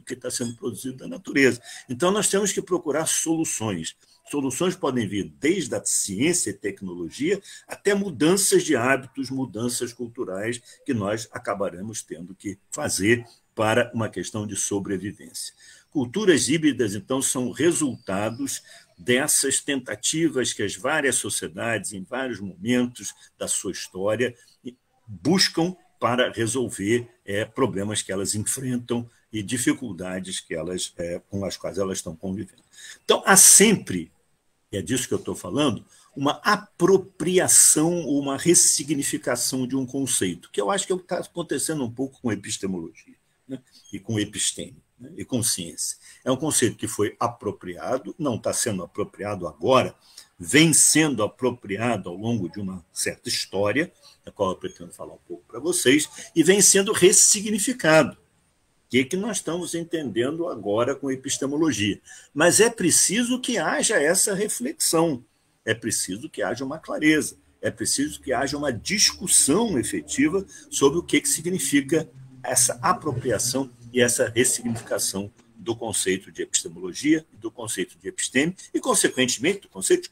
que está sendo produzido da natureza. Então, nós temos que procurar soluções. Soluções podem vir desde a ciência e tecnologia até mudanças de hábitos, mudanças culturais que nós acabaremos tendo que fazer para uma questão de sobrevivência. Culturas híbridas, então, são resultados dessas tentativas que as várias sociedades, em vários momentos da sua história, buscam para resolver problemas que elas enfrentam e dificuldades que com as quais elas estão convivendo. Então, há sempre, e é disso que eu estou falando, uma apropriação ou uma ressignificação de um conceito, que eu acho que é o que está acontecendo um pouco com epistemologia, né? E com episteme, né? E com ciência. É um conceito que foi apropriado, não está sendo apropriado agora, vem sendo apropriado ao longo de uma certa história, da qual eu pretendo falar um pouco para vocês, e vem sendo ressignificado. O que nós estamos entendendo agora com epistemologia? Mas é preciso que haja essa reflexão, é preciso que haja uma clareza, é preciso que haja uma discussão efetiva sobre o que significa essa apropriação e essa ressignificação do conceito de epistemologia, do conceito de episteme e, consequentemente, do conceito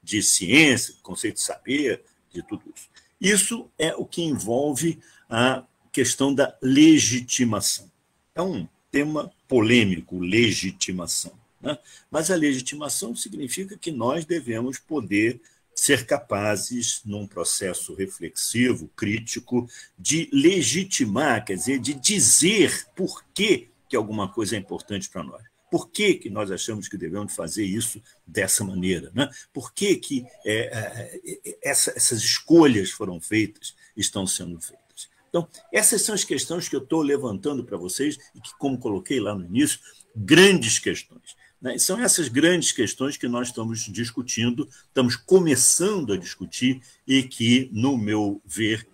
de ciência, do conceito de saber, de tudo isso. Isso é o que envolve a questão da legitimação. É um tema polêmico, legitimação, né? Mas a legitimação significa que nós devemos poder ser capazes, num processo reflexivo, crítico, de legitimar, quer dizer, de dizer por que alguma coisa é importante para nós. Por que nós achamos que devemos fazer isso dessa maneira? Né? Por que essas escolhas foram feitas, estão sendo feitas? Então, essas são as questões que eu estou levantando para vocês e que, como coloquei lá no início, grandes questões. Né? E são essas grandes questões que nós estamos discutindo, estamos começando a discutir e que, no meu ver,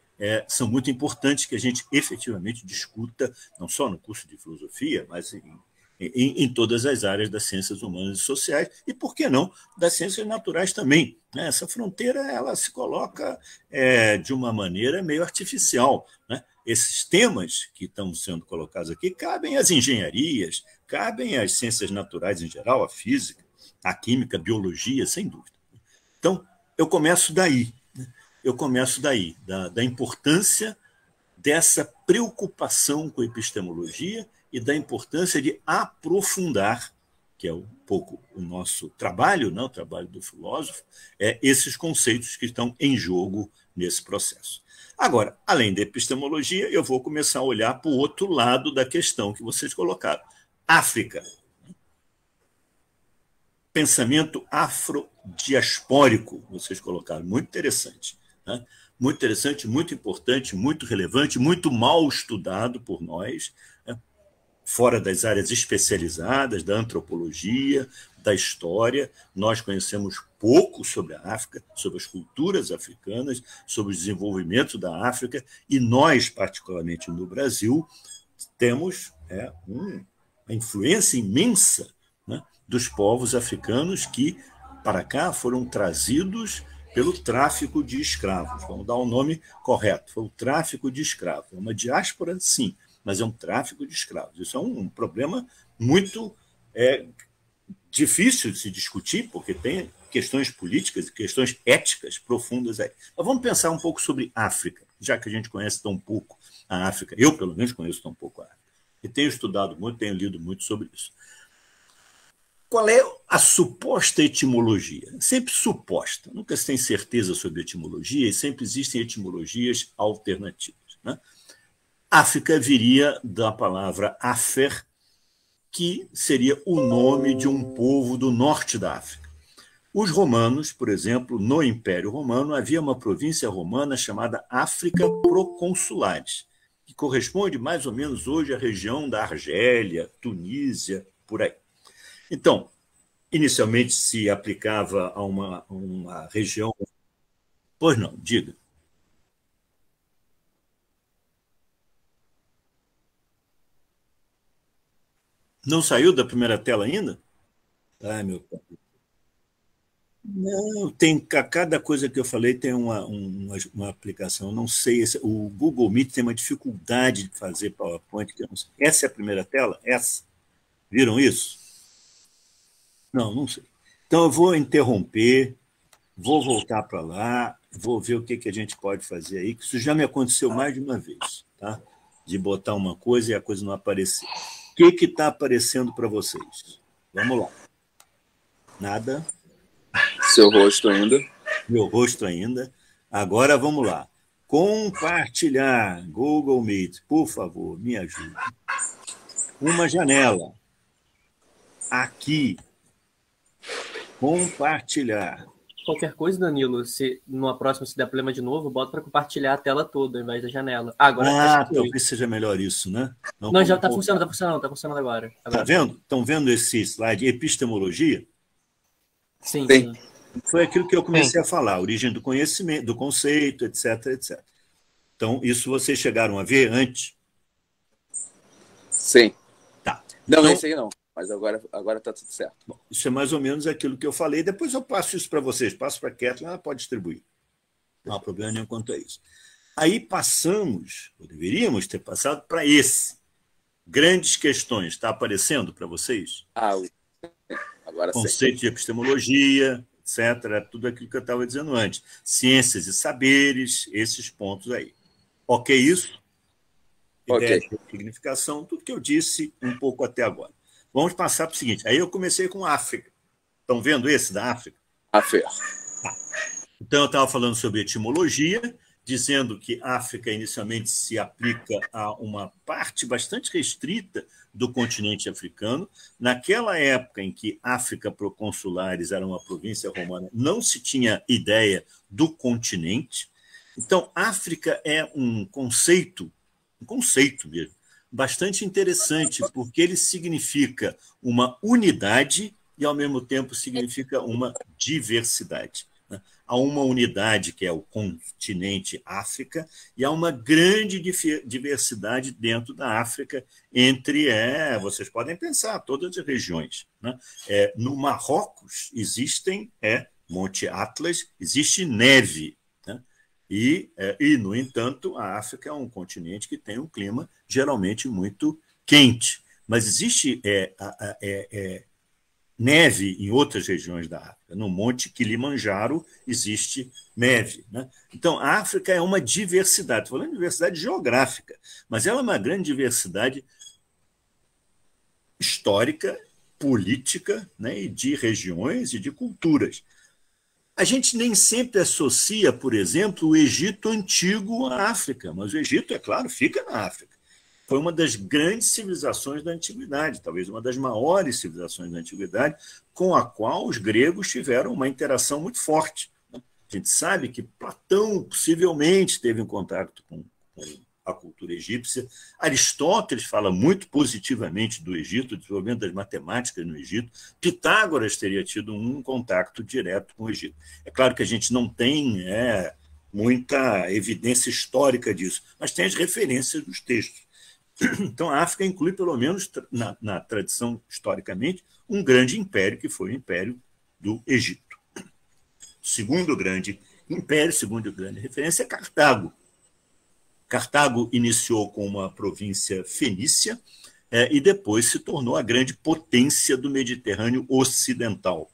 são muito importantes que a gente efetivamente discuta, não só no curso de filosofia, mas em todas as áreas das ciências humanas e sociais, e, por que não, das ciências naturais também. Né? Essa fronteira ela se coloca de uma maneira meio artificial. Né? Esses temas que estão sendo colocados aqui cabem às engenharias, cabem às ciências naturais em geral, a física, a química, a biologia, sem dúvida. Então, eu começo daí. Da importância dessa preocupação com a epistemologia e da importância de aprofundar, que é um pouco o nosso trabalho, né, o trabalho do filósofo, esses conceitos que estão em jogo nesse processo. Agora, além da epistemologia, eu vou começar a olhar para o outro lado da questão que vocês colocaram. África. Pensamento afrodiaspórico, vocês colocaram, muito interessante. Né? Muito interessante, muito importante, muito relevante, muito mal estudado por nós, né? Fora das áreas especializadas, da antropologia, da história. Nós conhecemos pouco sobre a África, sobre as culturas africanas, sobre o desenvolvimento da África, e nós, particularmente no Brasil, temos uma influência imensa, né, dos povos africanos que para cá foram trazidos pelo tráfico de escravos. Vamos dar o nome correto. Foi o tráfico de escravos. É uma diáspora, sim, mas é um tráfico de escravos. Isso é um problema muito difícil de se discutir, porque tem questões políticas e questões éticas profundas aí. Mas vamos pensar um pouco sobre África, já que a gente conhece tão pouco a África. Eu, pelo menos, conheço tão pouco a África. E tenho estudado muito, tenho lido muito sobre isso. Qual é a suposta etimologia? Sempre suposta, nunca se tem certeza sobre etimologia e sempre existem etimologias alternativas. Né? África viria da palavra Afer, que seria o nome de um povo do norte da África. Os romanos, por exemplo, no Império Romano, havia uma província romana chamada África Proconsulares, que corresponde mais ou menos hoje à região da Argélia, Tunísia, por aí. Então, inicialmente se aplicava a uma região. Pois não, diga. Não saiu da primeira tela ainda? Ai, meu pai. Não, tem cada coisa que eu falei tem uma aplicação. Eu não sei, o Google Meet tem uma dificuldade de fazer PowerPoint. Que eu não sei. Essa é a primeira tela? Essa? Viram isso? Não, não sei. Então eu vou interromper, vou voltar para lá, vou ver o que, que a gente pode fazer aí, que isso já me aconteceu mais de uma vez, tá? De botar uma coisa e a coisa não aparecer. O que está aparecendo para vocês? Vamos lá. Nada. Seu rosto ainda. Meu rosto ainda. Agora vamos lá. Compartilhar. Google Meet, por favor, me ajude. Uma janela. Aqui. Compartilhar. Qualquer coisa, Danilo, se numa próxima se der problema de novo, bota para compartilhar a tela toda, ao invés da janela. Agora Talvez seja melhor isso, né? Não, já está funcionando agora. Está vendo? Estão vendo esse slide? Epistemologia? Sim. Foi aquilo que eu comecei a falar, origem do conhecimento, do conceito, etc, etc. Então, isso vocês chegaram a ver antes? Sim. Tá. Não, então, esse aí não, mas agora está tudo certo. Bom, isso é mais ou menos aquilo que eu falei. Depois eu passo isso para vocês, passo para a Kathleen, ela pode distribuir. Não há problema nenhum quanto a isso. Aí passamos, ou deveríamos ter passado, para esse. Grandes questões. Está aparecendo para vocês? Agora sim. Conceito de epistemologia, etc. Tudo aquilo que eu estava dizendo antes. Ciências e saberes, esses pontos aí. Ok isso? Ideia de significação, tudo que eu disse um pouco até agora. Vamos passar para o seguinte. Aí eu comecei com África. Estão vendo esse da África? África. Então, eu estava falando sobre etimologia, dizendo que África inicialmente se aplica a uma parte bastante restrita do continente africano. Naquela época em que África Proconsulares era uma província romana, não se tinha ideia do continente. Então, África é um conceito mesmo, bastante interessante, porque ele significa uma unidade e, ao mesmo tempo, significa uma diversidade. Há uma unidade, que é o continente África, e há uma grande diversidade dentro da África entre, vocês podem pensar, todas as regiões. Né? No Marrocos existem Monte Atlas, existe neve. Né? E, no entanto, a África é um continente que tem um clima geralmente muito quente. Mas existe neve em outras regiões da África. No Monte Kilimanjaro existe neve. Né? Então, a África é uma diversidade. Estou falando de diversidade geográfica, mas ela é uma grande diversidade histórica, política, né? E de regiões e de culturas. A gente nem sempre associa, por exemplo, o Egito Antigo à África, mas o Egito, é claro, fica na África. Foi uma das grandes civilizações da antiguidade, talvez uma das maiores civilizações da antiguidade, com a qual os gregos tiveram uma interação muito forte. A gente sabe que Platão possivelmente teve um contato com a cultura egípcia. Aristóteles fala muito positivamente do Egito, do desenvolvimento das matemáticas no Egito. Pitágoras teria tido um contato direto com o Egito. É claro que a gente não tem muita evidência histórica disso, mas tem as referências dos textos. Então, a África inclui, pelo menos na tradição, historicamente, um grande império, que foi o Império do Egito. Segundo grande império, segunda grande referência, é Cartago. Cartago iniciou com uma província fenícia e depois se tornou a grande potência do Mediterrâneo Ocidental.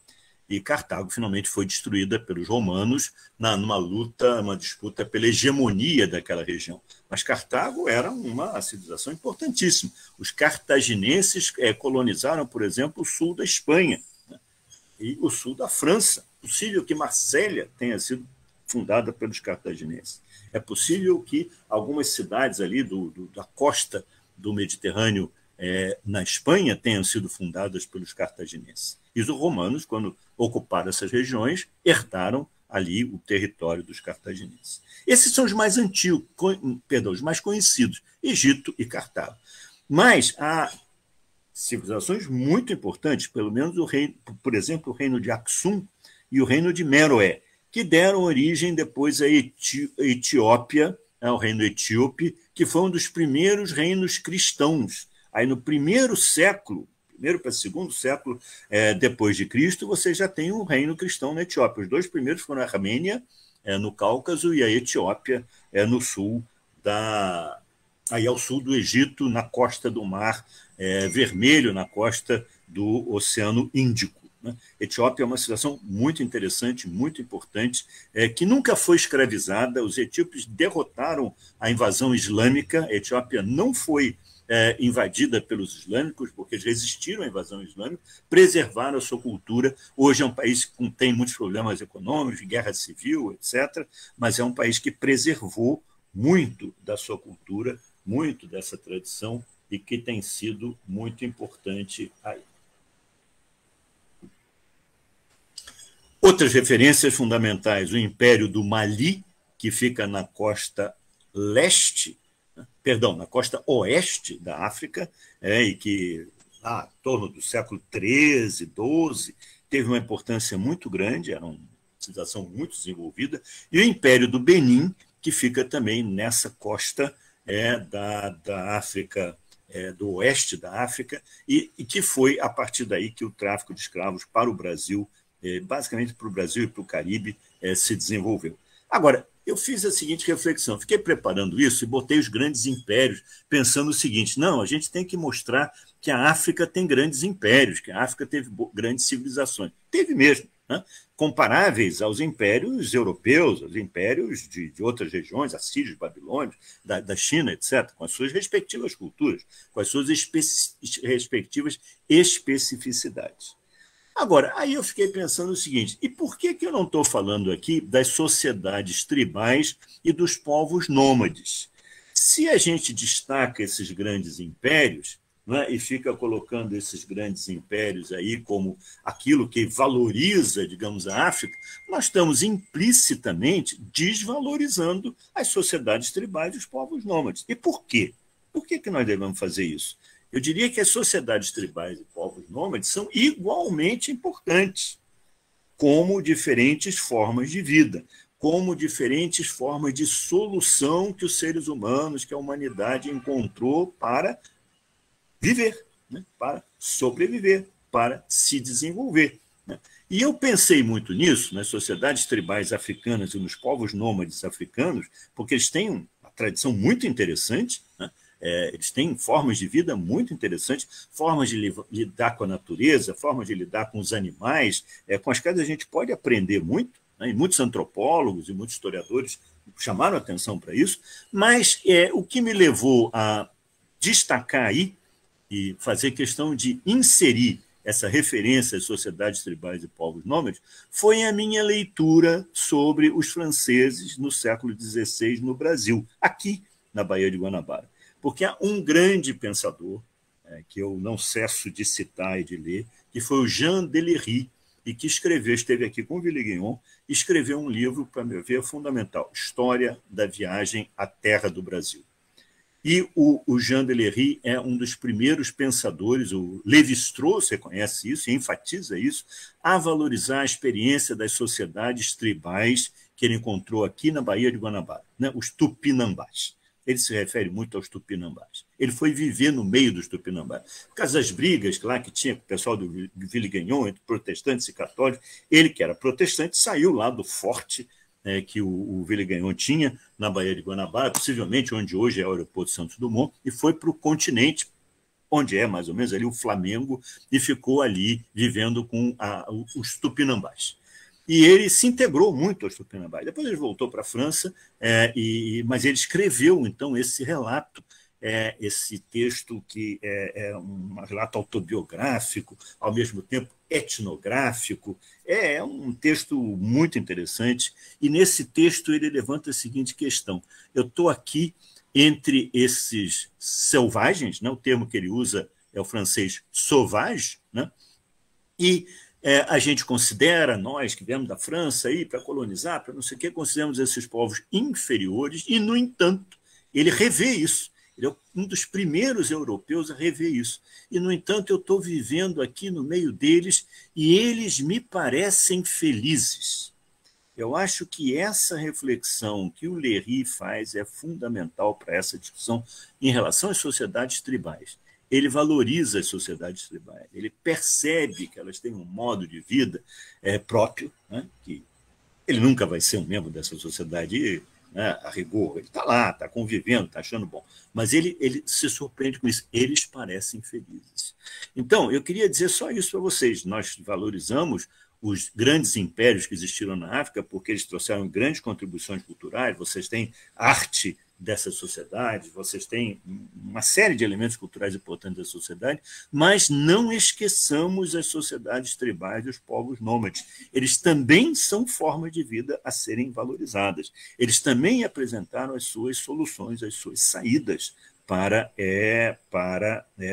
E Cartago finalmente foi destruída pelos romanos numa luta, uma disputa pela hegemonia daquela região. Mas Cartago era uma civilização importantíssima. Os cartaginenses colonizaram, por exemplo, o sul da Espanha, né? E o sul da França. É possível que Marsella tenha sido fundada pelos cartaginenses. É possível que algumas cidades ali da costa do Mediterrâneo na Espanha tenham sido fundadas pelos cartaginenses. E os romanos, quando ocuparam essas regiões, herdaram ali o território dos cartaginenses. Esses são os mais antigos, os mais conhecidos, Egito e Cartago. Mas há civilizações muito importantes, pelo menos por exemplo, o reino de Aksum e o reino de Meroé, que deram origem depois à Etiópia, ao reino etíope, que foi um dos primeiros reinos cristãos. Aí no primeiro século primeiro para o segundo século depois de Cristo, você já tem um reino cristão na Etiópia. Os dois primeiros foram a Armênia, no Cáucaso, e a Etiópia, no sul aí ao sul do Egito, na costa do Mar Vermelho, na costa do Oceano Índico. Né? Etiópia é uma situação muito interessante, muito importante, que nunca foi escravizada. Os etíopes derrotaram a invasão islâmica. A Etiópia não foi invadida pelos islâmicos, porque eles resistiram à invasão islâmica, preservaram a sua cultura. Hoje é um país que tem muitos problemas econômicos, guerra civil, etc., mas é um país que preservou muito da sua cultura, muito dessa tradição, e que tem sido muito importante aí. Outras referências fundamentais: o Império do Mali, que fica na costa leste, na costa oeste da África, e que, em torno do século XIII, XII, teve uma importância muito grande, era uma civilização muito desenvolvida, e o Império do Benin, que fica também nessa costa da África, do oeste da África, e que foi a partir daí que o tráfico de escravos para o Brasil, basicamente para o Brasil e para o Caribe, se desenvolveu. Agora, eu fiz a seguinte reflexão, fiquei preparando isso e botei os grandes impérios, pensando o seguinte: não, a gente tem que mostrar que a África tem grandes impérios, que a África teve grandes civilizações. Teve mesmo, né? Comparáveis aos impérios europeus, aos impérios de outras regiões, assírios, babilônios, da China, etc., com as suas respectivas culturas, com as suas respectivas especificidades. Agora, aí eu fiquei pensando o seguinte: e por que eu não estou falando aqui das sociedades tribais e dos povos nômades? Se a gente destaca esses grandes impérios, né, e fica colocando esses grandes impérios aí como aquilo que valoriza, digamos, a África, nós estamos implicitamente desvalorizando as sociedades tribais e os povos nômades. E por quê? Por que nós devemos fazer isso? Eu diria que as sociedades tribais e povos nômades são igualmente importantes, como diferentes formas de vida, como diferentes formas de solução que os seres humanos, que a humanidade encontrou para viver, né? Para sobreviver, para se desenvolver. Né? E eu pensei muito nisso, nas sociedades tribais africanas e nos povos nômades africanos, porque eles têm uma tradição muito interessante, né? Eles têm formas de vida muito interessantes, formas de lidar com a natureza, formas de lidar com os animais, com as quais a gente pode aprender muito, né? E muitos antropólogos e muitos historiadores chamaram atenção para isso, mas o que me levou a destacar aí e fazer questão de inserir essa referência às sociedades tribais e povos nômades foi a minha leitura sobre os franceses no século XVI no Brasil, aqui na Baía de Guanabara. Porque há um grande pensador, que eu não cesso de citar e de ler, que foi o Jean Delery, e que esteve aqui com o Villeguignon, e escreveu um livro, para meu ver, fundamental, História da Viagem à Terra do Brasil. E o Jean Delery é um dos primeiros pensadores, o Lévi-Strauss reconhece isso e enfatiza isso, a valorizar a experiência das sociedades tribais que ele encontrou aqui na Baía de Guanabara, né? Os Tupinambás. Ele se refere muito aos Tupinambás. Ele foi viver no meio dos Tupinambás. Por causa das brigas lá que tinha com o pessoal do Villeguignon, entre protestantes e católicos, ele, que era protestante, saiu lá do forte que o Villeguignon tinha na Baía de Guanabara, possivelmente onde hoje é o aeroporto Santos Dumont, e foi para o continente, onde é mais ou menos ali o Flamengo, e ficou ali vivendo com os Tupinambás. E ele se integrou muito aos Tupinambás. Depois ele voltou para a França, mas ele escreveu, então, esse relato, esse texto que é um relato autobiográfico, ao mesmo tempo etnográfico. É um texto muito interessante, e nesse texto ele levanta a seguinte questão: eu estou aqui entre esses selvagens, né? O termo que ele usa é o francês sauvage, né? E a gente considera, nós que viemos da França aí para colonizar, para não sei o quê, consideramos esses povos inferiores, e, no entanto, ele revê isso. Ele é um dos primeiros europeus a rever isso. E, no entanto, eu estou vivendo aqui no meio deles e eles me parecem felizes. Eu acho que essa reflexão que o Léry faz é fundamental para essa discussão em relação às sociedades tribais. ele valoriza as sociedades tribais, ele percebe que elas têm um modo de vida próprio, né? Que ele nunca vai ser um membro dessa sociedade, né, a rigor. Ele está lá, está convivendo, está achando bom. Mas ele se surpreende com isso. Eles parecem felizes. Então, eu queria dizer só isso para vocês. Nós valorizamos os grandes impérios que existiram na África porque eles trouxeram grandes contribuições culturais. Vocês têm arte dessas sociedades, vocês têm uma série de elementos culturais importantes da sociedade, mas não esqueçamos as sociedades tribais dos povos nômades. Eles também são formas de vida a serem valorizadas. Eles também apresentaram as suas soluções, as suas saídas para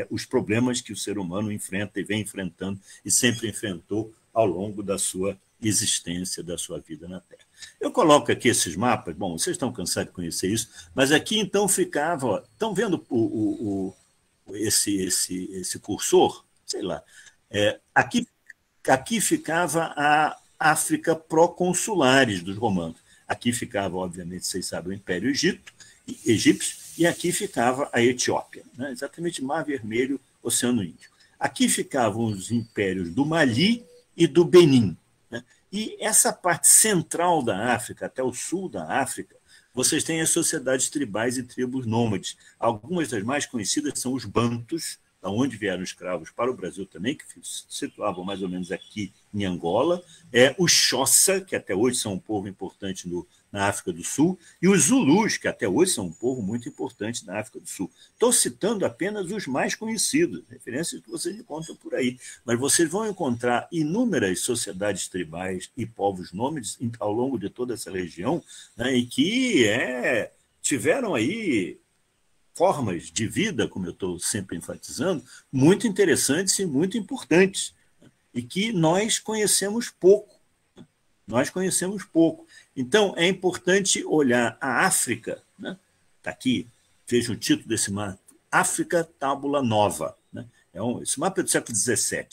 os problemas que o ser humano enfrenta e vem enfrentando e sempre enfrentou ao longo da sua existência, da sua vida na Terra. Eu coloco aqui esses mapas, bom, vocês estão cansados de conhecer isso, mas aqui então ficava, ó, estão vendo esse cursor? Sei lá. Aqui ficava a África proconsulares dos romanos. Aqui ficava, obviamente, vocês sabem, o Império Egípcio, e aqui ficava a Etiópia, né? Exatamente Mar Vermelho, Oceano Índico. Aqui ficavam os impérios do Mali e do Benin. E essa parte central da África, até o sul da África, vocês têm as sociedades tribais e tribos nômades. Algumas das mais conhecidas são os bantus, da onde vieram escravos para o Brasil também, que se situavam mais ou menos aqui em Angola, os Xhosa, que até hoje são um povo importante na África do Sul, e os Zulus, que até hoje são um povo muito importante na África do Sul. Estou citando apenas os mais conhecidos, referências que vocês encontram por aí, mas vocês vão encontrar inúmeras sociedades tribais e povos nômades ao longo de toda essa região, né, e que tiveram aí formas de vida, como eu estou sempre enfatizando, muito interessantes e muito importantes, e que nós conhecemos pouco. Nós conhecemos pouco. Então, é importante olhar a África, né? Está aqui, veja o título desse mapa, África Tábula Nova. Né? Esse mapa é do século XVII,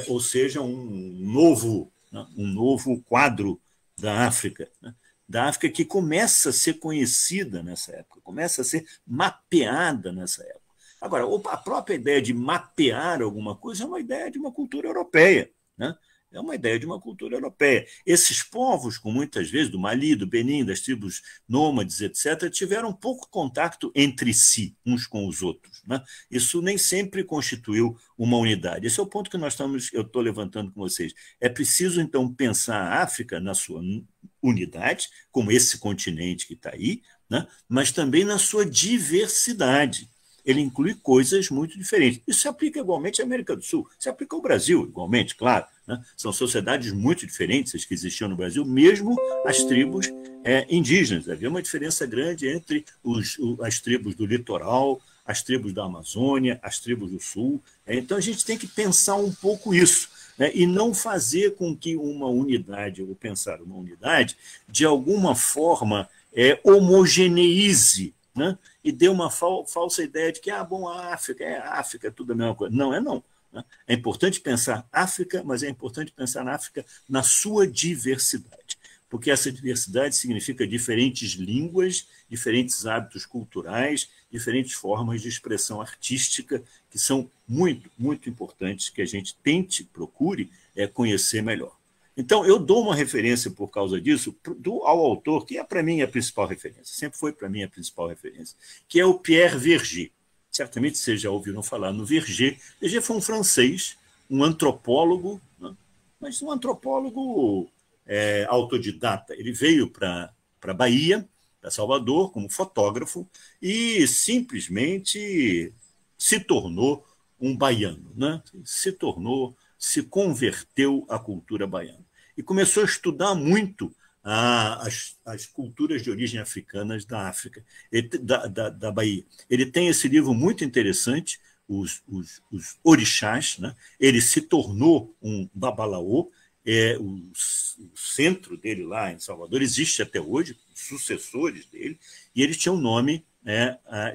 ou seja, um novo quadro da África, né? Da África que começa a ser conhecida nessa época, começa a ser mapeada nessa época. Agora, a própria ideia de mapear alguma coisa é uma ideia de uma cultura europeia, né? É uma ideia de uma cultura europeia. Esses povos, com muitas vezes, do Mali, do Benin, das tribos nômades, etc., tiveram pouco contato entre si, uns com os outros, né? Isso nem sempre constituiu uma unidade. Esse é o ponto que eu estou levantando com vocês. É preciso, então, pensar a África na sua unidade, como esse continente que está aí, né? Mas também na sua diversidade. Ele inclui coisas muito diferentes. Isso se aplica igualmente à América do Sul, se aplica ao Brasil igualmente, claro, né? São sociedades muito diferentes as que existiam no Brasil, mesmo as tribos indígenas. Havia uma diferença grande entre as tribos do litoral, as tribos da Amazônia, as tribos do Sul. Então, a gente tem que pensar um pouco isso, né? E não fazer com que uma unidade, ou pensar uma unidade, de alguma forma homogeneize, né? E dê uma falsa ideia de que a África é tudo a mesma coisa. Não é não. Né? É importante pensar África, mas é importante pensar na África na sua diversidade, porque essa diversidade significa diferentes línguas, diferentes hábitos culturais, diferentes formas de expressão artística, que são muito, muito importantes que a gente procure conhecer melhor. Então, eu dou uma referência por causa disso ao autor, que é para mim a principal referência, sempre foi para mim a principal referência, que é o Pierre Verger. Certamente vocês já ouviram falar no Verger. Verger foi um francês, um antropólogo, né? Mas um antropólogo autodidata. Ele veio para a Bahia, para Salvador, como fotógrafo, e simplesmente se tornou um baiano, né? Se converteu à cultura baiana. E começou a estudar muito as culturas de origem africanas da África, da Bahia. Ele tem esse livro muito interessante, os orixás, né? Ele se tornou um babalaô, o centro dele lá em Salvador existe até hoje, sucessores dele, e ele tinha o nome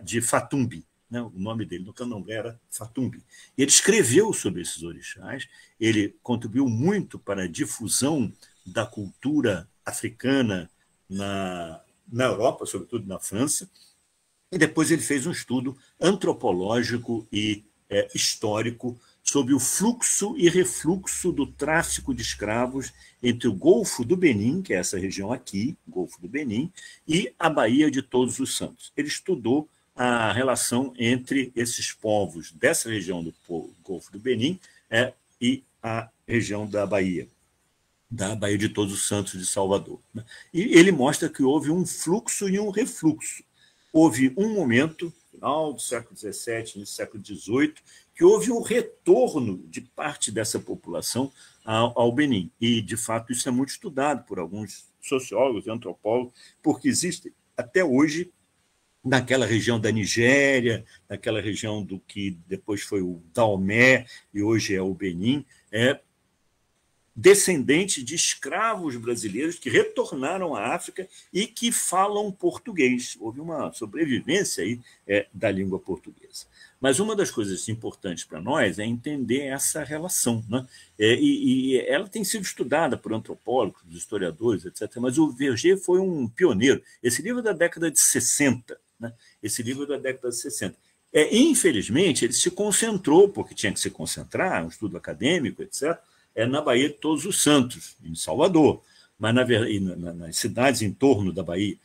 de Fatumbi. Né? O nome dele no candomblé era Fatumbi. E ele escreveu sobre esses orixás, ele contribuiu muito para a difusão da cultura africana na Europa, sobretudo na França, e depois ele fez um estudo antropológico e histórico sobre o fluxo e refluxo do tráfico de escravos entre o Golfo do Benin, que é essa região aqui, Golfo do Benin, e a Baía de Todos os Santos. Ele estudou a relação entre esses povos dessa região do Golfo do Benin e a região da Baía de Todos os Santos de Salvador. E ele mostra que houve um fluxo e um refluxo. Houve um momento, final do século XVII, início do século XVIII, que houve um retorno de parte dessa população ao Benin. E, de fato, isso é muito estudado por alguns sociólogos e antropólogos, porque existe, até hoje, naquela região da Nigéria, naquela região do que depois foi o Daomé e hoje é o Benin, descendentes de escravos brasileiros que retornaram à África e que falam português. Houve uma sobrevivência aí da língua portuguesa. Mas uma das coisas importantes para nós é entender essa relação, né? E ela tem sido estudada por antropólogos, historiadores, etc. Mas o Verger foi um pioneiro. Esse livro é da década de 60, né? Esse livro é da década de 60. Infelizmente, ele se concentrou, porque tinha que se concentrar, um estudo acadêmico, etc., na Baía de Todos os Santos, em Salvador, mas nas cidades em torno da Bahia.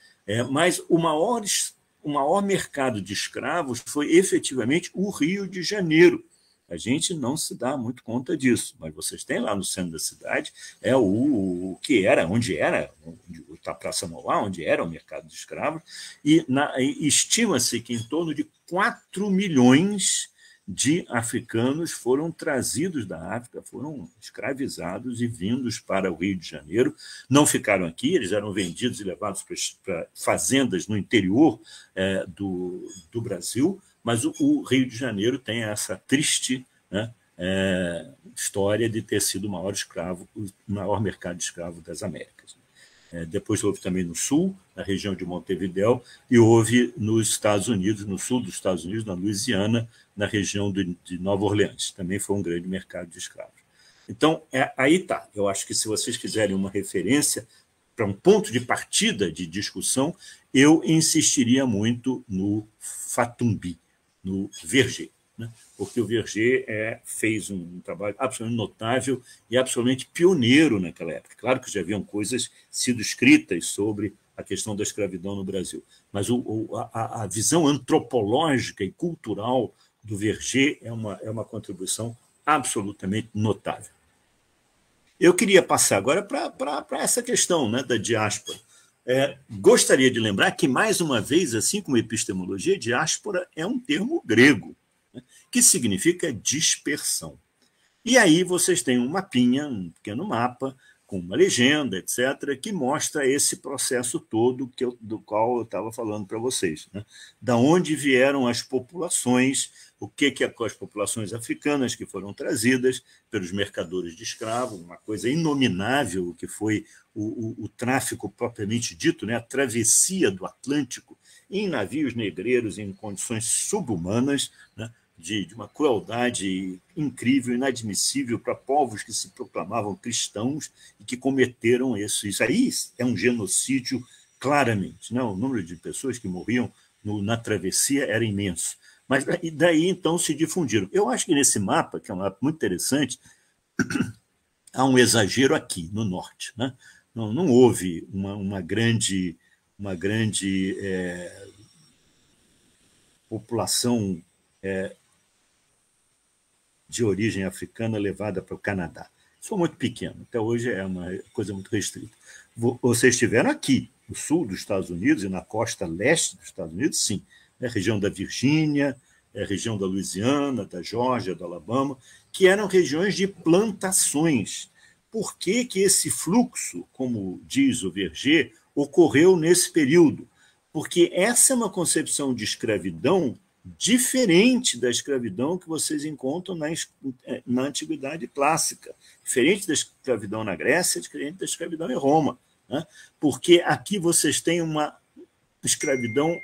Mas o maior mercado de escravos foi efetivamente o Rio de Janeiro. A gente não se dá muito conta disso, mas vocês têm lá no centro da cidade o que era, onde a Praça Mauá, onde era o mercado de escravos, e estima-se que em torno de 4 milhões de africanos foram trazidos da África, foram escravizados e vindos para o Rio de Janeiro. Não ficaram aqui, eles eram vendidos e levados para fazendas no interior do Brasil, mas o Rio de Janeiro tem essa triste, né, história de ter sido o maior mercado de escravo das Américas. Depois houve também no sul, na região de Montevidéu, e houve nos Estados Unidos, no sul dos Estados Unidos, na Louisiana, na região de Nova Orleans. Também foi um grande mercado de escravos. Então, aí está. Eu acho que se vocês quiserem uma referência para um ponto de partida de discussão, eu insistiria muito no Fatumbi, no Verger, né? Porque o Verger fez um trabalho absolutamente notável e absolutamente pioneiro naquela época. Claro que já haviam coisas sido escritas sobre a questão da escravidão no Brasil, mas a visão antropológica e cultural do Verger é uma contribuição absolutamente notável. Eu queria passar agora para essa questão, né, da diáspora. Gostaria de lembrar que, mais uma vez, assim como epistemologia, diáspora é um termo grego, né, que significa dispersão. E aí vocês têm um mapinha, um pequeno mapa, com uma legenda, etc., que mostra esse processo todo do qual eu estava falando para vocês, né? Da onde vieram as populações, o que as populações africanas que foram trazidas pelos mercadores de escravos, uma coisa inominável que foi o tráfico propriamente dito, né? A travessia do Atlântico em navios negreiros em condições subhumanas, né? De uma crueldade incrível, inadmissível para povos que se proclamavam cristãos e que cometeram isso. Isso aí é um genocídio, claramente, né? O número de pessoas que morriam na travessia era imenso. Mas daí, então, se difundiram. Eu acho que nesse mapa, que é um mapa muito interessante, há um exagero aqui, no norte, né? Não houve uma grande população de origem africana levada para o Canadá. Isso foi muito pequeno, até hoje é uma coisa muito restrita. Vocês estiveram aqui, no sul dos Estados Unidos e na costa leste dos Estados Unidos, sim. A região da Virgínia, a região da Louisiana, da Geórgia, do Alabama, que eram regiões de plantações. Por que esse fluxo, como diz o Verger, ocorreu nesse período? Porque essa é uma concepção de escravidão diferente da escravidão que vocês encontram na Antiguidade Clássica, diferente da escravidão na Grécia, diferente da escravidão em Roma, né? Porque aqui vocês têm uma escravidão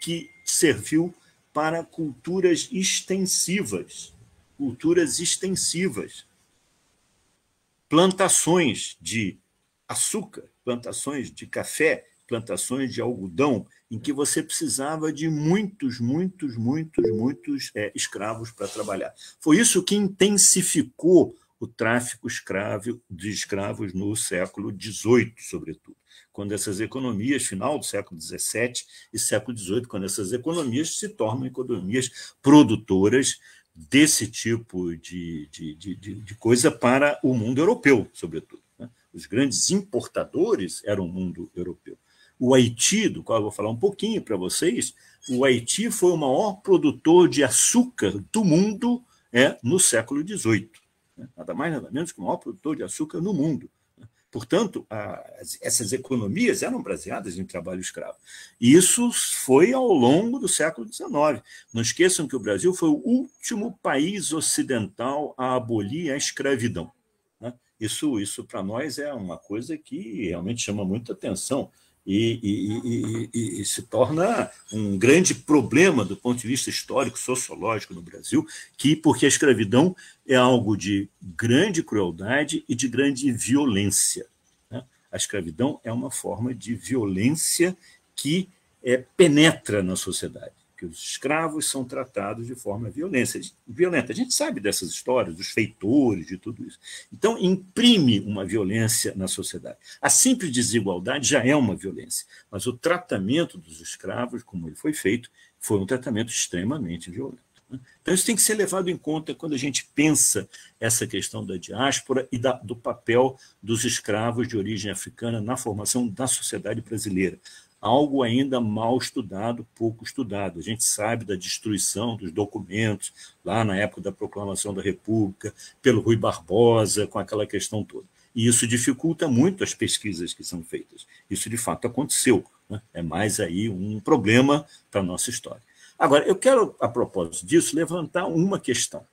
que serviu para culturas extensivas, plantações de açúcar, plantações de café, plantações de algodão em que você precisava de muitos escravos para trabalhar. Foi isso que intensificou o tráfico de escravos no século XVIII, sobretudo, quando essas economias, final do século XVII e século XVIII, quando essas economias se tornam economias produtoras desse tipo de coisa para o mundo europeu, sobretudo. Os grandes importadores eram o mundo europeu. O Haiti, do qual eu vou falar um pouquinho para vocês, o Haiti foi o maior produtor de açúcar do mundo no século XVIII. Nada mais, nada menos que o maior produtor de açúcar no mundo. Portanto, essas economias eram baseadas em trabalho escravo. E isso foi ao longo do século XIX. Não esqueçam que o Brasil foi o último país ocidental a abolir a escravidão. Isso para nós é uma coisa que realmente chama muita atenção e se torna um grande problema do ponto de vista histórico, sociológico no Brasil, porque a escravidão é algo de grande crueldade e de grande violência. A escravidão é uma forma de violência que penetra na sociedade, que os escravos são tratados de forma violenta. A gente sabe dessas histórias, dos feitores, de tudo isso. Então, imprime uma violência na sociedade. A simples desigualdade já é uma violência, mas o tratamento dos escravos, como ele foi feito, foi um tratamento extremamente violento. Então, isso tem que ser levado em conta quando a gente pensa essa questão da diáspora e do papel dos escravos de origem africana na formação da sociedade brasileira. Algo ainda mal estudado, pouco estudado. A gente sabe da destruição dos documentos, lá na época da proclamação da República, pelo Rui Barbosa, com aquela questão toda. E isso dificulta muito as pesquisas que são feitas. Isso, de fato, aconteceu. É mais aí um problema para a nossa história. Agora, eu quero, a propósito disso, levantar uma questão,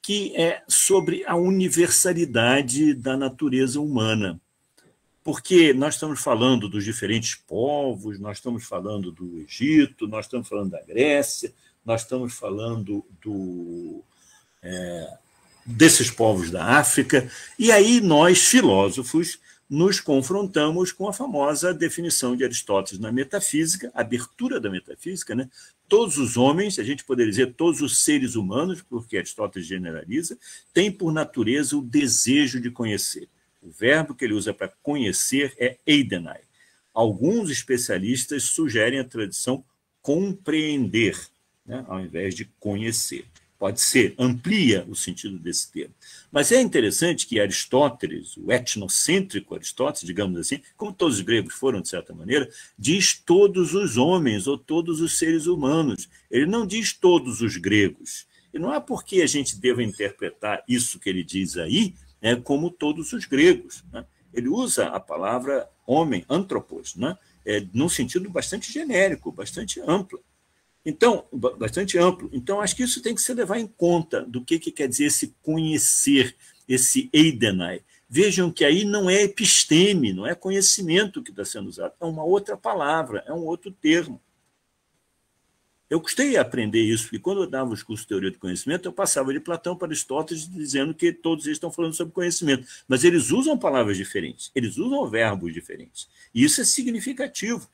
que é sobre a universalidade da natureza humana. Porque nós estamos falando dos diferentes povos, nós estamos falando do Egito, nós estamos falando da Grécia, nós estamos falando desses povos da África, e aí nós, filósofos, nos confrontamos com a famosa definição de Aristóteles na metafísica, a abertura da metafísica, Todos os homens, a gente poderia dizer todos os seres humanos, porque Aristóteles generaliza, têm por natureza o desejo de conhecer. O verbo que ele usa para conhecer é eidenai. Alguns especialistas sugerem a tradição compreender, ao invés de conhecer. Pode ser, amplia o sentido desse termo. Mas é interessante que Aristóteles, o etnocêntrico Aristóteles, digamos assim, como todos os gregos foram, de certa maneira, diz todos os homens ou todos os seres humanos. Ele não diz todos os gregos. E não é porque a gente deva interpretar isso que ele diz aí como todos os gregos. Ele usa a palavra homem, antropos, num sentido bastante genérico, bastante amplo. Então, bastante amplo. Então, acho que isso tem que se levar em conta do que quer dizer esse conhecer, esse eidenai. Vejam que aí não é episteme, não é conhecimento que está sendo usado, é uma outra palavra, é um outro termo. Eu custei a aprender isso, porque quando eu dava os cursos de teoria do conhecimento, eu passava de Platão para Aristóteles dizendo que todos eles estão falando sobre conhecimento, mas eles usam palavras diferentes, eles usam verbos diferentes, e isso é significativo.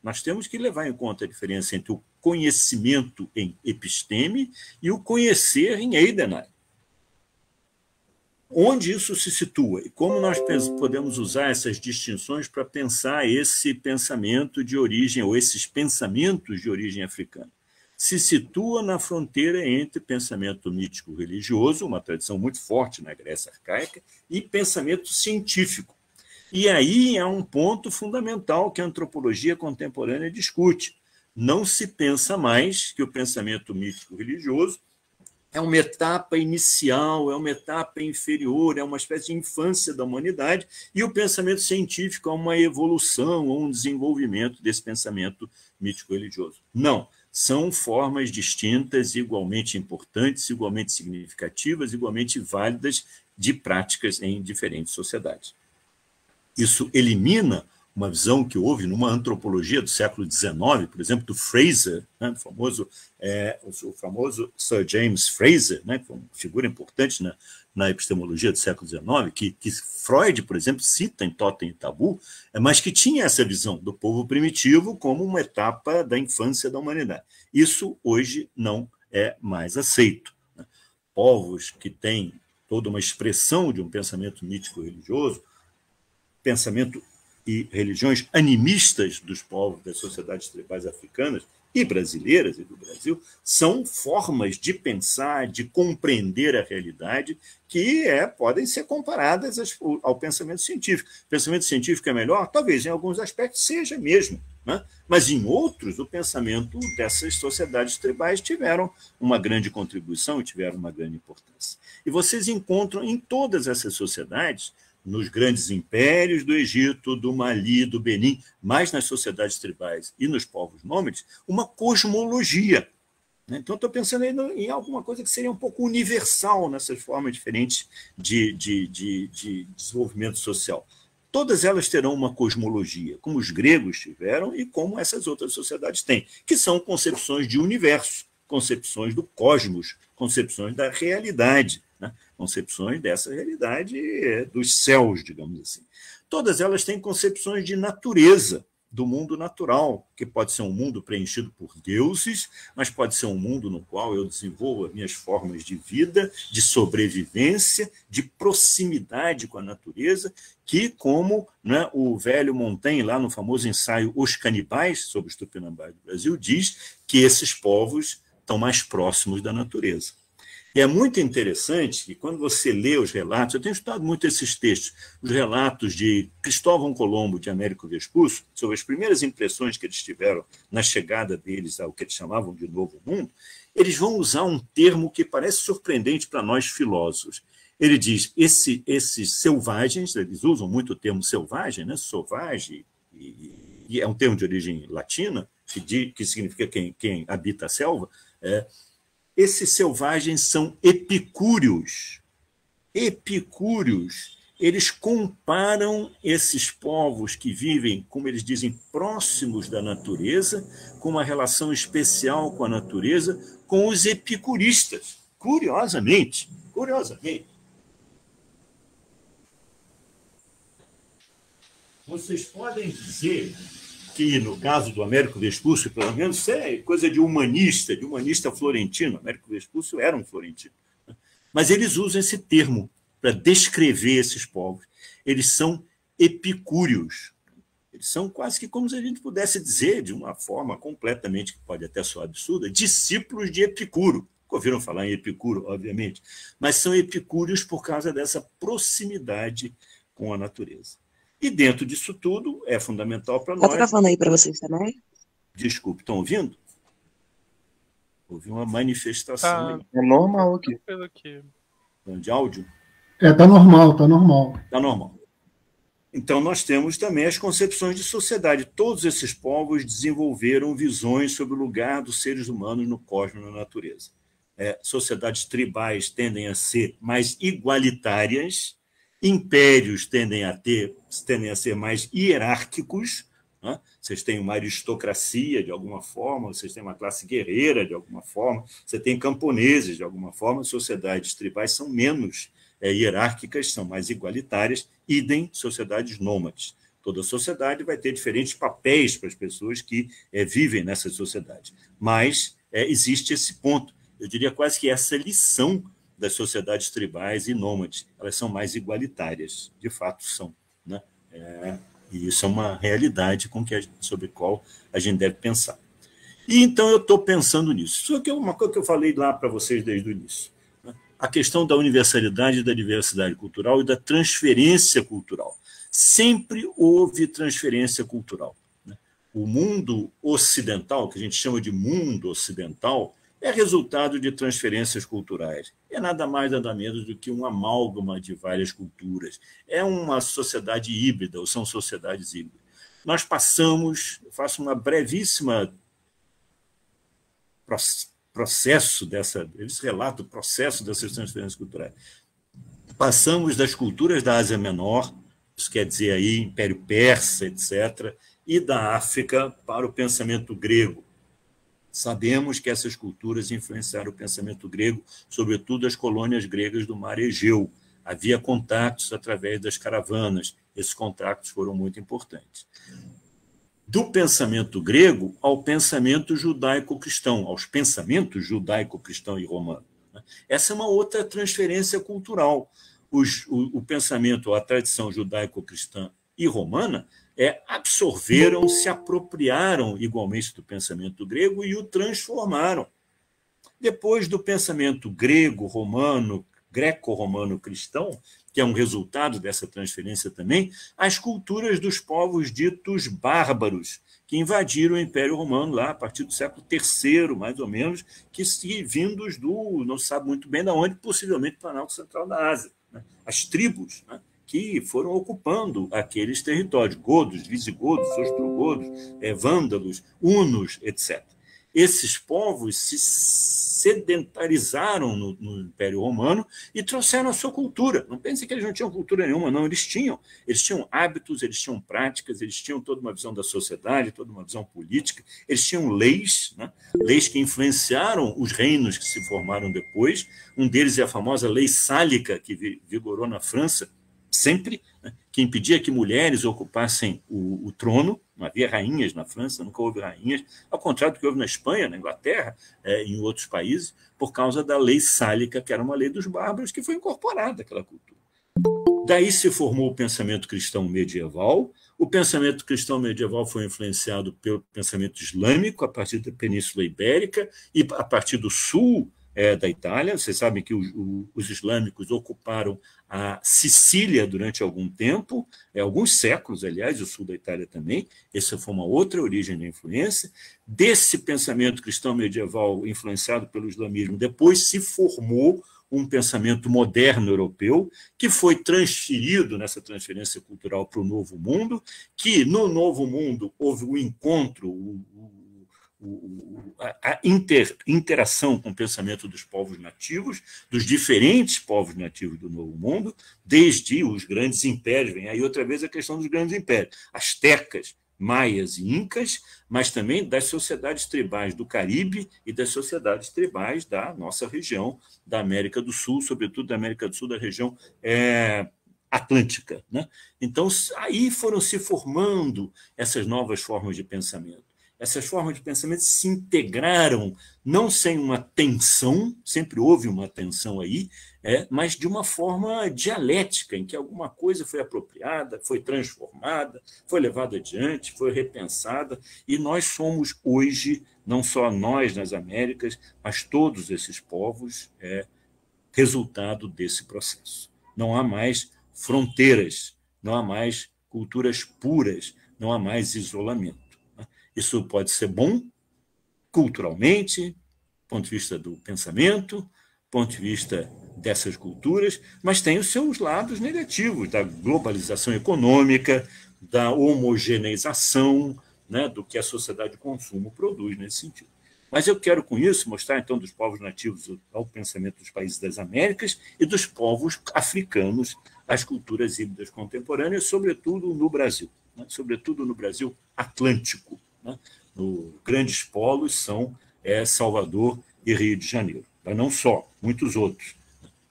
Nós temos que levar em conta a diferença entre o conhecimento em episteme e o conhecer em eidenai. Onde isso se situa? E como nós podemos usar essas distinções para pensar esse pensamento de origem, ou esses pensamentos de origem africana? Se situa na fronteira entre pensamento mítico-religioso, uma tradição muito forte na Grécia arcaica, e pensamento científico. E aí é um ponto fundamental que a antropologia contemporânea discute. Não se pensa mais que o pensamento mítico-religioso é uma etapa inicial, é uma etapa inferior, é uma espécie de infância da humanidade, e o pensamento científico é uma evolução ou um desenvolvimento desse pensamento mítico-religioso. Não, são formas distintas, igualmente importantes, igualmente significativas, igualmente válidas de práticas em diferentes sociedades. Isso elimina uma visão que houve numa antropologia do século XIX, por exemplo, do Fraser, né, o famoso Sir James Fraser, né, que foi uma figura importante na epistemologia do século XIX, que Freud, por exemplo, cita em Totem e Tabu, mas que tinha essa visão do povo primitivo como uma etapa da infância da humanidade. Isso hoje não é mais aceito. Povos que têm toda uma expressão de um pensamento mítico-religioso, pensamento e religiões animistas dos povos das sociedades tribais africanas e brasileiras e do Brasil, são formas de pensar, de compreender a realidade que podem ser comparadas ao pensamento científico. O pensamento científico é melhor? Talvez em alguns aspectos seja mesmo, né? Mas em outros, o pensamento dessas sociedades tribais tiveram uma grande contribuição e tiveram uma grande importância. E vocês encontram em todas essas sociedades, nos grandes impérios do Egito, do Mali, do Benin, mas nas sociedades tribais e nos povos nômades, uma cosmologia. Então, estou pensando aí em alguma coisa que seria um pouco universal nessas formas diferentes de desenvolvimento social. Todas elas terão uma cosmologia, como os gregos tiveram e como essas outras sociedades têm, que são concepções de universo, concepções do cosmos, concepções da realidade, né? Concepções dessa realidade dos céus, digamos assim. Todas elas têm concepções de natureza, do mundo natural, que pode ser um mundo preenchido por deuses, mas pode ser um mundo no qual eu desenvolvo as minhas formas de vida, de sobrevivência, de proximidade com a natureza, que, como, né, o velho Montaigne, lá no famoso ensaio Os Canibais, sobre os Tupinambás do Brasil, diz que esses povos estão mais próximos da natureza. E é muito interessante que, quando você lê os relatos, eu tenho estudado muito esses textos, os relatos de Cristóvão Colombo, de Américo Vespuccio, sobre as primeiras impressões que eles tiveram na chegada deles ao que eles chamavam de Novo Mundo, eles vão usar um termo que parece surpreendente para nós filósofos. Ele diz, esses selvagens, eles usam muito o termo selvagem, né? Sauvage, e é um termo de origem latina, que significa quem habita a selva, esses selvagens são epicúreos. Epicúreos. Eles comparam esses povos que vivem, como eles dizem, próximos da natureza, com uma relação especial com a natureza, com os epicuristas. Curiosamente. Vocês podem dizer que, no caso do Américo Vespuccio, pelo menos, isso é coisa de humanista florentino. Américo Vespuccio era um florentino. Mas eles usam esse termo para descrever esses povos. Eles são epicúreos. Eles são quase que como se a gente pudesse dizer, de uma forma completamente, que pode até soar absurda, discípulos de Epicuro. Ouviram falar em Epicuro, obviamente, mas são epicúreos por causa dessa proximidade com a natureza. E dentro disso tudo, é fundamental para nós... Está gravando aí para vocês também? Desculpe, estão ouvindo? Houve uma manifestação aí. É normal aqui. De áudio? Está normal, está normal. Está normal. Então, nós temos também as concepções de sociedade. Todos esses povos desenvolveram visões sobre o lugar dos seres humanos no cosmos e na natureza. Sociedades tribais tendem a ser mais igualitárias, impérios tendem a ser mais hierárquicos, né? Vocês têm uma aristocracia, de alguma forma, vocês têm uma classe guerreira, de alguma forma, você tem camponeses, de alguma forma, sociedades tribais são menos hierárquicas, são mais igualitárias, idem sociedades nômades. Toda sociedade vai ter diferentes papéis para as pessoas que vivem nessa sociedade, mas existe esse ponto, eu diria quase que essa lição das sociedades tribais e nômades, elas são mais igualitárias, de fato são, né? E isso é uma realidade sobre a qual a gente deve pensar. E então eu estou pensando nisso. Isso aqui é uma coisa que eu falei lá para vocês desde o início, né? A questão da universalidade, da diversidade cultural e da transferência cultural. Sempre houve transferência cultural, né? O mundo ocidental, que a gente chama de mundo ocidental, é resultado de transferências culturais. É nada mais, nada menos do que um amálgama de várias culturas. É uma sociedade híbrida, ou são sociedades híbridas. Nós passamos, eu faço uma brevíssima processo eles relatam o processo dessas transferências culturais. Passamos das culturas da Ásia Menor, isso quer dizer aí Império Persa, etc., e da África para o pensamento grego. Sabemos que essas culturas influenciaram o pensamento grego, sobretudo as colônias gregas do Mar Egeu. Havia contatos através das caravanas. Esses contatos foram muito importantes. Do pensamento grego ao pensamento judaico-cristão, aos pensamentos judaico-cristão e romano. Essa é uma outra transferência cultural. O pensamento, a tradição judaico-cristã e romana absorveram, se apropriaram igualmente do pensamento grego e o transformaram. Depois do pensamento grego-romano, greco-romano-cristão, que é um resultado dessa transferência também, as culturas dos povos ditos bárbaros, que invadiram o Império Romano lá a partir do século III, mais ou menos, que vindos não se sabe muito bem de onde, possivelmente do Planalto Central da Ásia. Né? As tribos, né, que foram ocupando aqueles territórios, godos, visigodos, ostrogodos, vândalos, hunos, etc. Esses povos se sedentarizaram no Império Romano e trouxeram a sua cultura. Não pense que eles não tinham cultura nenhuma, não. Eles tinham hábitos, eles tinham práticas, eles tinham toda uma visão da sociedade, toda uma visão política, eles tinham leis, né? Leis que influenciaram os reinos que se formaram depois. Um deles é a famosa Lei Sálica, que vigorou na França, sempre, né, que impedia que mulheres ocupassem o trono. Não havia rainhas na França, nunca houve rainhas, ao contrário do que houve na Espanha, na Inglaterra, em outros países, por causa da Lei Sálica, que era uma lei dos bárbaros, que foi incorporada àquela cultura. Daí se formou o pensamento cristão medieval. O pensamento cristão medieval foi influenciado pelo pensamento islâmico, a partir da Península Ibérica e a partir do sul da Itália. Vocês sabem que os islâmicos ocuparam a Sicília durante algum tempo, alguns séculos, aliás, o sul da Itália também. Essa foi uma outra origem de influência. Desse pensamento cristão medieval influenciado pelo islamismo, depois se formou um pensamento moderno europeu, que foi transferido nessa transferência cultural para o Novo Mundo, que no Novo Mundo houve o encontro, a interação com o pensamento dos povos nativos, dos diferentes povos nativos do Novo Mundo, desde os grandes impérios. Vem aí outra vez a questão dos grandes impérios, astecas, maias e incas, mas também das sociedades tribais do Caribe e das sociedades tribais da nossa região, da América do Sul, sobretudo da América do Sul, da região atlântica. Né? Então, aí foram se formando essas novas formas de pensamento. Essas formas de pensamento se integraram, não sem uma tensão, sempre houve uma tensão aí, mas de uma forma dialética, em que alguma coisa foi apropriada, foi transformada, foi levada adiante, foi repensada, e nós somos hoje, não só nós nas Américas, mas todos esses povos, resultado desse processo. Não há mais fronteiras, não há mais culturas puras, não há mais isolamento. Isso pode ser bom culturalmente, do ponto de vista do pensamento, do ponto de vista dessas culturas, mas tem os seus lados negativos, da globalização econômica, da homogeneização, né, do que a sociedade de consumo produz nesse sentido. Mas eu quero, com isso, mostrar, então, dos povos nativos ao pensamento dos países das Américas e dos povos africanos, as culturas híbridas contemporâneas, sobretudo no Brasil, né, sobretudo no Brasil atlântico. Né? Os grandes polos são Salvador e Rio de Janeiro. Mas não só, muitos outros.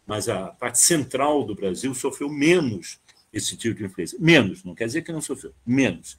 Mas a parte central do Brasil sofreu menos esse tipo de influência. Menos, não quer dizer que não sofreu, menos.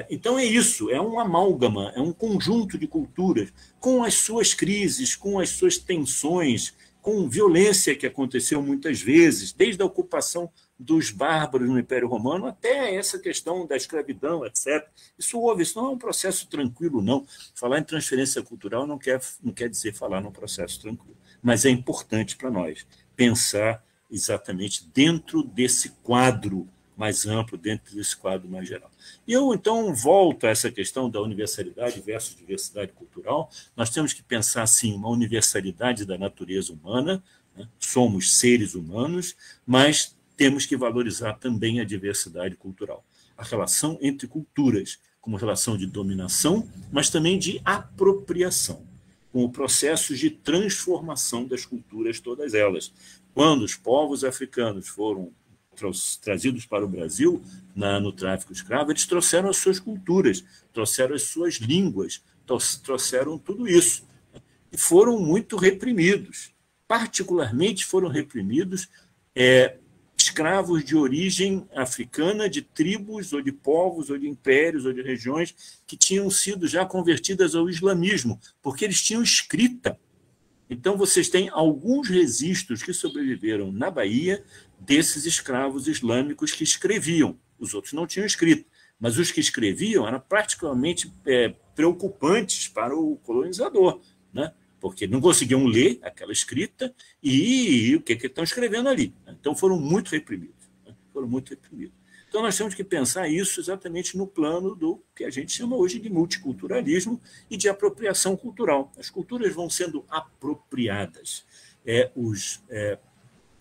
Então é isso, é um amálgama, é um conjunto de culturas com as suas crises, com as suas tensões, com violência que aconteceu muitas vezes, desde a ocupação dos bárbaros no Império Romano até essa questão da escravidão, etc. Isso não é um processo tranquilo, não. Falar em transferência cultural não quer dizer falar num processo tranquilo, mas é importante para nós pensar exatamente dentro desse quadro mais amplo, dentro desse quadro mais geral. E eu, então, volto a essa questão da universalidade versus diversidade cultural. Nós temos que pensar, assim, uma universalidade da natureza humana, né? Somos seres humanos, mas temos que valorizar também a diversidade cultural. A relação entre culturas, como relação de dominação, mas também de apropriação, com o processo de transformação das culturas, todas elas. Quando os povos africanos foram trazidos para o Brasil no tráfico escravo, eles trouxeram as suas culturas, trouxeram as suas línguas, trouxeram tudo isso. E foram muito reprimidos. Particularmente foram reprimidos escravos de origem africana, de tribos, ou de povos, ou de impérios, ou de regiões que tinham sido já convertidas ao islamismo, porque eles tinham escrita. Então, vocês têm alguns registros que sobreviveram na Bahia desses escravos islâmicos que escreviam. Os outros não tinham escrito, mas os que escreviam eram praticamente preocupantes para o colonizador, né? Porque não conseguiam ler aquela escrita e o que estão escrevendo ali. Então, foram muito reprimidos. Foram muito reprimidos. Então, nós temos que pensar isso exatamente no plano do que a gente chama hoje de multiculturalismo e de apropriação cultural. As culturas vão sendo apropriadas. Os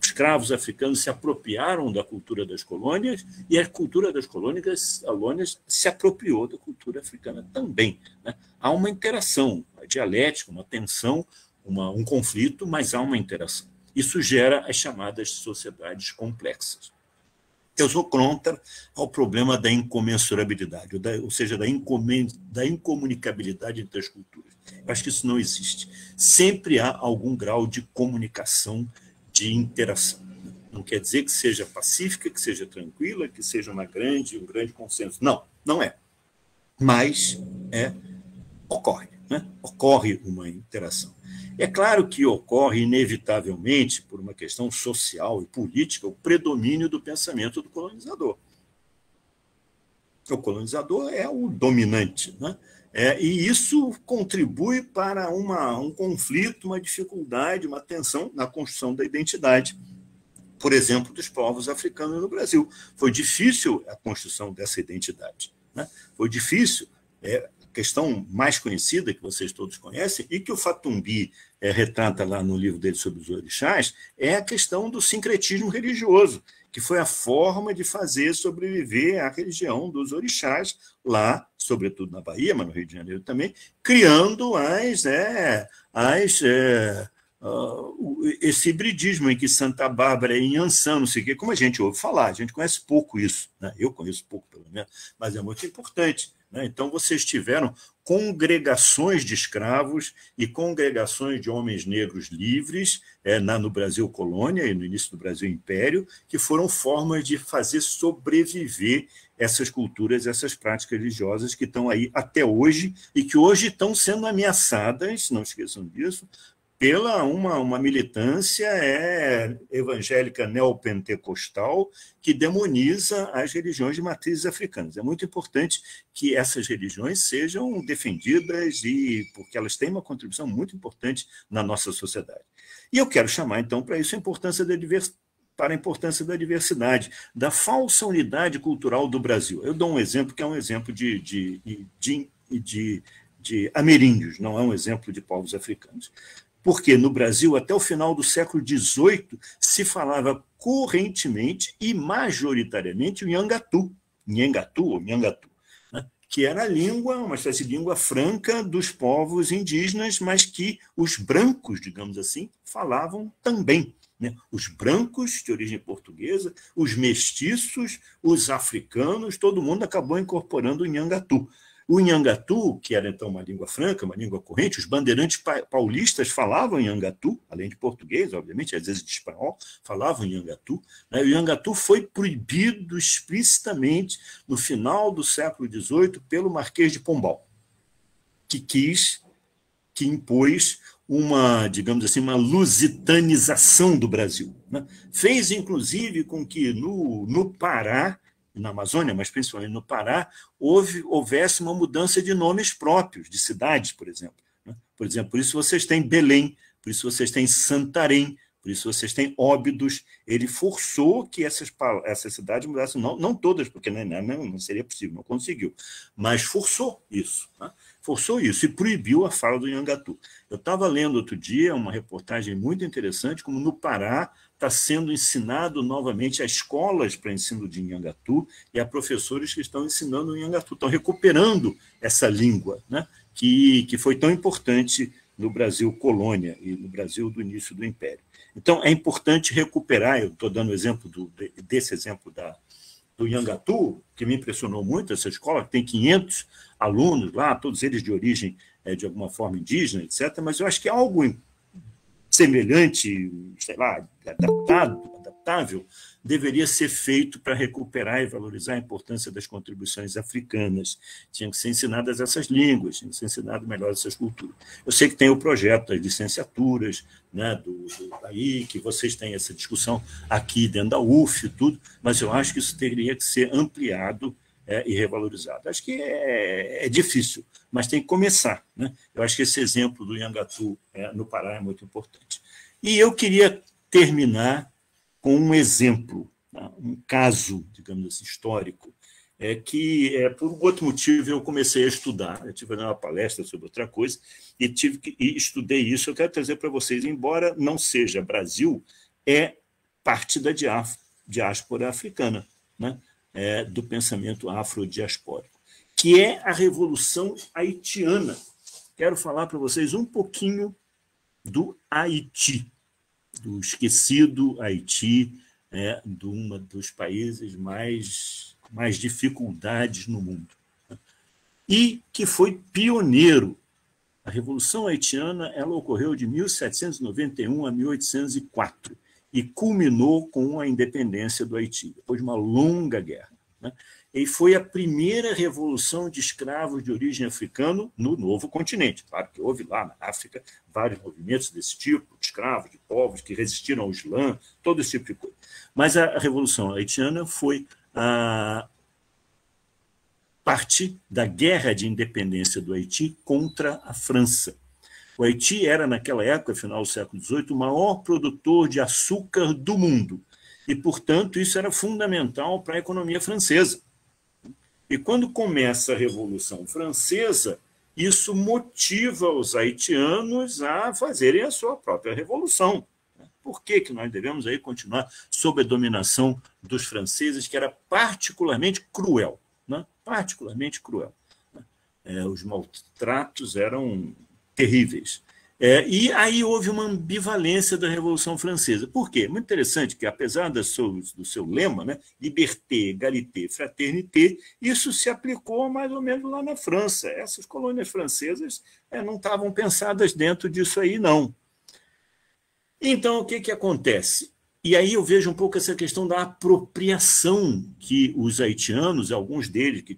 escravos africanos se apropriaram da cultura das colônias e a cultura das colônias se apropriou da cultura africana também, né? Há uma interação, uma dialética, uma tensão, um conflito, mas há uma interação. Isso gera as chamadas sociedades complexas. Eu sou contra ao problema da incomensurabilidade, ou seja, da incomunicabilidade entre as culturas. Eu acho que isso não existe. Sempre há algum grau de comunicação, de interação. Não quer dizer que seja pacífica, que seja tranquila, que seja um grande consenso. Não, não é. Mas ocorre, né? Ocorre uma interação. É claro que ocorre, inevitavelmente, por uma questão social e política, o predomínio do pensamento do colonizador. O colonizador é o dominante, né? E isso contribui para um conflito, uma dificuldade, uma tensão na construção da identidade, por exemplo, dos povos africanos no Brasil. Foi difícil a construção dessa identidade, né? Foi difícil. A questão mais conhecida, que vocês todos conhecem, e que o Fatumbi retrata lá no livro dele sobre os orixás, é a questão do sincretismo religioso, que foi a forma de fazer sobreviver a religião dos orixás lá, sobretudo na Bahia, mas no Rio de Janeiro também, criando esse hibridismo em que Santa Bárbara e Inhansã, não sei o quê, como a gente ouve falar, a gente conhece pouco isso, né? Eu conheço pouco, pelo menos, mas é muito importante, né? Então, vocês tiveram congregações de escravos e congregações de homens negros livres no Brasil colônia e no início do Brasil império, que foram formas de fazer sobreviver essas culturas, essas práticas religiosas que estão aí até hoje e que hoje estão sendo ameaçadas, não esqueçam disso, pela uma militância evangélica neopentecostal que demoniza as religiões de matrizes africanas. É muito importante que essas religiões sejam defendidas porque elas têm uma contribuição muito importante na nossa sociedade. E eu quero chamar, então, para isso a importância da diversidade, da falsa unidade cultural do Brasil. Eu dou um exemplo que é um exemplo de ameríndios, não é um exemplo de povos africanos. Porque no Brasil, até o final do século XVIII, se falava correntemente e majoritariamente o Nhangatu, né? Que era a língua, uma espécie de língua franca dos povos indígenas, mas que os brancos, digamos assim, falavam também, né? Os brancos de origem portuguesa, os mestiços, os africanos, todo mundo acabou incorporando o Nhangatu. O Nhangatu, que era então uma língua franca, uma língua corrente, os bandeirantes paulistas falavam Nhangatu, além de português, obviamente, às vezes de espanhol, falavam Nhangatu, né? O Nhangatu foi proibido explicitamente no final do século XVIII pelo Marquês de Pombal, que impôs digamos assim, uma lusitanização do Brasil, né? Fez, inclusive, com que no Pará, na Amazônia, mas principalmente no Pará, houvesse uma mudança de nomes próprios, de cidades, por exemplo, né? Por exemplo, por isso vocês têm Belém, por isso vocês têm Santarém, por isso vocês têm Óbidos. Ele forçou que essas cidades mudassem, não todas, porque não seria possível, não conseguiu, mas forçou isso, né? Forçou isso e proibiu a fala do Nhangatu. Eu estava lendo outro dia uma reportagem muito interessante, como no Pará está sendo ensinado novamente a escolas para ensino de Nhangatu e a professores que estão ensinando o Nhangatu, estão recuperando essa língua, né? Que foi tão importante no Brasil colônia e no Brasil do início do Império. Então, é importante recuperar, eu estou dando exemplo desse exemplo do Nhangatu, que me impressionou muito, essa escola, que tem 500 alunos lá, todos eles de origem, de alguma forma, indígena, etc., mas eu acho que é algo semelhante, sei lá, adaptável, deveria ser feito para recuperar e valorizar a importância das contribuições africanas. Tinham que ser ensinadas essas línguas, tinham que ser ensinadas melhor essas culturas. Eu sei que tem o projeto das licenciaturas, né, aí, que vocês têm essa discussão aqui dentro da UF e tudo, mas eu acho que isso teria que ser ampliado e revalorizado. Acho que é difícil, mas tem que começar, né? Eu acho que esse exemplo do Nhangatu no Pará é muito importante. E eu queria terminar com um exemplo, um caso, digamos assim, histórico, que, por um outro motivo, eu comecei a estudar. Eu tive uma palestra sobre outra coisa e estudei isso. Eu quero trazer para vocês, embora não seja Brasil, é parte da diáspora africana, né? Do pensamento afrodiaspórico, que é a Revolução Haitiana. Quero falar para vocês um pouquinho do Haiti, do esquecido Haiti, de um dos países mais dificuldades no mundo, né? E que foi pioneiro. A Revolução Haitiana ela ocorreu de 1791 a 1804 e culminou com a independência do Haiti, depois de uma longa guerra, né? E foi a primeira revolução de escravos de origem africana no novo continente. Claro que houve lá na África vários movimentos desse tipo, de escravos, de povos que resistiram ao Islã, todo esse tipo de coisa. Mas a Revolução Haitiana foi a parte da guerra de independência do Haiti contra a França. O Haiti era, naquela época, final do século XVIII, o maior produtor de açúcar do mundo. E, portanto, isso era fundamental para a economia francesa. E quando começa a Revolução Francesa, isso motiva os haitianos a fazerem a sua própria revolução. Por que nós devemos aí continuar sob a dominação dos franceses, que era particularmente cruel, né? Particularmente cruel. Os maltratos eram terríveis. E aí houve uma ambivalência da Revolução Francesa. Por quê? Muito interessante que, apesar do seu lema, né, liberté, égalité, fraternité, isso se aplicou mais ou menos lá na França. Essas colônias francesas não estavam pensadas dentro disso aí, não. Então, o que acontece? E aí eu vejo um pouco essa questão da apropriação que os haitianos, alguns deles que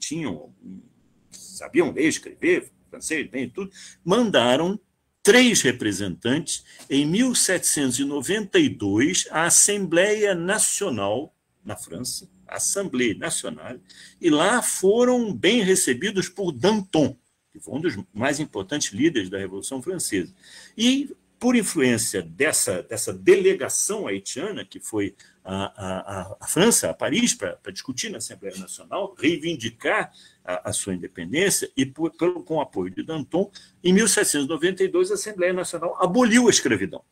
sabiam ler, escrever, francês, bem tudo, mandaram 3 representantes em 1792 à Assembleia Nacional na França, a Assemblée Nationale, e lá foram bem recebidos por Danton, que foi um dos mais importantes líderes da Revolução Francesa. E, por influência dessa delegação haitiana, que foi a França, a Paris, para discutir na Assembleia Nacional, reivindicar a sua independência, e com o apoio de Danton, em 1792, a Assembleia Nacional aboliu a escravidão.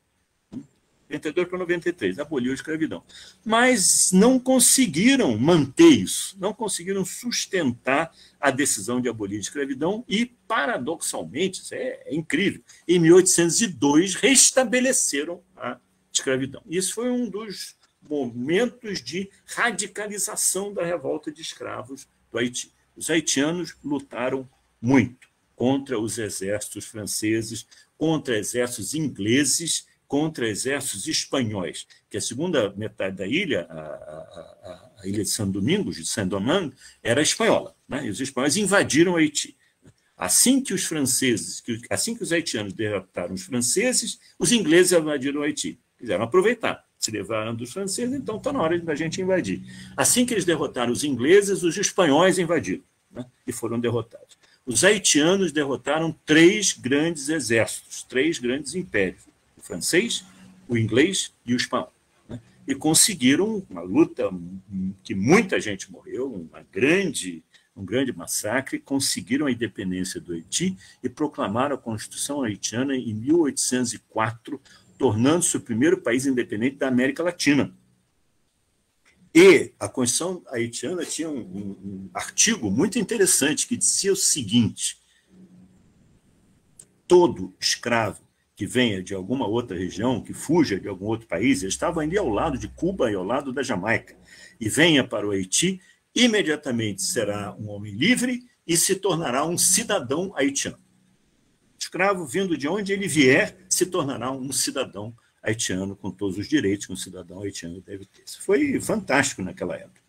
92 para 93, aboliu a escravidão. Mas não conseguiram manter isso, não conseguiram sustentar a decisão de abolir a escravidão e, paradoxalmente, isso é incrível, em 1802 restabeleceram a escravidão. Isso foi um dos momentos de radicalização da revolta de escravos do Haiti. Os haitianos lutaram muito contra os exércitos franceses, contra exércitos ingleses, contra exércitos espanhóis, que a segunda metade da ilha, a ilha de São Domingos, de Saint-Domingue, era espanhola, né? E os espanhóis invadiram o Haiti. Assim que os haitianos derrotaram os franceses, os ingleses invadiram o Haiti. Quiseram aproveitar. Se levaram dos franceses, então está na hora da gente invadir. Assim que eles derrotaram os ingleses, os espanhóis invadiram, né? E foram derrotados. Os haitianos derrotaram 3 grandes exércitos, 3 grandes impérios: o francês, o inglês e o espanhol, né? E conseguiram uma luta que muita gente morreu, um grande massacre, conseguiram a independência do Haiti e proclamaram a Constituição haitiana em 1804, tornando-se o primeiro país independente da América Latina. E a Constituição haitiana tinha um artigo muito interessante que dizia o seguinte: todo escravo que venha de alguma outra região, que fuja de algum outro país, ele estava ali ao lado de Cuba e ao lado da Jamaica, e venha para o Haiti, imediatamente será um homem livre e se tornará um cidadão haitiano. Escravo, vindo de onde ele vier, se tornará um cidadão haitiano com todos os direitos que um cidadão haitiano deve ter. Isso foi fantástico naquela época.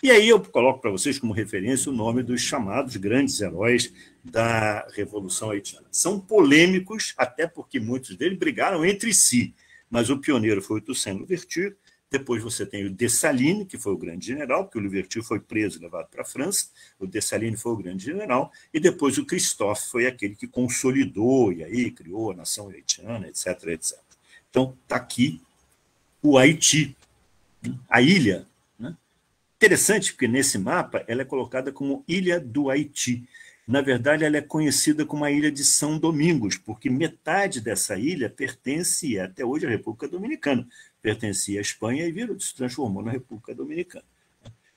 E aí eu coloco para vocês como referência o nome dos chamados grandes heróis da Revolução Haitiana. São polêmicos, até porque muitos deles brigaram entre si, mas o pioneiro foi o Toussaint Louverture. Depois você tem o Dessalines, que foi o grande general, porque o Louverture foi preso e levado para a França, o Dessalines foi o grande general, e depois o Christophe foi aquele que consolidou e aí criou a nação haitiana, etc, etc. Então, está aqui o Haiti, a ilha. Interessante, porque nesse mapa ela é colocada como Ilha do Haiti. Na verdade, ela é conhecida como a Ilha de São Domingos, porque metade dessa ilha pertence, até hoje, à República Dominicana. Pertencia à Espanha e se transformou na República Dominicana.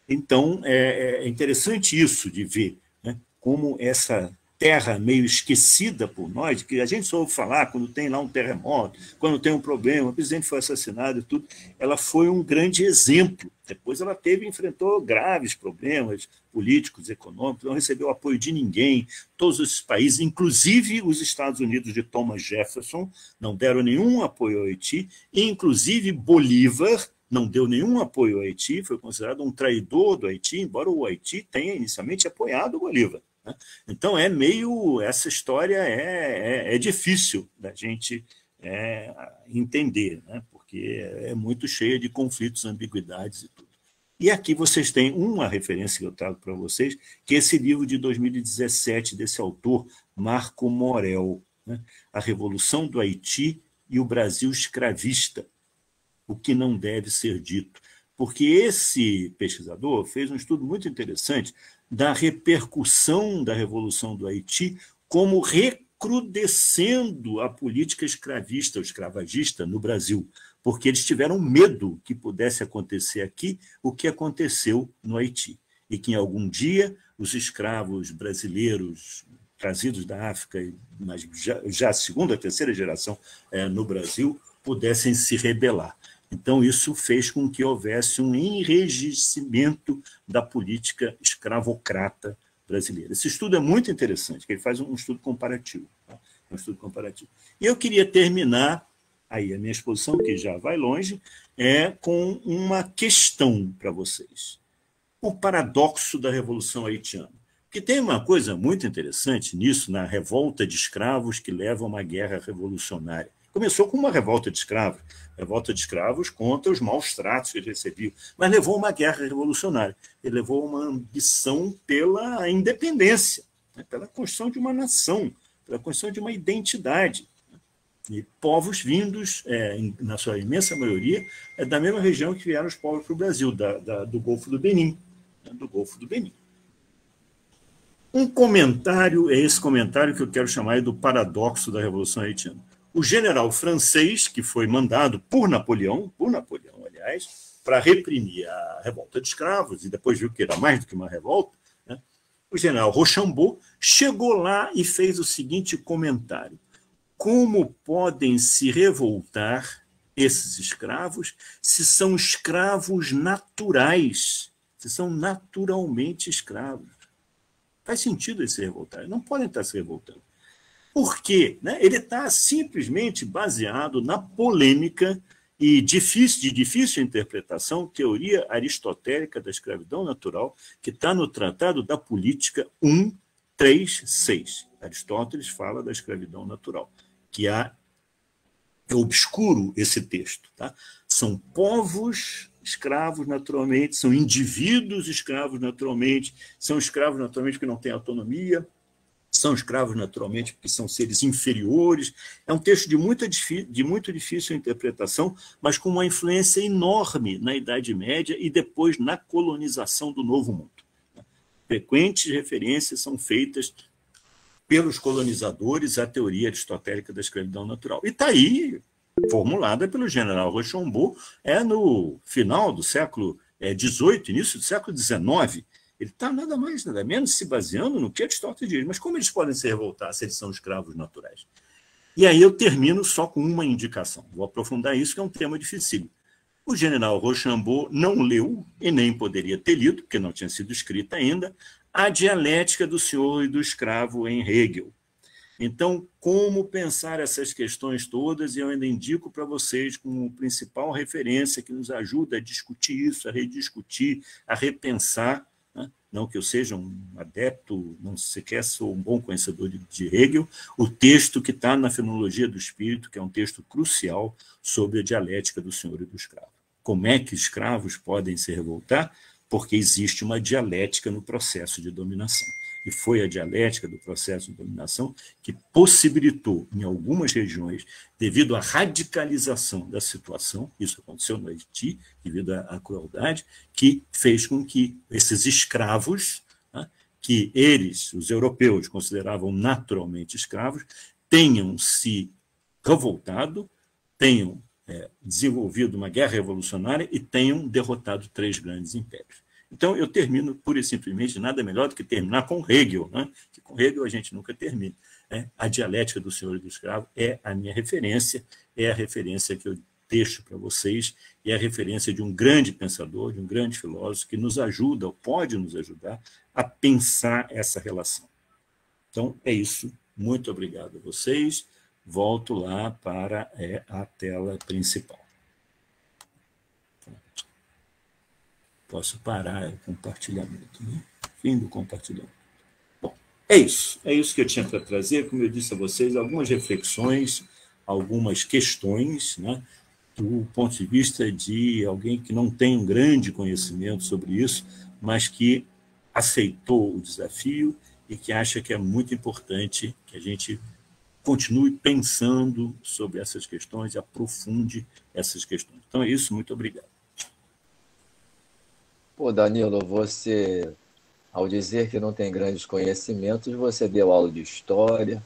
Então, é interessante isso de ver, né, como essa terra meio esquecida por nós, que a gente só ouve falar quando tem lá um terremoto, quando tem um problema, o presidente foi assassinado e tudo, ela foi um grande exemplo. Depois ela enfrentou graves problemas políticos, econômicos, não recebeu apoio de ninguém, todos esses países, inclusive os Estados Unidos de Thomas Jefferson, não deram nenhum apoio ao Haiti, e inclusive Bolívar não deu nenhum apoio ao Haiti, foi considerado um traidor do Haiti, embora o Haiti tenha inicialmente apoiado o Bolívar. Então, essa história é difícil da gente entender, né? Porque é muito cheia de conflitos, ambiguidades e tudo. E aqui vocês têm uma referência que eu trago para vocês, que é esse livro de 2017, desse autor, Marco Morel, né? A Revolução do Haiti e o Brasil Escravista, o que não deve ser dito. Porque esse pesquisador fez um estudo muito interessante da repercussão da Revolução do Haiti como recrudescendo a política escravista ou escravagista no Brasil, porque eles tiveram medo que pudesse acontecer aqui o que aconteceu no Haiti, e que em algum dia os escravos brasileiros trazidos da África, mas já a segunda, terceira geração no Brasil, pudessem se rebelar. Então, isso fez com que houvesse um enrijecimento da política escravocrata brasileira. Esse estudo é muito interessante, porque ele faz um estudo comparativo. Tá? Um estudo comparativo. E eu queria terminar aí a minha exposição, que já vai longe, com uma questão para vocês. O paradoxo da Revolução Haitiana. Porque tem uma coisa muito interessante nisso, na revolta de escravos que leva a uma guerra revolucionária. Começou com uma revolta de escravos contra os maus tratos que eles recebiam, mas levou a uma guerra revolucionária. Ele levou a uma ambição pela independência, né, pela construção de uma nação, pela construção de uma identidade. E povos vindos, na sua imensa maioria, da mesma região que vieram os povos para o Brasil, do Golfo do Benin. Né, do Golfo do Benin. Um comentário, é esse comentário que eu quero chamar do paradoxo da Revolução Haitiana. O general francês, que foi mandado por Napoleão, aliás, para reprimir a revolta de escravos, e depois viu que era mais do que uma revolta, né? O general Rochambeau chegou lá e fez o seguinte comentário: como podem se revoltar esses escravos se são escravos naturais, se são naturalmente escravos? Faz sentido eles se revoltarem, não podem estar se revoltando. Por quê? Ele está simplesmente baseado na polêmica e de difícil interpretação, teoria aristotélica da escravidão natural, que está no Tratado da Política 1.3.6. Aristóteles fala da escravidão natural, que é obscuro esse texto. Tá? São povos escravos naturalmente, são indivíduos escravos naturalmente, são escravos naturalmente que não têm autonomia, são escravos naturalmente porque são seres inferiores. É um texto de muito difícil interpretação, mas com uma influência enorme na Idade Média e depois na colonização do Novo Mundo. Frequentes referências são feitas pelos colonizadores à teoria aristotélica da escravidão natural. E está aí, formulada pelo general Rochambeau, no final do século XVIII, início do século XIX. Ele está nada mais, nada menos se baseando no que Aristóteles diz. Mas como eles podem se revoltar se eles são escravos naturais? E aí eu termino só com uma indicação. Vou aprofundar isso, que é um tema difícil. O general Rochambeau não leu, e nem poderia ter lido, porque não tinha sido escrita ainda, A Dialética do Senhor e do Escravo em Hegel. Então, como pensar essas questões todas, eu ainda indico para vocês como principal referência que nos ajuda a discutir isso, a rediscutir, a repensar, né? Não que eu seja um adepto, não sequer sou um bom conhecedor de Hegel, o texto que está na Fenomenologia do Espírito, que é um texto crucial sobre a dialética do senhor e do escravo. Como é que escravos podem se revoltar? Porque existe uma dialética no processo de dominação. E foi a dialética do processo de dominação que possibilitou, em algumas regiões, devido à radicalização da situação, isso aconteceu no Haiti, devido à crueldade, que fez com que esses escravos, né, que eles, os europeus, consideravam naturalmente escravos, tenham se revoltado, tenham desenvolvido uma guerra revolucionária e tenham derrotado 3 grandes impérios. Então, eu termino, pura e simplesmente, nada melhor do que terminar com Hegel, né? Que com Hegel a gente nunca termina. A dialética do senhor e do escravo é a minha referência, é a referência que eu deixo para vocês, e é a referência de um grande pensador, de um grande filósofo, que nos ajuda, ou pode nos ajudar, a pensar essa relação. Então, é isso. Muito obrigado a vocês. Volto lá para a tela principal. Posso parar o compartilhamento, né? Fim do compartilhamento. Bom, é isso que eu tinha para trazer. Como eu disse a vocês, algumas reflexões, algumas questões, né, do ponto de vista de alguém que não tem um grande conhecimento sobre isso, mas que aceitou o desafio e que acha que é muito importante que a gente continue pensando sobre essas questões e aprofunde essas questões. Então é isso, muito obrigado. Pô, Danilo, você, ao dizer que não tem grandes conhecimentos, você deu aula de história,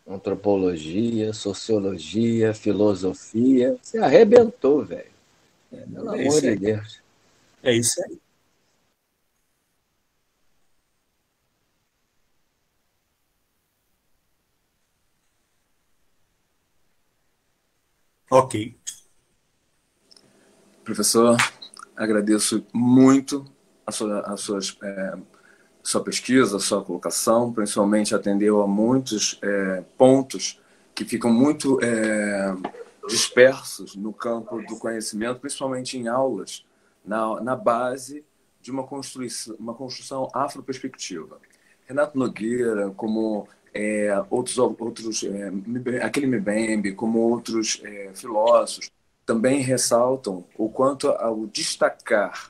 antropologia, sociologia, filosofia. Você arrebentou, velho. Pelo amor de Deus. É isso aí. Ok. Professor, agradeço muito sua pesquisa, a sua colocação, principalmente atendeu a muitos pontos que ficam muito dispersos no campo do conhecimento, principalmente em aulas, na base de uma construção afroperspectiva. Renato Nogueira, como aquele Mbembe, como outros filósofos, também ressaltam o quanto ao destacar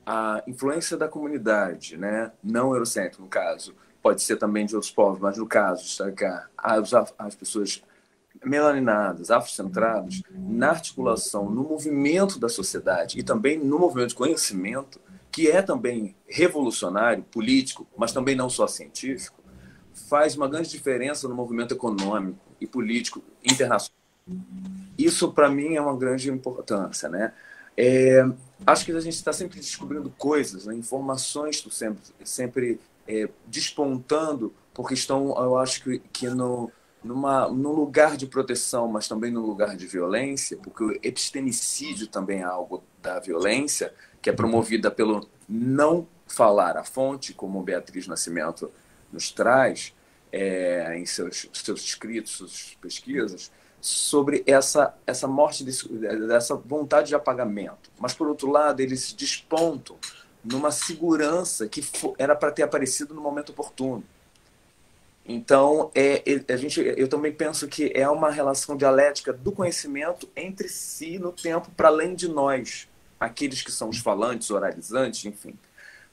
a influência da comunidade, né, não eurocêntrica, no caso, pode ser também de outros povos, mas no caso, destacar as pessoas melaninadas, afrocentradas, na articulação, no movimento da sociedade e também no movimento de conhecimento, que é também revolucionário, político, mas também não só científico, faz uma grande diferença no movimento econômico e político internacional. Isso, para mim, é uma grande importância, né? Acho que a gente está sempre descobrindo coisas, né? Informações estão sempre despontando, porque estão, eu acho que num lugar de proteção, mas também num lugar de violência, porque o epistemicídio também é algo da violência, que é promovida pelo não falar a fonte, como Beatriz Nascimento nos traz em seus escritos, suas pesquisas, sobre essa morte, dessa vontade de apagamento. Mas, por outro lado, eles despontam numa segurança que era para ter aparecido no momento oportuno. Então, eu também penso que é uma relação dialética do conhecimento entre si no tempo, para além de nós, aqueles que são os falantes, oralizantes, enfim.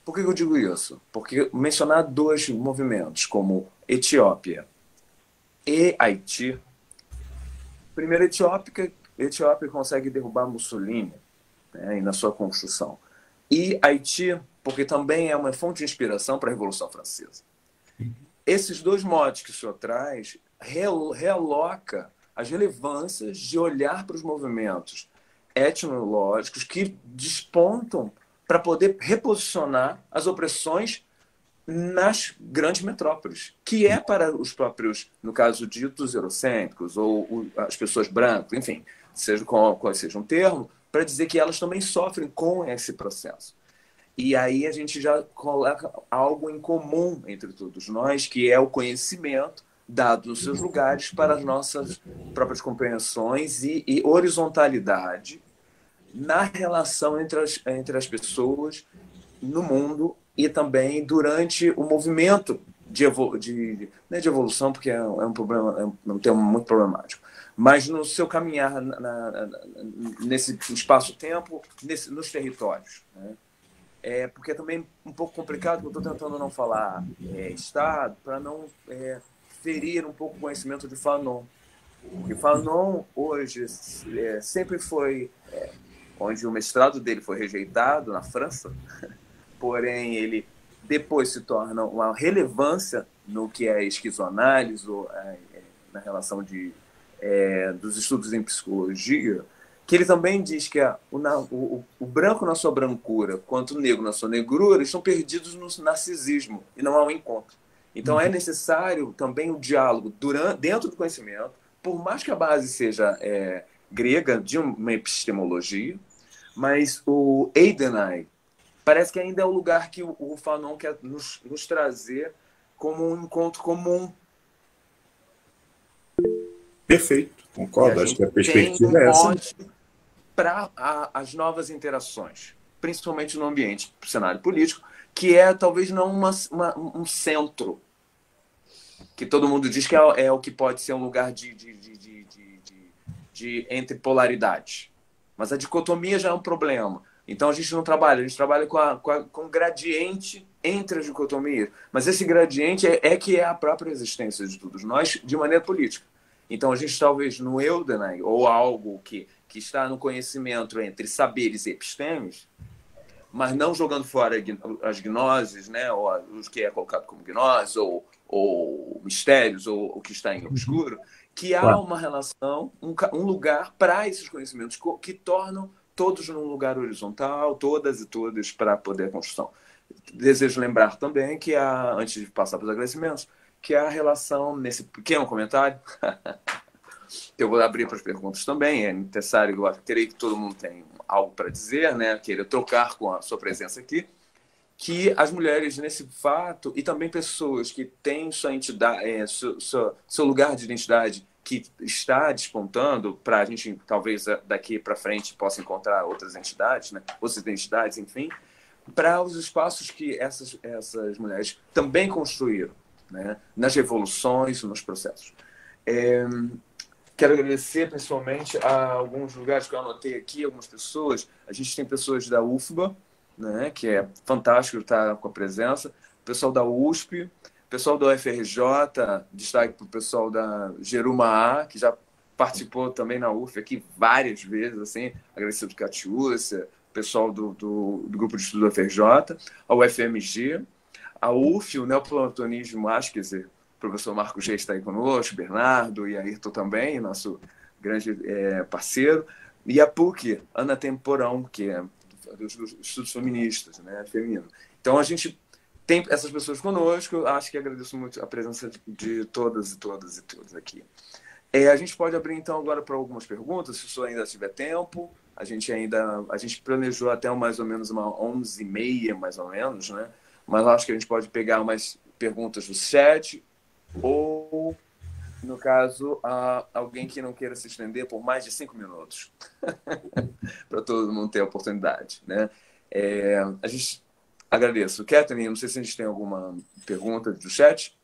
Por que eu digo isso? Porque mencionar 2 movimentos, como Etiópia e Haiti. Primeiro, Etiópia consegue derrubar Mussolini, né, na sua construção. E Haiti, porque também é uma fonte de inspiração para a Revolução Francesa. Esses 2 modos que o senhor traz realoca as relevâncias de olhar para os movimentos etnológicos que despontam para poder reposicionar as opressões nas grandes metrópoles, que é para os próprios, no caso, ditos eurocêntricos, ou as pessoas brancas, enfim, seja qual seja um termo, para dizer que elas também sofrem com esse processo. E aí a gente já coloca algo em comum entre todos nós, que é o conhecimento dado nos seus lugares para as nossas próprias compreensões e horizontalidade na relação entre as pessoas no mundo e também durante o movimento não é de evolução, porque é um problema, é um termo muito problemático, mas no seu caminhar nesse espaço-tempo, nos territórios, né? Porque é também um pouco complicado, eu estou tentando não falar Estado, para não ferir um pouco o conhecimento de Fanon. Porque Fanon, hoje, sempre foi, onde o mestrado dele foi rejeitado, na França, porém ele depois se torna uma relevância no que é esquizoanálise, ou na relação dos estudos em psicologia, que ele também diz que o branco na sua brancura, quanto o negro na sua negrura, estão perdidos no narcisismo e não há um encontro. Então é necessário também o diálogo dentro do conhecimento, por mais que a base seja grega, de uma epistemologia, mas o Eidenai parece que ainda é o lugar que o Fanon quer nos trazer como um encontro comum. Perfeito, concordo. Acho que a perspectiva é essa. Para as novas interações, principalmente no ambiente, no cenário político, que é talvez não um centro, que todo mundo diz que é o que pode ser um lugar de entre polaridades. Mas a dicotomia já é um problema. Então a gente não trabalha, a gente trabalha com gradiente entre as dicotomias. Mas esse gradiente que é a própria existência de todos nós de maneira política. Então a gente talvez no Eudenai, ou algo que está no conhecimento entre saberes e epistemes, mas não jogando fora as gnoses, né, ou os que é colocado como gnose, ou mistérios, ou o que está em obscuro, que há uma relação, um lugar para esses conhecimentos que tornam todos num lugar horizontal, todas e todos para poder a construção. Desejo lembrar também que antes de passar para os agradecimentos, que a relação nesse pequeno comentário, eu vou abrir para as perguntas também, é necessário, eu creio que todo mundo tem algo para dizer, né? Querer trocar com a sua presença aqui, que as mulheres nesse fato, e também pessoas que têm sua entidade, seu lugar de identidade que está despontando, para a gente talvez daqui para frente possa encontrar outras entidades, né? Outras identidades, enfim, para os espaços que essas mulheres também construíram, né? Nas revoluções, nos processos. Quero agradecer principalmente a alguns lugares que eu anotei aqui, algumas pessoas. A gente tem pessoas da UFBA, né, que é fantástico estar com a presença, pessoal da USP, pessoal da UFRJ, destaque para o pessoal da Jeruma, que já participou também na UF aqui várias vezes, assim, agradecido do Catiúcia, pessoal do grupo de estudo da UFRJ, a UFMG, a UF, o Neoplatonismo, acho que dizer, o professor Marcos Reis está aí conosco, Bernardo e Ayrton também, nosso grande parceiro, e a PUC, Ana Temporão, que é dos estudos feministas, né, feminino. Então, a gente tem essas pessoas conosco, acho que agradeço muito a presença de todas e todos aqui. A gente pode abrir, então, agora para algumas perguntas, se o senhor ainda tiver tempo. A gente planejou até mais ou menos uma 11h30, mais ou menos, né? Mas acho que a gente pode pegar umas perguntas do chat, ou, no caso, alguém que não queira se estender por mais de 5 minutos, para todo mundo ter a oportunidade, né? A gente agradeço. Catherine, não sei se a gente tem alguma pergunta do chat.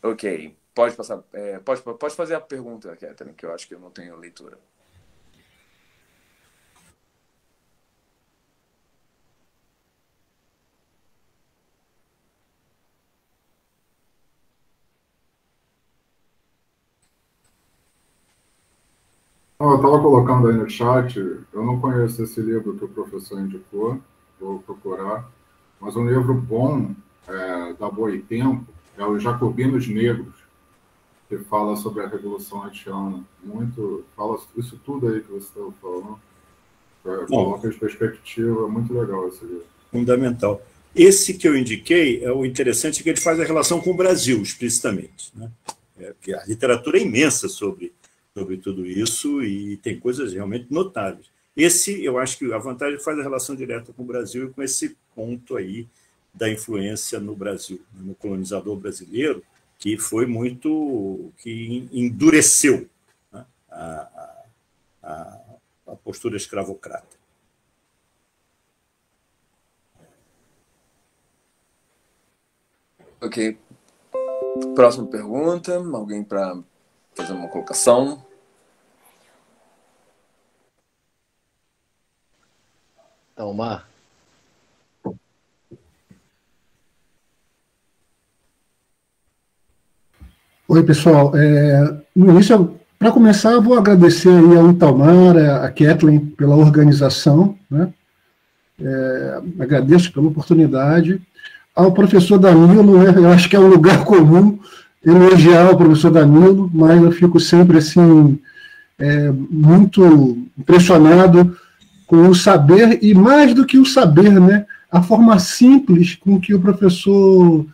Ok, pode passar. Pode fazer a pergunta, Catherine, que eu acho que eu não tenho leitura. Eu estava colocando aí no chat, eu não conheço esse livro que o professor indicou, vou procurar, mas um livro bom da Boitempo é o Jacobinos Negros, que fala sobre a Revolução Haitiana. Fala isso tudo aí que você estava falando, coloca em perspectiva, é muito legal esse livro. Fundamental. Esse que eu indiquei, o interessante é que ele faz a relação com o Brasil, explicitamente, né? Que a literatura é imensa sobre tudo isso e tem coisas realmente notáveis. Esse, eu acho que a vantagem faz a relação direta com o Brasil e com esse ponto aí da influência no Brasil, no colonizador brasileiro, que foi muito... que endureceu, né, a postura escravocrata. Ok. Próxima pergunta. Alguém para fazer uma colocação? Omar. Oi, pessoal. No início, para começar, eu vou agradecer aí ao Italmar, a Kathleen, pela organização, né? Agradeço pela oportunidade. Ao professor Danilo, né? Eu acho que é um lugar comum elogiar o professor Danilo, mas eu fico sempre assim, muito impressionado com o saber, e mais do que o saber, né? A forma simples com que o professor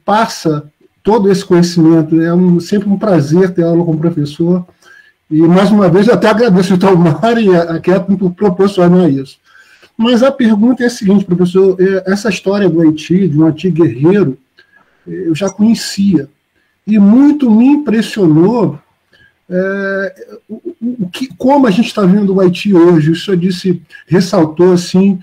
passa todo esse conhecimento. Sempre um prazer ter aula com o professor. E, mais uma vez, eu até agradeço o Italmar e a Kathleen por proporcionar isso. Mas a pergunta é a seguinte, professor, essa história do Haiti, de um Haiti guerreiro, eu já conhecia. E muito me impressionou como a gente está vendo o Haiti hoje. O senhor ressaltou assim,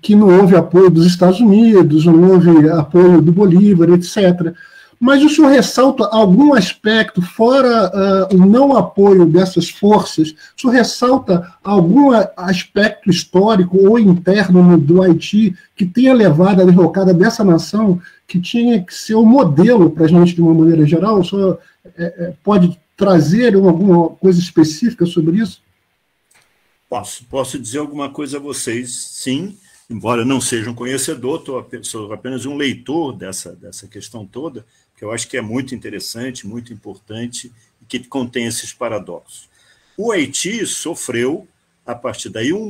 que não houve apoio dos Estados Unidos, não houve apoio do Bolívar, etc. Mas o senhor ressalta algum aspecto, fora o não apoio dessas forças, o senhor ressalta algum aspecto histórico ou interno do Haiti que tenha levado à derrocada dessa nação, que tinha que ser um modelo para a gente de uma maneira geral? O senhor pode trazer alguma coisa específica sobre isso? Posso dizer alguma coisa a vocês, sim, embora não seja um conhecedor, sou apenas um leitor dessa questão toda, que eu acho que é muito interessante, muito importante, e que contém esses paradoxos. O Haiti sofreu, a partir daí, um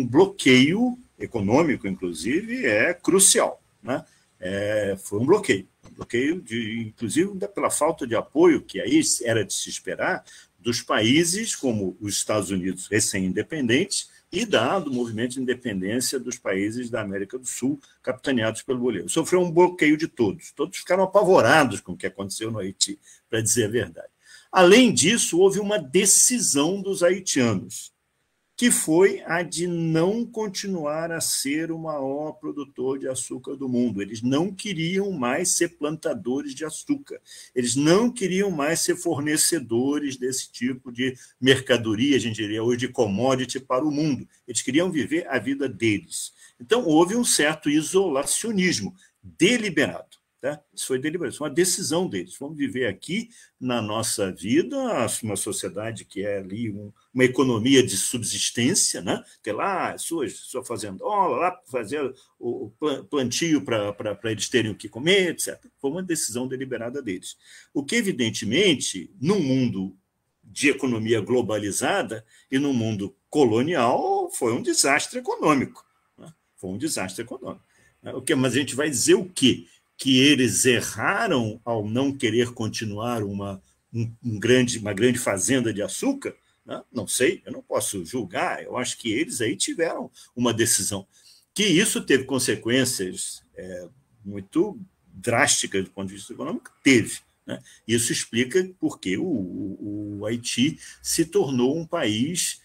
bloqueio econômico, inclusive, crucial, né? Foi um bloqueio inclusive, pela falta de apoio, que aí era de se esperar, dos países como os Estados Unidos recém-independentes e do movimento de independência dos países da América do Sul, capitaneados pelo Bolívar. Sofreu um bloqueio de todos. Todos ficaram apavorados com o que aconteceu no Haiti, para dizer a verdade. Além disso, houve uma decisão dos haitianos, que foi a de não continuar a ser o maior produtor de açúcar do mundo. Eles não queriam mais ser plantadores de açúcar. Eles não queriam mais ser fornecedores desse tipo de mercadoria, a gente diria hoje, de commodity para o mundo. Eles queriam viver a vida deles. Então, houve um certo isolacionismo deliberado. Tá? Isso foi deliberado, isso foi uma decisão deles. Vamos viver aqui na nossa vida, uma sociedade que é ali uma economia de subsistência, né? Ter lá sua fazendola, lá fazer o plantio para eles terem o que comer, etc. Foi uma decisão deliberada deles. O que, evidentemente, num mundo de economia globalizada e num mundo colonial, foi um desastre econômico. Né? Foi um desastre econômico. Mas a gente vai dizer o quê? Que eles erraram ao não querer continuar uma grande fazenda de açúcar? Né? Não sei, eu não posso julgar, eu acho que eles aí tiveram uma decisão. Que isso teve consequências muito drásticas do ponto de vista econômico? Teve. Né? Isso explica por que o Haiti se tornou um país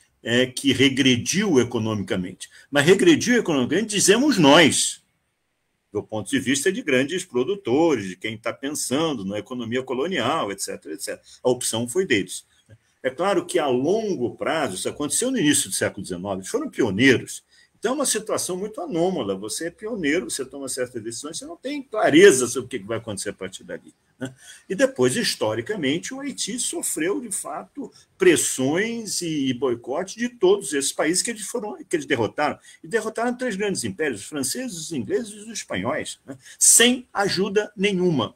que regrediu economicamente. Mas regrediu economicamente, dizemos nós, do ponto de vista de grandes produtores, de quem está pensando na economia colonial, etc, etc. A opção foi deles. É claro que, a longo prazo, isso aconteceu no início do século XIX, eles foram pioneiros. Então, é uma situação muito anômala. Você é pioneiro, você toma certas decisões, você não tem clareza sobre o que vai acontecer a partir dali. Né? E depois, historicamente, o Haiti sofreu, de fato, pressões e boicote de todos esses países que eles derrotaram. E derrotaram 3 grandes impérios, os franceses, os ingleses e os espanhóis, né? Sem ajuda nenhuma.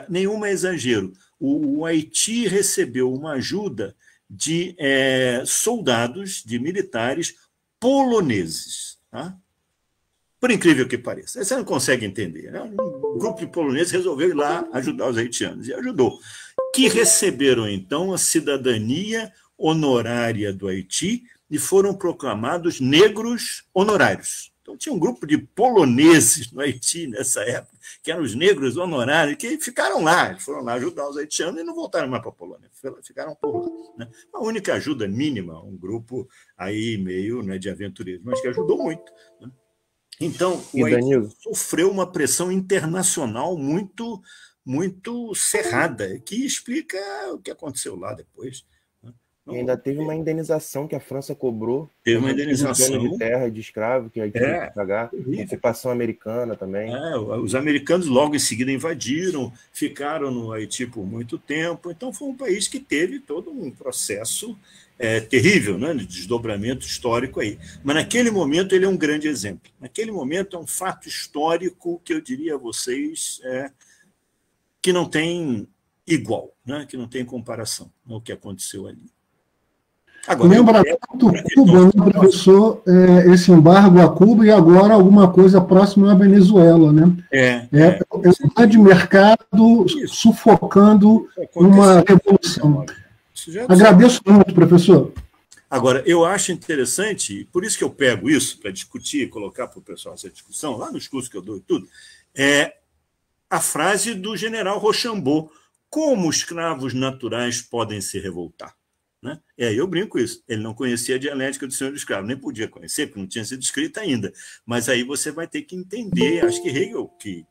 Nenhum exagero. O Haiti recebeu uma ajuda de soldados, de militares poloneses. Tá? Por incrível que pareça. Você não consegue entender. Né? Um grupo de poloneses resolveu ir lá ajudar os haitianos, e ajudou. Que receberam, então, a cidadania honorária do Haiti e foram proclamados negros honorários. Então, tinha um grupo de poloneses no Haiti, nessa época, que eram os negros honorários, que ficaram lá. Eles foram lá ajudar os haitianos e não voltaram mais para a Polônia. Ficaram por lá. Né? A única ajuda mínima, um grupo aí meio, né, de aventureiros, mas que ajudou muito. Né? Então, o Haiti sofreu uma pressão internacional muito, muito cerrada, que explica o que aconteceu lá depois. E ainda teve uma indenização que a França cobrou. Teve uma indenização. De terra, de escravo, que a Haiti teve que pagar. Ocupação americana também. Os americanos logo em seguida invadiram, ficaram no Haiti por muito tempo. Então, foi um país que teve todo um processo terrível, né, de desdobramento histórico aí. Mas, naquele momento, ele é um grande exemplo. Naquele momento, é um fato histórico que eu diria a vocês que não tem igual, né, que não tem comparação ao que aconteceu ali. Agora, lembra muito Cuba, né, professor? Esse embargo a Cuba e agora alguma coisa próxima à Venezuela, né? Um de mercado sufocando uma revolução. Agradeço muito, professor. Agora, eu acho interessante, por isso que eu pego isso para discutir e colocar para o pessoal essa discussão, lá nos cursos que eu dou e tudo, a frase do general Rochambeau: como escravos naturais podem se revoltar? Né? E aí eu brinco isso. Ele não conhecia a dialética do senhor do escravo, nem podia conhecer, porque não tinha sido escrita ainda. Mas aí você vai ter que entender, acho que Hegel, que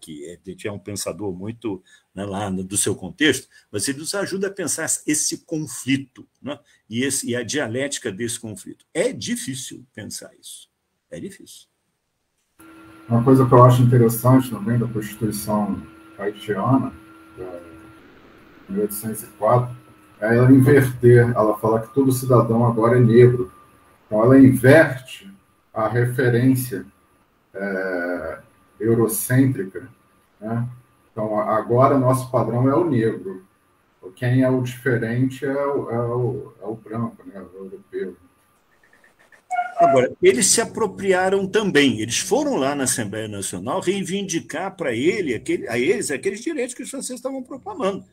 é um pensador muito, né, lá do seu contexto, mas ele nos ajuda a pensar esse conflito, né? E a dialética desse conflito. É difícil pensar isso. É difícil. Uma coisa que eu acho interessante também da Constituição haitiana, de 1804, é ela inverter, ela fala que todo cidadão agora é negro. Então, ela inverte a referência eurocêntrica. Né? Então, agora nosso padrão é o negro. Quem é o diferente é o branco, né? O europeu. Agora, eles se apropriaram também. Eles foram lá na Assembleia Nacional reivindicar para eles aqueles direitos que os franceses estavam proclamando.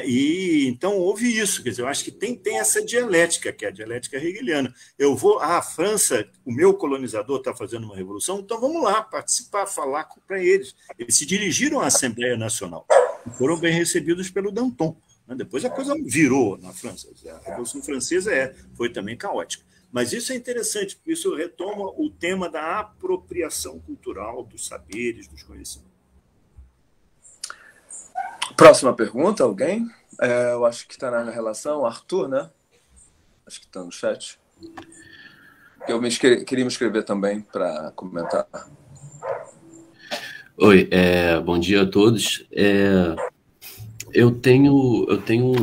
E então houve isso, quer dizer, eu acho que tem essa dialética, que é a dialética hegeliana. Eu vou, a França, o meu colonizador está fazendo uma revolução, então vamos lá participar, falar para eles. Eles se dirigiram à Assembleia Nacional e foram bem recebidos pelo Danton. Depois a coisa virou na França. A Revolução Francesa foi também caótica. Mas isso é interessante, porque isso retoma o tema da apropriação cultural dos saberes, dos conhecimentos. Próxima pergunta, alguém? Eu acho que está na relação, Arthur, né? Acho que está no chat. Eu queria me inscrever também para comentar. Oi, bom dia a todos. Eu tenho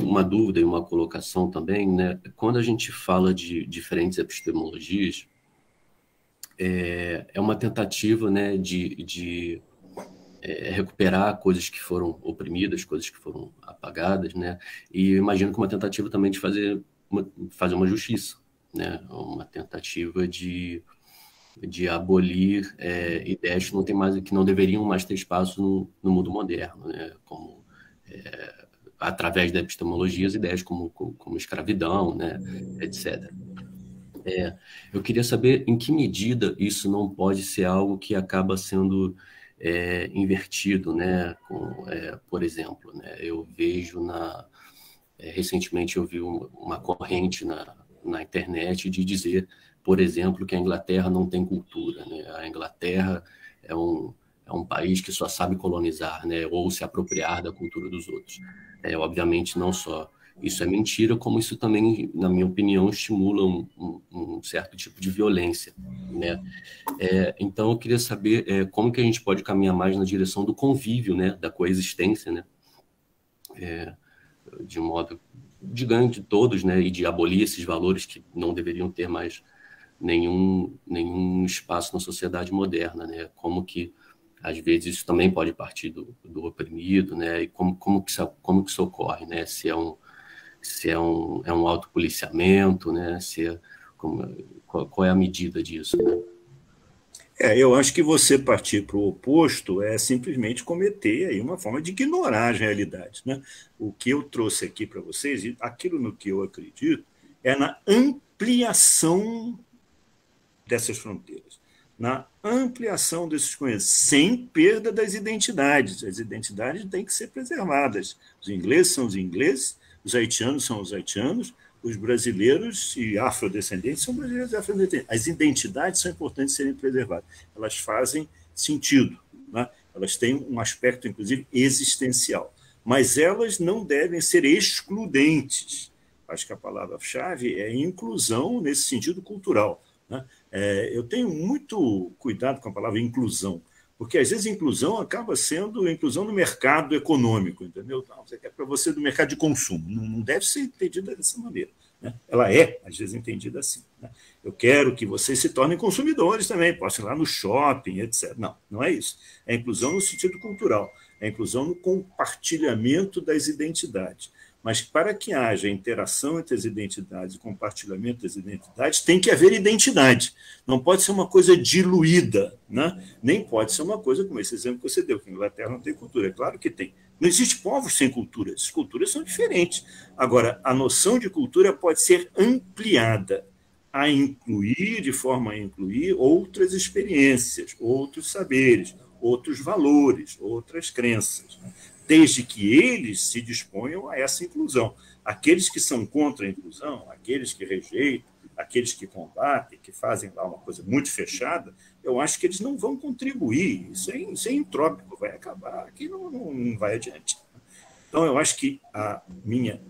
uma dúvida e uma colocação também, né? Quando a gente fala de diferentes epistemologias, é uma tentativa, né, de recuperar coisas que foram oprimidas, coisas que foram apagadas, né? E eu imagino que uma tentativa também de fazer uma justiça, né? Uma tentativa de abolir ideias que não deveriam mais ter espaço no mundo moderno, né? Como através da epistemologia, as ideias como escravidão, né? Etc. Eu queria saber em que medida isso não pode ser algo que acaba sendo invertido, né? Por exemplo, né? Eu vejo recentemente eu vi uma corrente na internet de dizer, por exemplo, que a Inglaterra não tem cultura, né? A Inglaterra é um país que só sabe colonizar, né? Ou se apropriar da cultura dos outros. Obviamente, não só isso é mentira, como isso também, na minha opinião, estimula um certo tipo de violência, né? Então, eu queria saber como que a gente pode caminhar mais na direção do convívio, né? Da coexistência, né? De um modo de ganho de todos, né? E de abolir esses valores que não deveriam ter mais nenhum espaço na sociedade moderna, né? Como que às vezes isso também pode partir do oprimido, né? E como que isso ocorre, né? Se é um autopoliciamento, né? Qual é a medida disso, né? Eu acho que você partir para o oposto é simplesmente cometer aí uma forma de ignorar as realidades, né? O que eu trouxe aqui para vocês, e aquilo no que eu acredito, é na ampliação dessas fronteiras, na ampliação desses conhecimentos, sem perda das identidades. As identidades têm que ser preservadas. Os ingleses são os ingleses, os haitianos são os haitianos, os brasileiros e afrodescendentes são brasileiros e afrodescendentes. As identidades são importantes serem preservadas. Elas fazem sentido, né? Elas têm um aspecto, inclusive, existencial. Mas elas não devem ser excludentes. Acho que a palavra-chave é inclusão nesse sentido cultural, né? Eu tenho muito cuidado com a palavra inclusão, porque às vezes inclusão acaba sendo inclusão no mercado econômico, entendeu? Não, você quer para você do mercado de consumo, não deve ser entendida dessa maneira, né? Ela é, às vezes, entendida assim, né? Eu quero que vocês se tornem consumidores também, possam ir lá no shopping, etc. Não é isso. É inclusão no sentido cultural, é inclusão no compartilhamento das identidades. Mas para que haja interação entre as identidades e compartilhamento das identidades, tem que haver identidade. Não pode ser uma coisa diluída, né? Nem pode ser uma coisa como esse exemplo que você deu, que a Inglaterra não tem cultura. É claro que tem. Não existe povos sem cultura. As culturas são diferentes. Agora, a noção de cultura pode ser ampliada a incluir, de forma a incluir, outras experiências, outros saberes, outros valores, outras crenças, né? Desde que eles se disponham a essa inclusão. Aqueles que são contra a inclusão, aqueles que rejeitam, aqueles que combatem, que fazem lá uma coisa muito fechada, eu acho que eles não vão contribuir. Isso é entrópico, vai acabar, aqui não vai adiante. Então, eu acho que a minha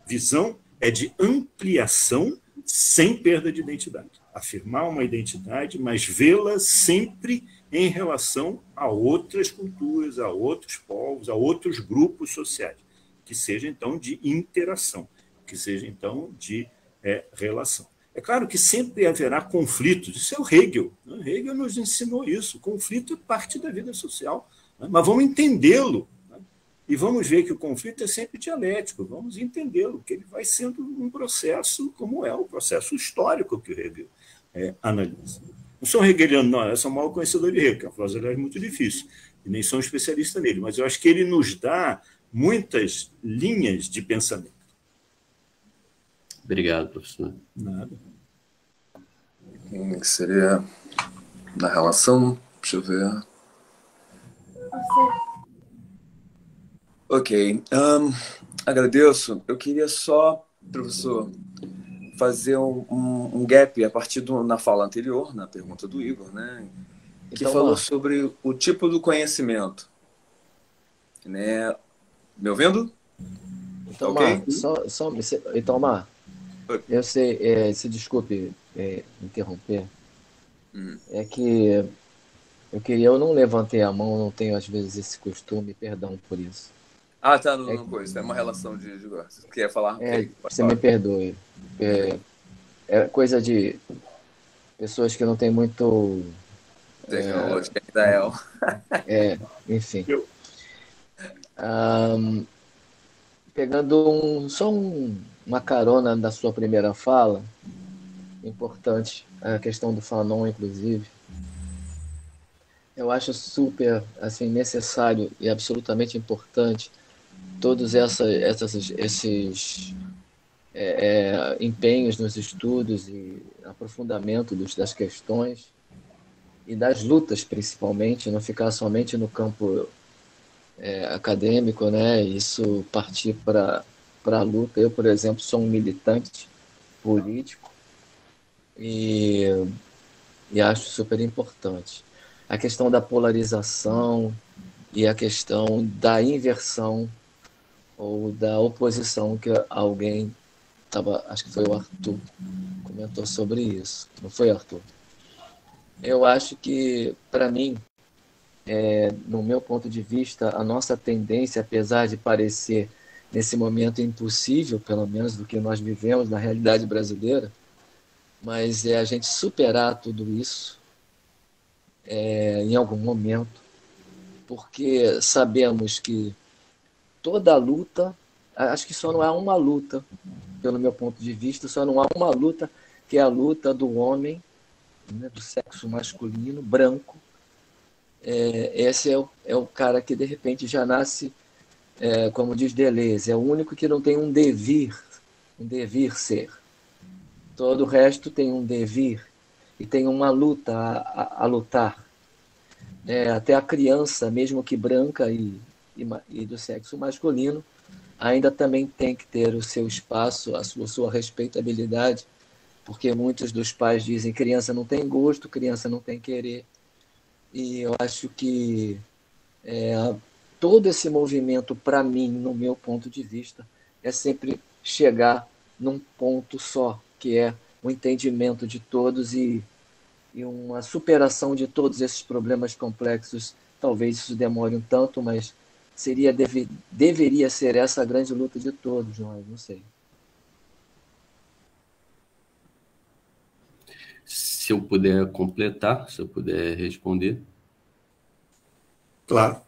visão é de ampliação sem perda de identidade. Afirmar uma identidade, mas vê-la sempre em relação a outras culturas, a outros povos, a outros grupos sociais, que seja, então, de interação, que seja, então, de relação. É claro que sempre haverá conflitos, isso é o Hegel, né? Hegel nos ensinou isso, conflito é parte da vida social, né? Mas vamos entendê-lo, né? E vamos ver que o conflito é sempre dialético, vamos entendê-lo, que ele vai sendo um processo, como é o processo histórico que o Hegel analisa. Não sou hegeliano, não, eu sou mal conhecedor de Hegel, que é uma filosofia muito difícil, e nem sou um especialista nele, mas eu acho que ele nos dá muitas linhas de pensamento. Obrigado, professor. Nada. Seria na relação, deixa eu ver. Ok, agradeço. Eu queria só, professor, fazer um gap a partir na fala anterior, na pergunta do Igor, né, que então, falou sobre o tipo do conhecimento, né? Me ouvindo? Então, okay? Então, Mar, eu sei, se desculpe interromper, é que eu não levantei a mão, não tenho às vezes esse costume, perdão por isso. Ah, tá, não coisa, é uma relação de você quer falar? Você me perdoe. É coisa de pessoas que não têm muito... Tecnologia enfim. Pegando só uma carona da sua primeira fala, importante, a questão do Fanon, inclusive, eu acho super assim, necessário e absolutamente importante todos esses empenhos nos estudos e aprofundamento das questões e das lutas, principalmente, não ficar somente no campo acadêmico, né? Isso partir para a luta. Eu, por exemplo, sou um militante político e acho super importante. A questão da polarização e a questão da inversão ou da oposição, que alguém acho que foi o Arthur, comentou sobre isso. Não foi, Arthur? Eu acho que, para mim, no meu ponto de vista, a nossa tendência, apesar de parecer, nesse momento, impossível, pelo menos do que nós vivemos na realidade brasileira, mas é a gente superar tudo isso em algum momento, porque sabemos que toda luta, acho que só não há uma luta, pelo meu ponto de vista, só não há uma luta que é a luta do homem né, do sexo masculino, branco, esse é o cara que, de repente, já nasce, como diz Deleuze, é o único que não tem um devir ser. Todo o resto tem um devir e tem uma luta a lutar. Até a criança, mesmo que branca e do sexo masculino, ainda também tem que ter o seu espaço, a sua respeitabilidade, porque muitos dos pais dizem que criança não tem gosto, criança não tem querer. E eu acho que todo esse movimento, para mim, no meu ponto de vista, é sempre chegar num ponto só, que é o entendimento de todos e uma superação de todos esses problemas complexos. Talvez isso demore um tanto, mas deveria ser essa a grande luta de todos, não sei. Se eu puder completar, se eu puder responder. Claro.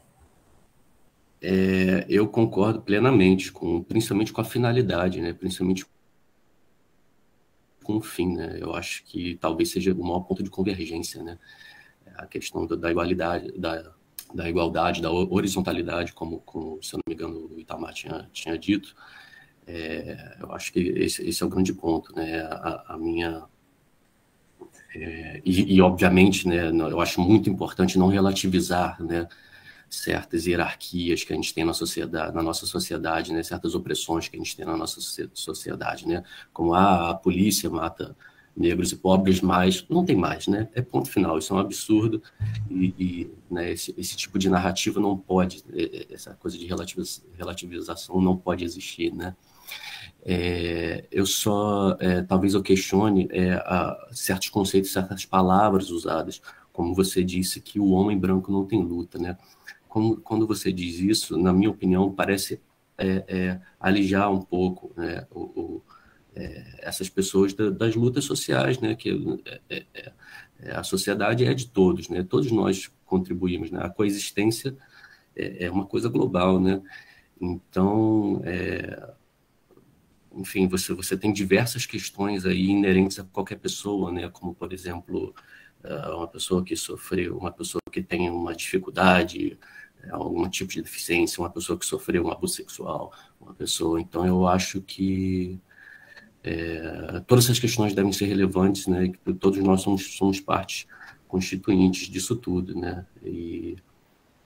Eu concordo plenamente, principalmente com a finalidade, né? Principalmente com o fim, né? Eu acho que talvez seja o maior ponto de convergência, né? A questão da igualdade, da horizontalidade, como se eu não me engano o Itamar tinha dito. Eu acho que esse é o grande ponto, né? A minha... obviamente, né, eu acho muito importante não relativizar, né, certas hierarquias que a gente tem na nossa sociedade, né, certas opressões que a gente tem na nossa sociedade, né, como a polícia mata negros e pobres, mas não tem mais, né, é ponto final, isso é um absurdo né, esse tipo de narrativa não pode, essa coisa de relativização não pode existir, né. Talvez eu questione certos conceitos, certas palavras usadas, como você disse que o homem branco não tem luta, né? Quando você diz isso, na minha opinião, parece alijar um pouco, né, essas pessoas das lutas sociais, né? Que a sociedade é de todos, né? Todos nós contribuímos, né? A coexistência é uma coisa global, né? Então, enfim, você tem diversas questões aí inerentes a qualquer pessoa, né? Como, por exemplo, uma pessoa que sofreu, uma pessoa que tem uma dificuldade, algum tipo de deficiência, uma pessoa que sofreu um abuso sexual, uma pessoa... Então, eu acho que todas essas questões devem ser relevantes, né? Que todos nós somos partes constituintes disso tudo, né? E,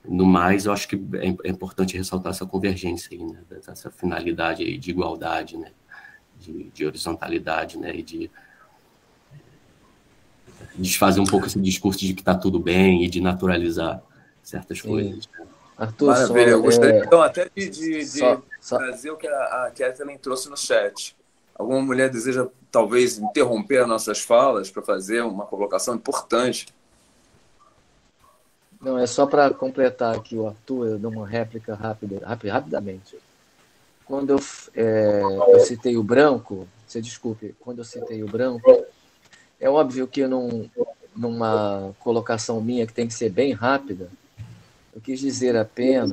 no mais, eu acho que é importante ressaltar essa convergência aí, né? Essa finalidade aí de igualdade, né? De horizontalidade, né? E de desfazer um pouco esse discurso de que está tudo bem e de naturalizar certas coisas. Né? Arthur, maravilha, eu gostaria então até de trazer o que a Kathleen trouxe no chat. Alguma mulher deseja, talvez, interromper as nossas falas para fazer uma colocação importante? Não, é só para completar aqui o Arthur, eu dou uma réplica rapidamente. Quando eu citei o branco, você desculpe, quando eu citei o branco, é óbvio que numa colocação minha que tem que ser bem rápida, eu quis dizer apenas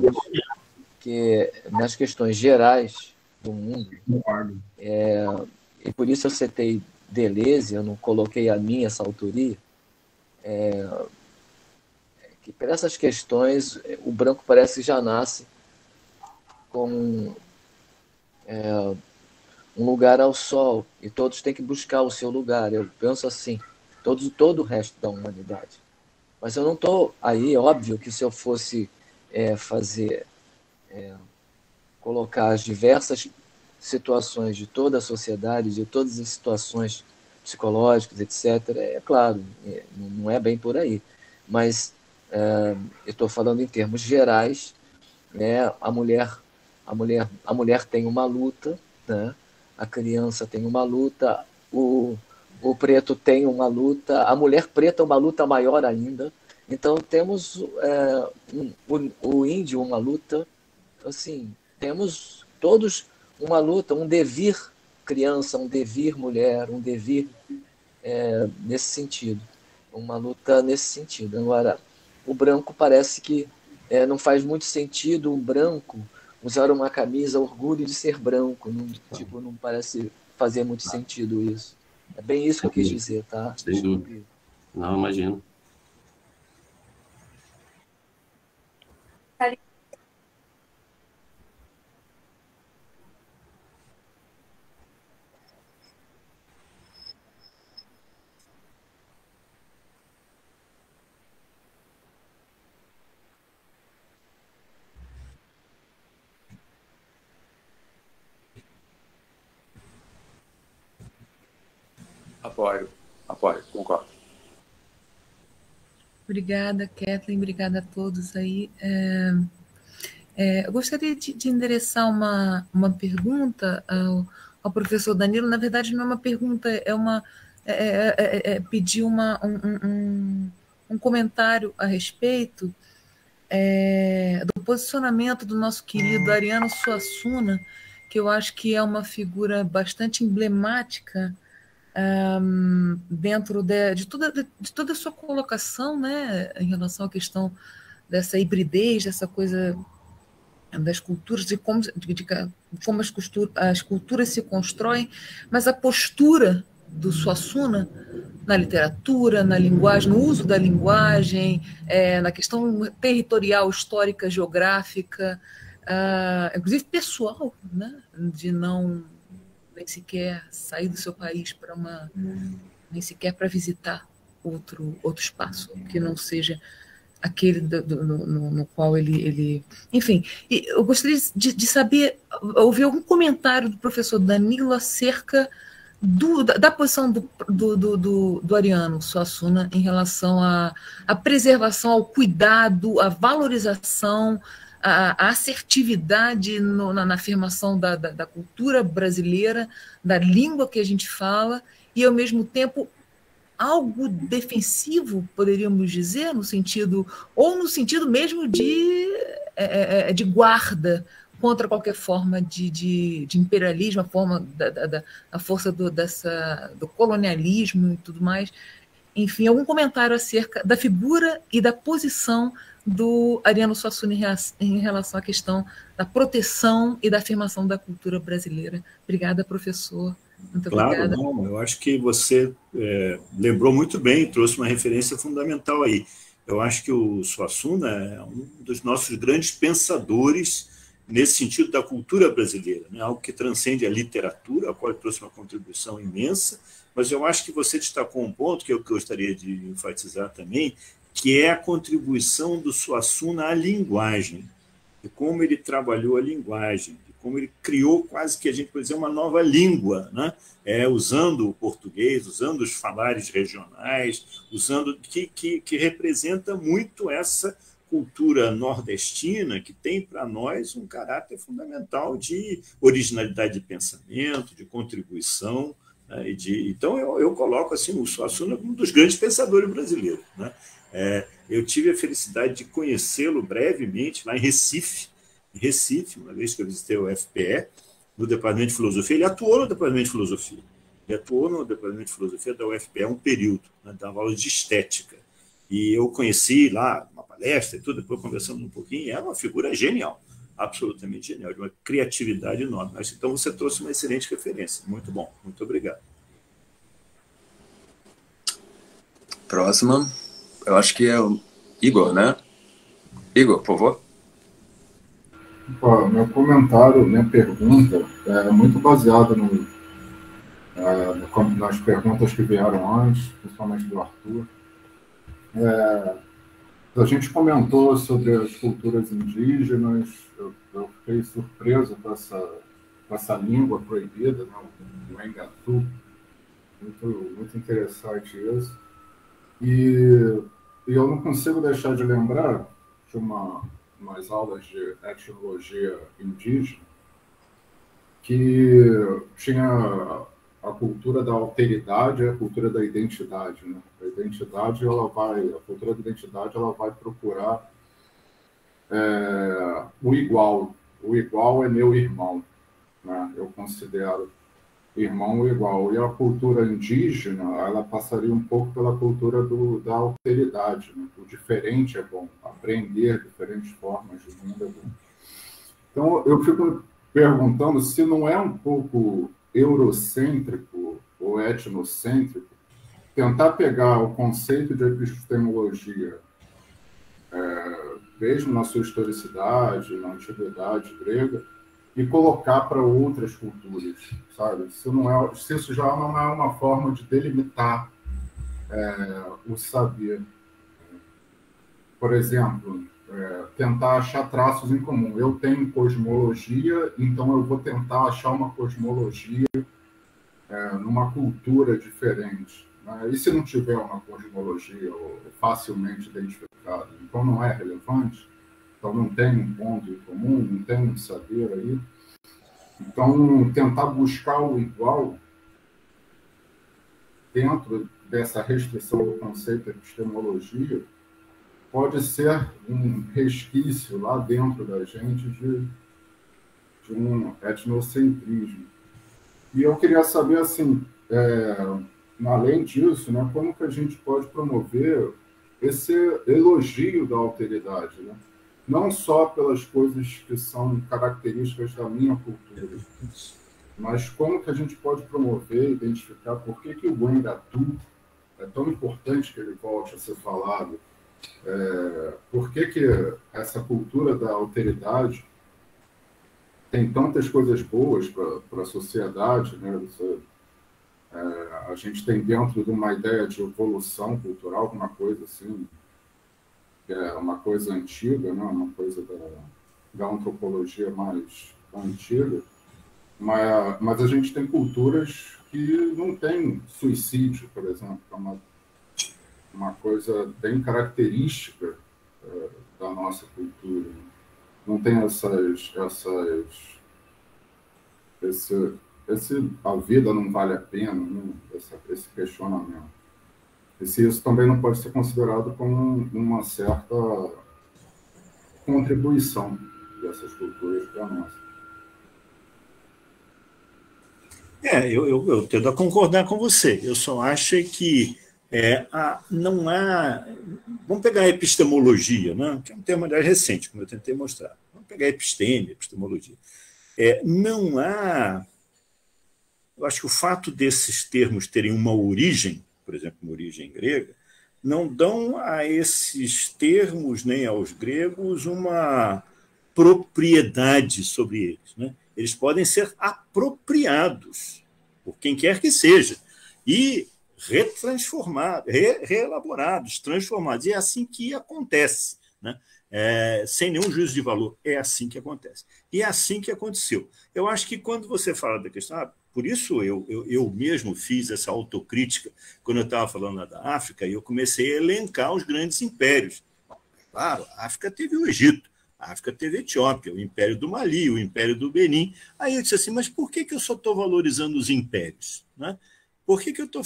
que nas questões gerais do mundo, e por isso eu citei Deleuze, eu não coloquei a minha essa autoria, que por essas questões o branco parece que já nasce com um lugar ao sol, e todos têm que buscar o seu lugar. Eu penso assim, todo o resto da humanidade. Mas eu não estou aí, é óbvio que se eu fosse colocar as diversas situações de toda a sociedade, de todas as situações psicológicas, etc., é claro, não é bem por aí. Mas eu estou falando em termos gerais, né? A mulher tem uma luta, né? A criança tem uma luta, o preto tem uma luta, a mulher preta uma luta maior ainda. Então temos o índio uma luta, assim, temos todos uma luta, um devir criança, um devir mulher, um devir nesse sentido, uma luta nesse sentido. Agora, o branco parece que não faz muito sentido um branco usar uma camisa orgulho de ser branco, não parece fazer muito sentido isso. É bem isso que eu quis dizer, tá? Sem dúvida. Não, imagino. Apoio, concordo. Obrigada, Kathleen, obrigada a todos aí. Eu gostaria de endereçar uma pergunta ao professor Danilo. Na verdade, não é uma pergunta, pedir um comentário a respeito do posicionamento do nosso querido Ariano Suassuna, que eu acho que é uma figura bastante emblemática dentro de toda a sua colocação, né, em relação à questão dessa hibridez, dessa coisa das culturas, de como as culturas se constroem, mas a postura do Suassuna na literatura, na linguagem, no uso da linguagem, na questão territorial, histórica, geográfica, inclusive pessoal, né, de não nem sequer sair do seu país nem sequer para visitar outro espaço que não seja aquele no qual ele... Enfim, eu gostaria de saber, ouvir algum comentário do professor Danilo acerca da posição do Ariano Suassuna em relação à preservação, ao cuidado, à valorização, a assertividade na afirmação da cultura brasileira, da língua que a gente fala, e, ao mesmo tempo, algo defensivo, poderíamos dizer, no sentido mesmo de guarda contra qualquer forma de imperialismo, a força do colonialismo e tudo mais. Enfim, algum comentário acerca da figura e da posição do Ariano Suassuna em relação à questão da proteção e da afirmação da cultura brasileira. Obrigada, professor. Muito obrigada. Claro, não, eu acho que você lembrou muito bem, trouxe uma referência fundamental aí. Eu acho que o Suassuna é um dos nossos grandes pensadores nesse sentido da cultura brasileira, né? Algo que transcende a literatura, a qual ele trouxe uma contribuição imensa, mas eu acho que você destacou um ponto que eu gostaria de enfatizar também, que é a contribuição do Suassuna à linguagem, de como ele trabalhou a linguagem, de como ele criou quase que a gente pode dizer uma nova língua, né? Usando o português, usando os falares regionais, usando que representa muito essa cultura nordestina que tem para nós um caráter fundamental de originalidade de pensamento, de contribuição, né? Então eu coloco assim o Suassuna como um dos grandes pensadores brasileiros, né? Eu tive a felicidade de conhecê-lo brevemente lá em Recife, uma vez que eu visitei o FPE, no Departamento de Filosofia. Ele atuou no Departamento de Filosofia. Da UFPE um período, né, dava aula de estética. E eu conheci lá uma palestra e tudo, depois conversamos um pouquinho, e era uma figura genial, absolutamente genial, de uma criatividade enorme. Então você trouxe uma excelente referência. Muito bom, muito obrigado. Próxima. Eu acho que é o Igor, né? Igor, por favor. Meu comentário, minha pergunta é muito baseada nas perguntas que vieram antes, principalmente do Arthur. A gente comentou sobre as culturas indígenas, eu fiquei surpreso com essa língua proibida, né, o Engatu. Muito interessante isso. E eu não consigo deixar de lembrar de umas aulas de etnologia indígena que tinha a cultura da alteridade e a cultura da identidade, né? A cultura da identidade ela vai procurar o igual. O igual é meu irmão, né? Eu considero irmão igual. E a cultura indígena, ela passaria um pouco pela cultura da alteridade, né? O diferente é bom, aprender diferentes formas de mundo é bom. Então, eu fico perguntando se não é um pouco eurocêntrico ou etnocêntrico tentar pegar o conceito de epistemologia, mesmo na sua historicidade, na antiguidade grega, e colocar para outras culturas, sabe? Se isso já não é uma forma de delimitar o saber. Por exemplo, tentar achar traços em comum. Eu tenho cosmologia, então eu vou tentar achar uma cosmologia numa cultura diferente. Né? E se não tiver uma cosmologia facilmente identificada? Então não é relevante? Então não tem um ponto em comum? Não tem um saber aí? Então, tentar buscar o igual dentro dessa restrição do conceito de epistemologia pode ser um resquício lá dentro da gente de um etnocentrismo. E eu queria saber, assim, além disso, né, como que a gente pode promover esse elogio da alteridade, né? Não só pelas coisas que são características da minha cultura, mas como que a gente pode promover, identificar por que o Guangatu é tão importante que ele volte a ser falado, por que essa cultura da alteridade tem tantas coisas boas para a sociedade, né? A gente tem dentro de uma ideia de evolução cultural, uma coisa assim, que é uma coisa antiga, né? Uma coisa da antropologia mais antiga, mas a gente tem culturas que não tem suicídio, por exemplo, que é uma coisa bem característica da nossa cultura. Não tem a vida não vale a pena, né? Esse questionamento. E se isso também não pode ser considerado como uma certa contribuição dessas culturas para a nossa. Eu tendo a concordar com você. Eu só acho que não há... Vamos pegar a epistemologia, né? Que é um termo mais recente, como eu tentei mostrar. Vamos pegar a epistemologia. Não há... Eu acho que o fato desses termos terem uma origem, por exemplo, uma origem grega, não dão a esses termos, nem aos gregos, uma propriedade sobre eles, né? Eles podem ser apropriados por quem quer que seja e retransformados, reelaborados, transformados. E é assim que acontece, né? Sem nenhum juízo de valor. É assim que acontece. E é assim que aconteceu. Eu acho que quando você fala da questão... Por isso eu mesmo fiz essa autocrítica quando eu estava falando da África e eu comecei a elencar os grandes impérios. Claro, a África teve o Egito, a África teve a Etiópia, o Império do Mali, o Império do Benin. Aí eu disse assim, mas por que eu só estou valorizando os impérios? Né? Por que eu estou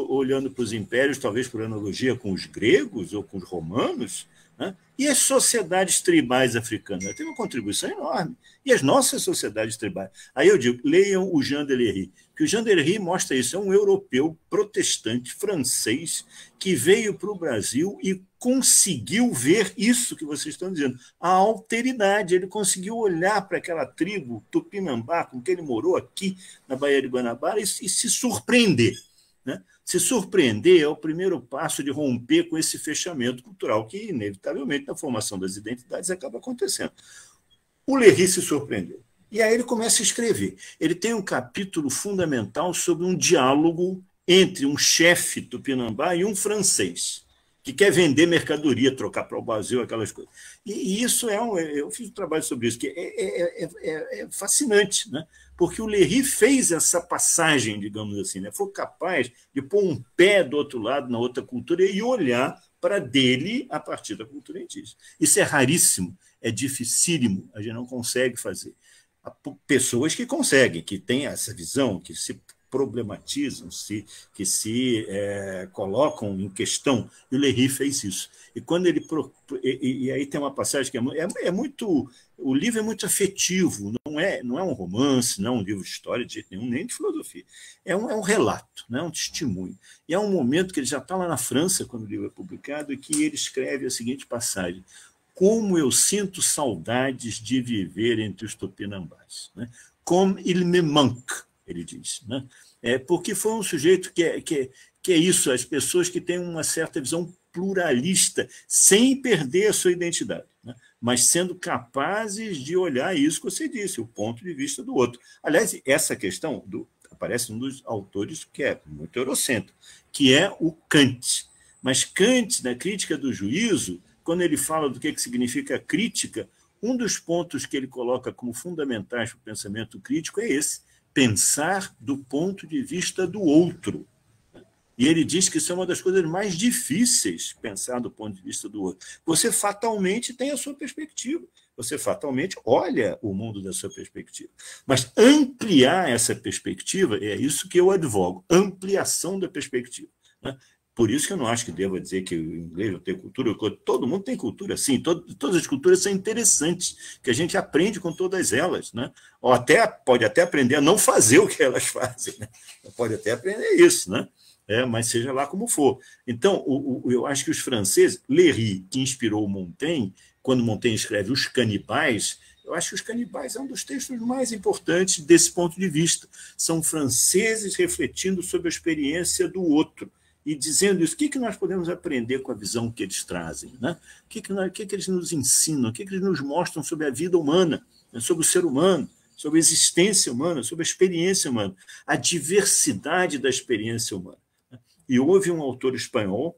olhando para os impérios, talvez por analogia com os gregos ou com os romanos, né? E as sociedades tribais africanas? Tem uma contribuição enorme. E as nossas sociedades tribais. Aí eu digo, leiam o Jean Delery, que o Jean Delery mostra isso. É um europeu protestante francês que veio para o Brasil e conseguiu ver isso que vocês estão dizendo, a alteridade. Ele conseguiu olhar para aquela tribo Tupinambá, com que ele morou aqui na Baía de Guanabara, e se surpreender. Né? Se surpreender é o primeiro passo de romper com esse fechamento cultural que, inevitavelmente, na formação das identidades acaba acontecendo. O Léry se surpreendeu. E aí ele começa a escrever. Ele tem um capítulo fundamental sobre um diálogo entre um chefe tupinambá e um francês, que quer vender mercadoria, trocar para o Brasil, aquelas coisas. E isso eu fiz um trabalho sobre isso, que é fascinante, né? Porque o Léry fez essa passagem, digamos assim, né? Foi capaz de pôr um pé do outro lado, na outra cultura, e olhar para dele a partir da cultura indígena. Isso é raríssimo, é dificílimo, a gente não consegue fazer. Há pessoas que conseguem, que têm essa visão, que se problematizam, que se colocam em questão, e o Léry fez isso. E quando ele e aí tem uma passagem que é muito... O livro é muito afetivo, não é um romance, não é um livro de história de jeito nenhum, nem de filosofia. É um relato, né? Um testemunho. E é um momento que ele já está lá na França, quando o livro é publicado, e que ele escreve a seguinte passagem: como eu sinto saudades de viver entre os tupinambás. Né? Comme il me manque, ele diz. Né? Porque foi um sujeito que é isso, as pessoas que têm uma certa visão pluralista, sem perder a sua identidade, né? Mas sendo capazes de olhar isso que você disse, o ponto de vista do outro. Aliás, essa questão aparece um dos autores que é muito eurocêntrico, que é o Kant. Mas Kant, na crítica do juízo, quando ele fala do que significa crítica, um dos pontos que ele coloca como fundamentais para o pensamento crítico é esse: pensar do ponto de vista do outro. E ele diz que isso é uma das coisas mais difíceis, pensar do ponto de vista do outro. Você fatalmente tem a sua perspectiva, você fatalmente olha o mundo da sua perspectiva. Mas ampliar essa perspectiva, é isso que eu advogo, ampliação da perspectiva, né? Por isso que eu não acho que deva dizer que o inglês não tem cultura, todo mundo tem cultura, sim, todas as culturas são interessantes, que a gente aprende com todas elas, né? Ou pode até aprender a não fazer o que elas fazem, né? Pode até aprender isso, né? Mas seja lá como for. Então, eu acho que os franceses, Léry, que inspirou Montaigne, quando Montaigne escreve Os Canibais, eu acho que Os Canibais é um dos textos mais importantes desse ponto de vista. São franceses refletindo sobre a experiência do outro e dizendo isso. O que nós podemos aprender com a visão que eles trazem, né? O que eles nos ensinam, o que eles nos mostram sobre a vida humana, sobre o ser humano, sobre a existência humana, sobre a experiência humana, a diversidade da experiência humana. E houve um autor espanhol,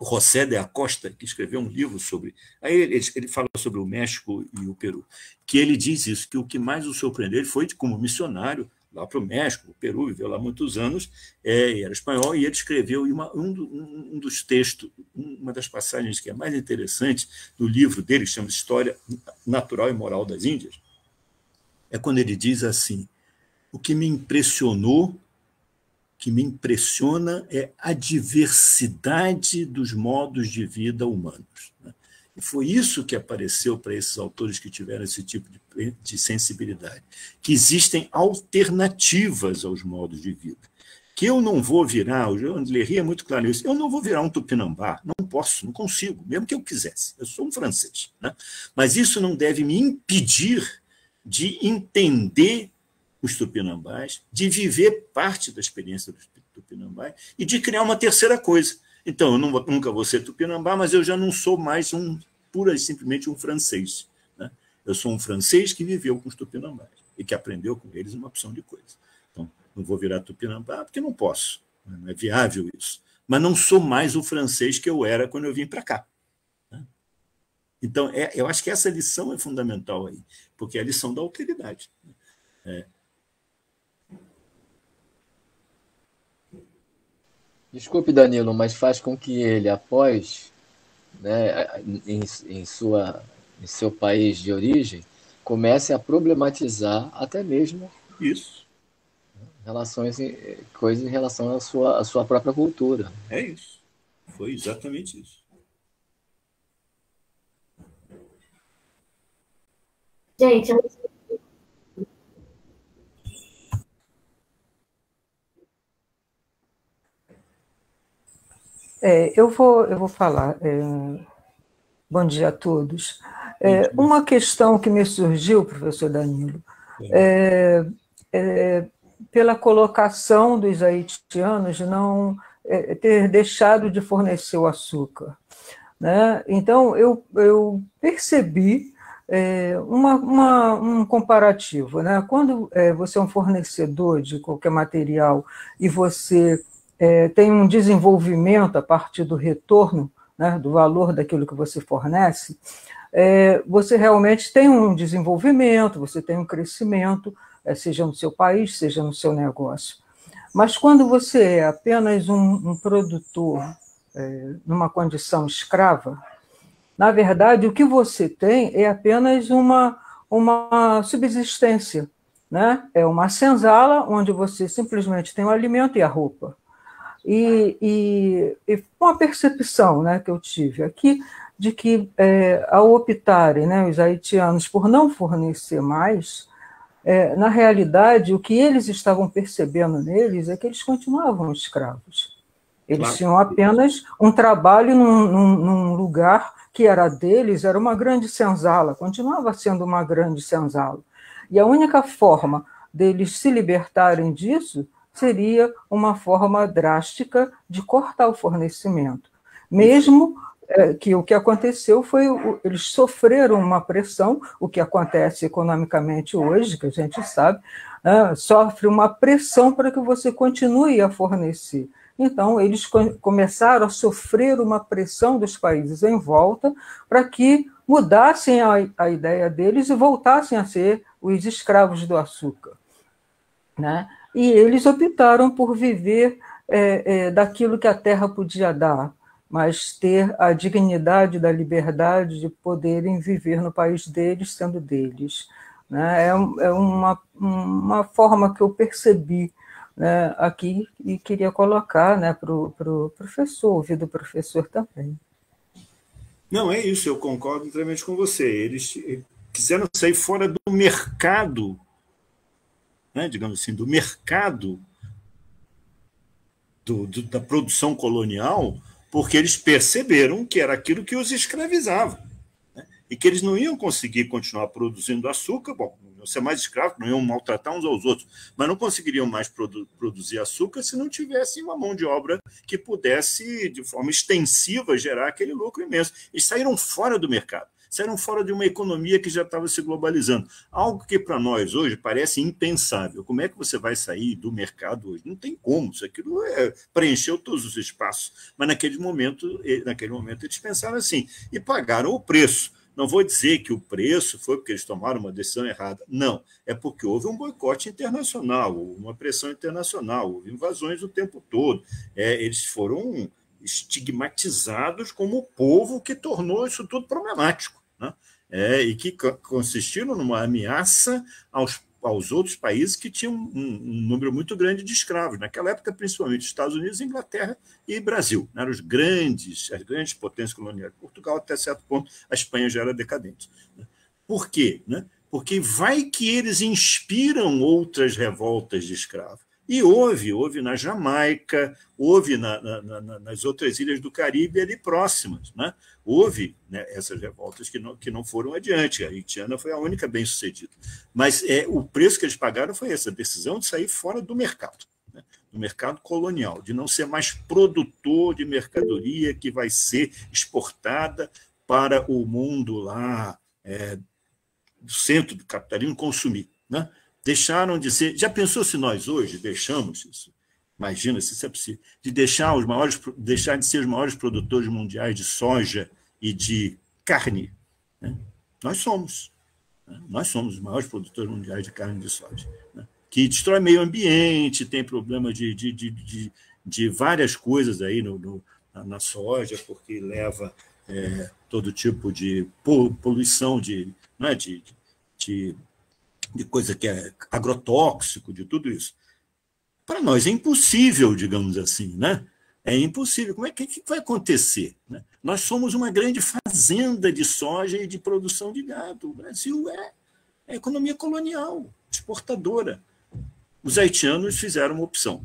José de Acosta, que escreveu um livro sobre... Aí ele fala sobre o México e o Peru, que ele diz isso, que o que mais o surpreendeu, ele foi como missionário lá para o México, o Peru, viveu lá muitos anos, e era espanhol, e ele escreveu um dos textos, uma das passagens que é mais interessante do livro dele, que chama História Natural e Moral das Índias, é quando ele diz assim: o que me impressionou, que me impressiona é a diversidade dos modos de vida humanos, né? E foi isso que apareceu para esses autores que tiveram esse tipo de sensibilidade, que existem alternativas aos modos de vida, que eu não vou virar, o Léry é muito claro nisso, eu não vou virar um tupinambá, não posso, não consigo, mesmo que eu quisesse, eu sou um francês, né? Mas isso não deve me impedir de entender os tupinambás, de viver parte da experiência dos tupinambás e de criar uma terceira coisa. Então, eu nunca vou ser tupinambá, mas eu já não sou mais pura e simplesmente um francês, né? Eu sou um francês que viveu com os tupinambás e que aprendeu com eles uma opção de coisas. Então, não vou virar tupinambá porque não posso, não é viável isso. Mas não sou mais o francês que eu era quando eu vim para cá, né? Então, eu acho que essa lição é fundamental aí, porque é a lição da alteridade, né? Desculpe, Danilo, mas faz com que ele, após, né, em seu país de origem, comece a problematizar até mesmo isso, coisas em relação à sua própria cultura. É isso. Foi exatamente isso. Gente, eu vou falar. Bom dia a todos. Uma questão que me surgiu, professor Danilo, pela colocação dos haitianos não ter deixado de fornecer o açúcar, né? Então, eu percebi um comparativo, né? Quando você é um fornecedor de qualquer material e você tem um desenvolvimento a partir do retorno, né, do valor daquilo que você fornece, você realmente tem um desenvolvimento, você tem um crescimento, seja no seu país, seja no seu negócio. Mas quando você é apenas um produtor numa condição escrava, na verdade, o que você tem é apenas uma subsistência, né? É uma senzala onde você simplesmente tem o alimento e a roupa. E com a percepção, né, que eu tive aqui, de que ao optarem, né, os haitianos por não fornecer mais, na realidade, o que eles estavam percebendo neles é que eles continuavam escravos. Eles tinham apenas um trabalho num lugar que era deles, era uma grande senzala, continuava sendo uma grande senzala. E a única forma deles se libertarem disso seria uma forma drástica de cortar o fornecimento. Mesmo que o que aconteceu foi, eles sofreram uma pressão, o que acontece economicamente hoje, que a gente sabe, sofre uma pressão para que você continue a fornecer. Então, eles começaram a sofrer uma pressão dos países em volta para que mudassem a ideia deles e voltassem a ser os escravos do açúcar, né? E eles optaram por viver daquilo que a terra podia dar, mas ter a dignidade da liberdade de poderem viver no país deles, sendo deles, né? É uma forma que eu percebi, né, aqui, e queria colocar, né, para o professor, ouvir do professor também. Não, é isso, eu concordo inteiramente com você. Eles quiseram sair fora do mercado, né, digamos assim, do mercado da produção colonial, porque eles perceberam que era aquilo que os escravizava, né, e que eles não iam conseguir continuar produzindo açúcar, bom, não ser mais escravos, não iam maltratar uns aos outros, mas não conseguiriam mais produzir açúcar se não tivessem uma mão de obra que pudesse, de forma extensiva, gerar aquele lucro imenso. Eles saíram fora do mercado, saíram fora de uma economia que já estava se globalizando. Algo que para nós hoje parece impensável. Como é que você vai sair do mercado hoje? Não tem como, isso aquilo preencheu todos os espaços. Mas naquele momento eles pensaram assim, e pagaram o preço. Não vou dizer que o preço foi porque eles tomaram uma decisão errada. Não, é porque houve um boicote internacional, uma pressão internacional, houve invasões o tempo todo. Eles foram estigmatizados como o povo que tornou isso tudo problemático, né? E que consistiram numa ameaça aos outros países que tinham um número muito grande de escravos. Naquela época, principalmente Estados Unidos, Inglaterra e Brasil, né? Eram as grandes potências coloniais. Portugal, até certo ponto, a Espanha já era decadente. Por quê? Né? Porque vai que eles inspiram outras revoltas de escravos. E houve na Jamaica, houve nas outras ilhas do Caribe ali próximas, né? Houve, né, essas revoltas que não foram adiante. A haitiana foi a única bem-sucedida. Mas o preço que eles pagaram foi essa decisão de sair fora do mercado, né? Do mercado colonial, de não ser mais produtor de mercadoria que vai ser exportada para o mundo lá do centro do capitalismo consumir, né? Deixaram de ser... Já pensou se nós hoje deixamos isso? Imagina se isso é possível. De deixar de ser os maiores produtores mundiais de soja e de carne, né? Nós somos. Né? Nós somos os maiores produtores mundiais de carne e de soja, né? Que destrói meio ambiente, tem problema de várias coisas aí na soja, porque leva todo tipo de poluição né, de coisa que é agrotóxico, de tudo isso. Para nós é impossível, digamos assim, né? É impossível. Como que vai acontecer, né? Nós somos uma grande fazenda de soja e de produção de gado. O Brasil é economia colonial, exportadora. Os haitianos fizeram uma opção.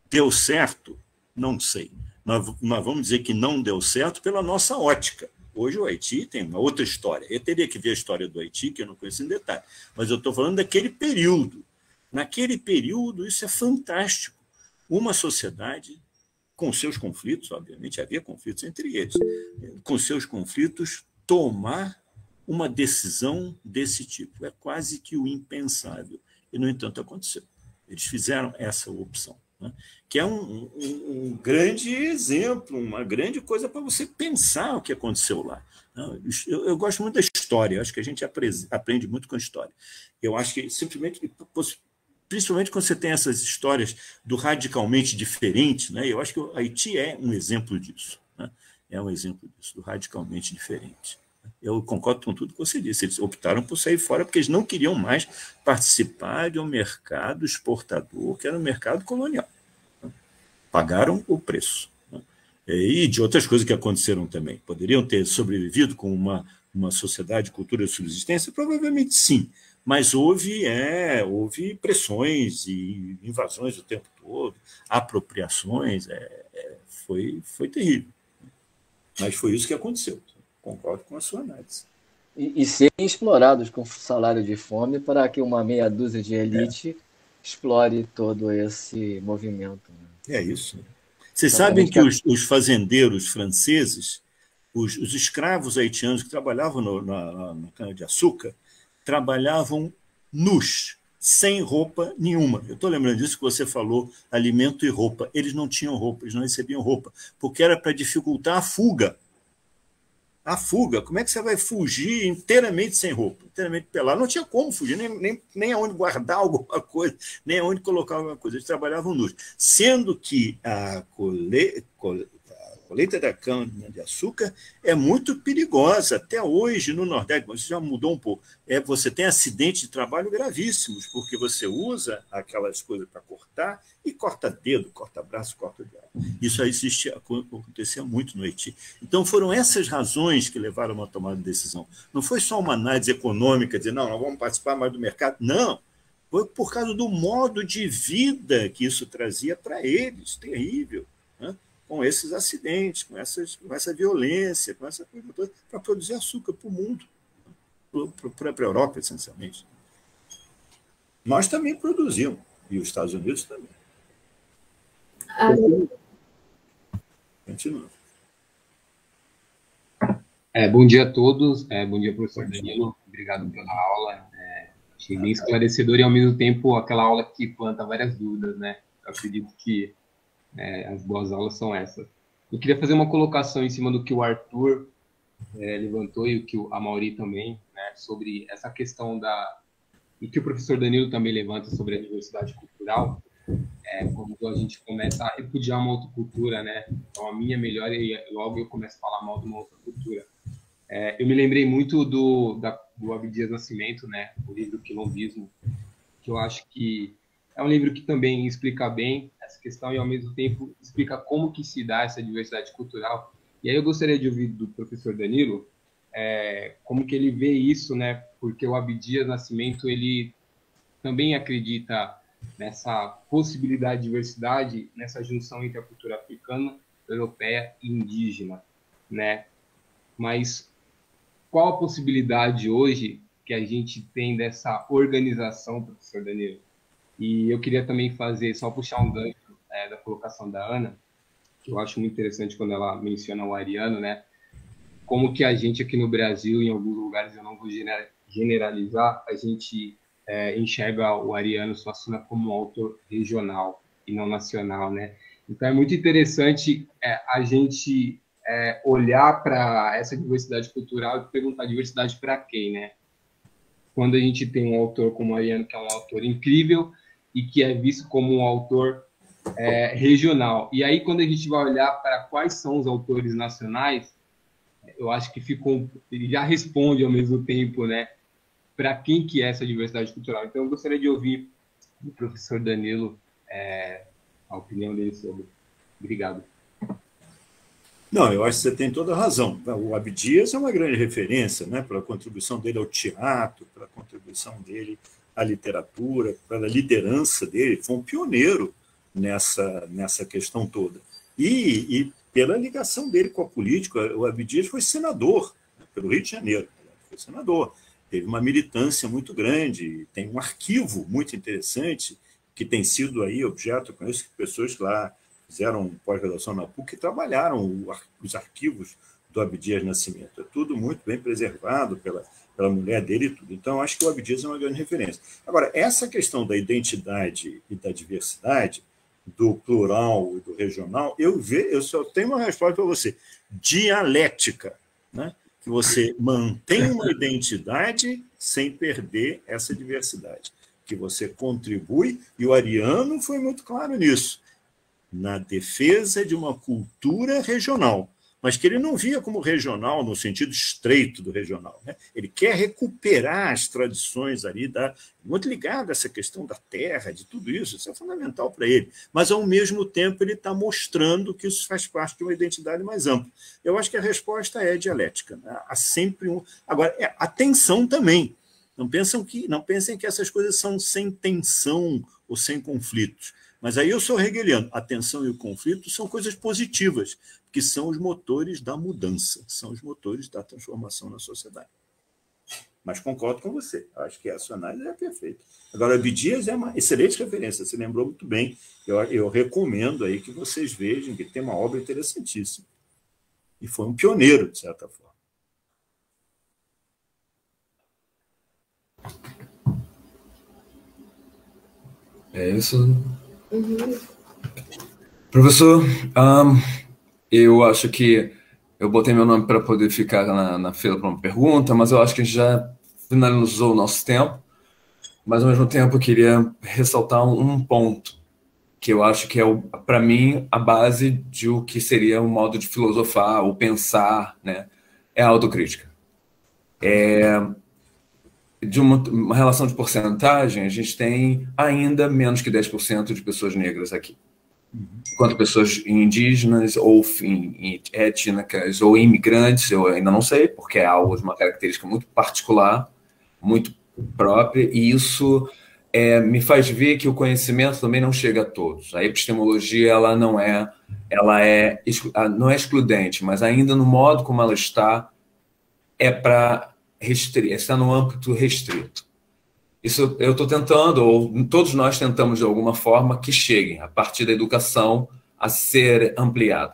Deu certo? Não sei. Nós vamos dizer que não deu certo pela nossa ótica. Hoje o Haiti tem uma outra história. Eu teria que ver a história do Haiti, que eu não conheço em detalhe, mas eu estou falando daquele período. Naquele período, isso é fantástico. Uma sociedade com seus conflitos, obviamente, havia conflitos entre eles, com seus conflitos, tomar uma decisão desse tipo. É quase que o impensável. E, no entanto, aconteceu. Eles fizeram essa opção, né? Que é um grande exemplo, uma grande coisa para você pensar o que aconteceu lá. Eu gosto muito da história, eu acho que a gente aprende muito com a história. Eu acho que, simplesmente, principalmente quando você tem essas histórias do radicalmente diferente, né? Eu acho que o Haiti é um exemplo disso, né? É um exemplo disso, do radicalmente diferente. Eu concordo com tudo que você disse. Eles optaram por sair fora porque eles não queriam mais participar de um mercado exportador, que era um mercado colonial. Pagaram o preço, né? E de outras coisas que aconteceram também. Poderiam ter sobrevivido com uma sociedade de cultura de subsistência? Provavelmente sim, mas houve pressões e invasões o tempo todo, apropriações, foi terrível. Mas foi isso que aconteceu. Concordo com a sua análise. E serem explorados com salário de fome para que uma meia dúzia de elite explore todo esse movimento. Né? É isso. Vocês sabem que os fazendeiros franceses, os escravos haitianos que trabalhavam na cana-de-açúcar, trabalhavam nus, sem roupa nenhuma. Eu estou lembrando disso que você falou, alimento e roupa. Eles não tinham roupa, eles não recebiam roupa, porque era para dificultar a fuga. A fuga, como é que você vai fugir inteiramente sem roupa, inteiramente pelado? Não tinha como fugir, nem aonde guardar alguma coisa, nem aonde colocar alguma coisa. Eles trabalhavam nus. Sendo que a colheita da cana-de-açúcar é muito perigosa. Até hoje, no Nordeste, isso já mudou um pouco. Você tem acidentes de trabalho gravíssimos, porque você usa aquelas coisas para cortar e corta dedo, corta braço, corta diabo. Isso aí acontecia muito no Haiti. Então, foram essas razões que levaram a uma tomada de decisão. Não foi só uma análise econômica, dizer, não, nós vamos participar mais do mercado. Não. Foi por causa do modo de vida que isso trazia para eles. Terrível. Né? Com esses acidentes, com essa violência, com essa coisa toda, para produzir açúcar para o mundo, para a Europa, essencialmente. Nós também produzimos, e os Estados Unidos também. Continua. Bom dia a todos, bom dia, professor Danilo, obrigado pela aula. Achei bem esclarecedor e, ao mesmo tempo, aquela aula que planta várias dúvidas, né? Eu acredito que as boas aulas são essas. Eu queria fazer uma colocação em cima do que o Arthur levantou e o que a Mauri também, né, sobre essa questão e que o professor Danilo também levanta sobre a diversidade cultural, como a gente começa a repudiar uma outra cultura, né? Então a minha melhora e logo eu começo a falar mal de uma outra cultura. Eu me lembrei muito do Abdias Nascimento, né? O livro Quilombismo, que eu acho que é um livro que também explica bem essa questão e, ao mesmo tempo, explica como que se dá essa diversidade cultural. E aí eu gostaria de ouvir do professor Danilo como que ele vê isso, né? Porque o Abdias Nascimento, ele também acredita nessa possibilidade de diversidade, nessa junção entre a cultura africana, europeia e indígena, né? Mas qual a possibilidade hoje que a gente tem dessa organização, professor Danilo? E eu queria também só puxar um gancho da colocação da Ana, que eu acho muito interessante quando ela menciona o ariano, né? Como que a gente aqui no Brasil, em alguns lugares, eu não vou generalizar, a gente enxerga o Ariano Suassuna como um autor regional e não nacional, né? Então é muito interessante a gente olhar para essa diversidade cultural e perguntar diversidade para quem, né? Quando a gente tem um autor como o Ariano, que é um autor incrível e que é visto como um autor regional. E aí, quando a gente vai olhar para quais são os autores nacionais, eu acho que ele já responde ao mesmo tempo, né? Para quem que é essa diversidade cultural. Então, eu gostaria de ouvir do professor Danilo a opinião dele sobre. Obrigado. Não, eu acho que você tem toda a razão. O Abdias é uma grande referência, né, pela contribuição dele ao teatro, pela contribuição dele à literatura, pela liderança dele. Foi um pioneiro nessa questão toda. E pela ligação dele com a política, o Abdias foi senador, né, pelo Rio de Janeiro. Foi senador. Teve uma militância muito grande, tem um arquivo muito interessante que tem sido aí objeto, eu conheço pessoas que lá fizeram pós-graduação na PUC e trabalharam os arquivos do Abdias Nascimento. É tudo muito bem preservado pela mulher dele e tudo. Então, acho que o Abdias é uma grande referência. Agora, essa questão da identidade e da diversidade, do plural e do regional, eu só tenho uma resposta para você. Dialética, né? Que você mantém uma identidade sem perder essa diversidade, que você contribui, e o Ariano foi muito claro nisso, na defesa de uma cultura regional, mas que ele não via como regional no sentido estreito do regional, né? Ele quer recuperar as tradições ali, muito ligado a essa questão da terra, de tudo isso, isso é fundamental para ele, mas ao mesmo tempo ele está mostrando que isso faz parte de uma identidade mais ampla. Eu acho que a resposta é dialética, né? Há sempre Agora, a tensão também. Não pensem que essas coisas são sem tensão ou sem conflitos. Mas aí eu sou hegeliano. A tensão e o conflito são coisas positivas, que são os motores da mudança, são os motores da transformação na sociedade. Mas concordo com você. Acho que a sua análise é perfeita. Agora, Abdias é uma excelente referência. Você lembrou muito bem. Eu recomendo aí que vocês vejam que tem uma obra interessantíssima. E foi um pioneiro, de certa forma. É isso. Professor, eu acho que eu botei meu nome para poder ficar na fila para uma pergunta, mas eu acho que a gente já finalizou o nosso tempo. Mas, ao mesmo tempo, eu queria ressaltar um ponto, que eu acho que é, para mim, a base de o que seria um modo de filosofar ou pensar, né? É a autocrítica. De uma relação de porcentagem, a gente tem ainda menos que 10% de pessoas negras aqui. Quanto pessoas indígenas, ou étnicas, ou imigrantes, eu ainda não sei, porque é algo de uma característica muito particular, muito própria, e isso me faz ver que o conhecimento também não chega a todos. A epistemologia ela não é excludente, mas ainda no modo como ela está, está no âmbito restrito. Isso eu estou tentando, ou todos nós tentamos de alguma forma que cheguem, a partir da educação, a ser ampliado.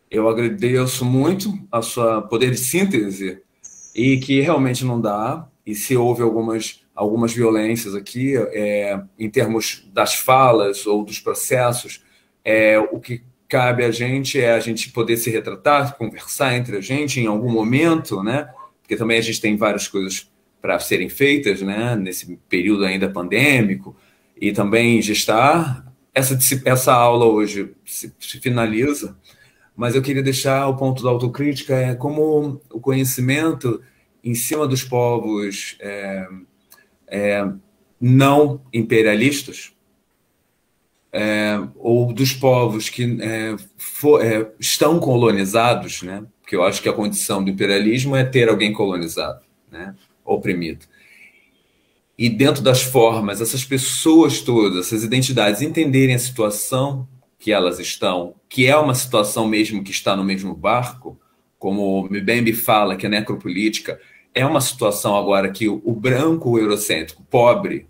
Eu agradeço muito a sua poder de síntese e que realmente não dá, e se houve algumas violências aqui, em termos das falas ou dos processos, o que cabe a gente é a gente poder se retratar, conversar entre a gente em algum momento, né? Porque também a gente tem várias coisas para serem feitas, né? Nesse período ainda pandêmico, e também gestar. Essa aula hoje se finaliza, mas eu queria deixar o ponto da autocrítica, como o conhecimento em cima dos povos não imperialistas, ou dos povos que estão colonizados, né? Porque eu acho que a condição do imperialismo é ter alguém colonizado, né? Oprimido. E dentro das formas, essas pessoas todas, essas identidades, entenderem a situação que elas estão, que é uma situação mesmo que está no mesmo barco, como o Mbembe fala, que a necropolítica é uma situação agora que o branco eurocêntrico, pobre,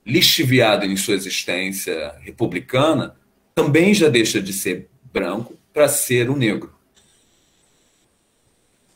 lixiviado em sua existência republicana, também já deixa de ser branco para ser um negro.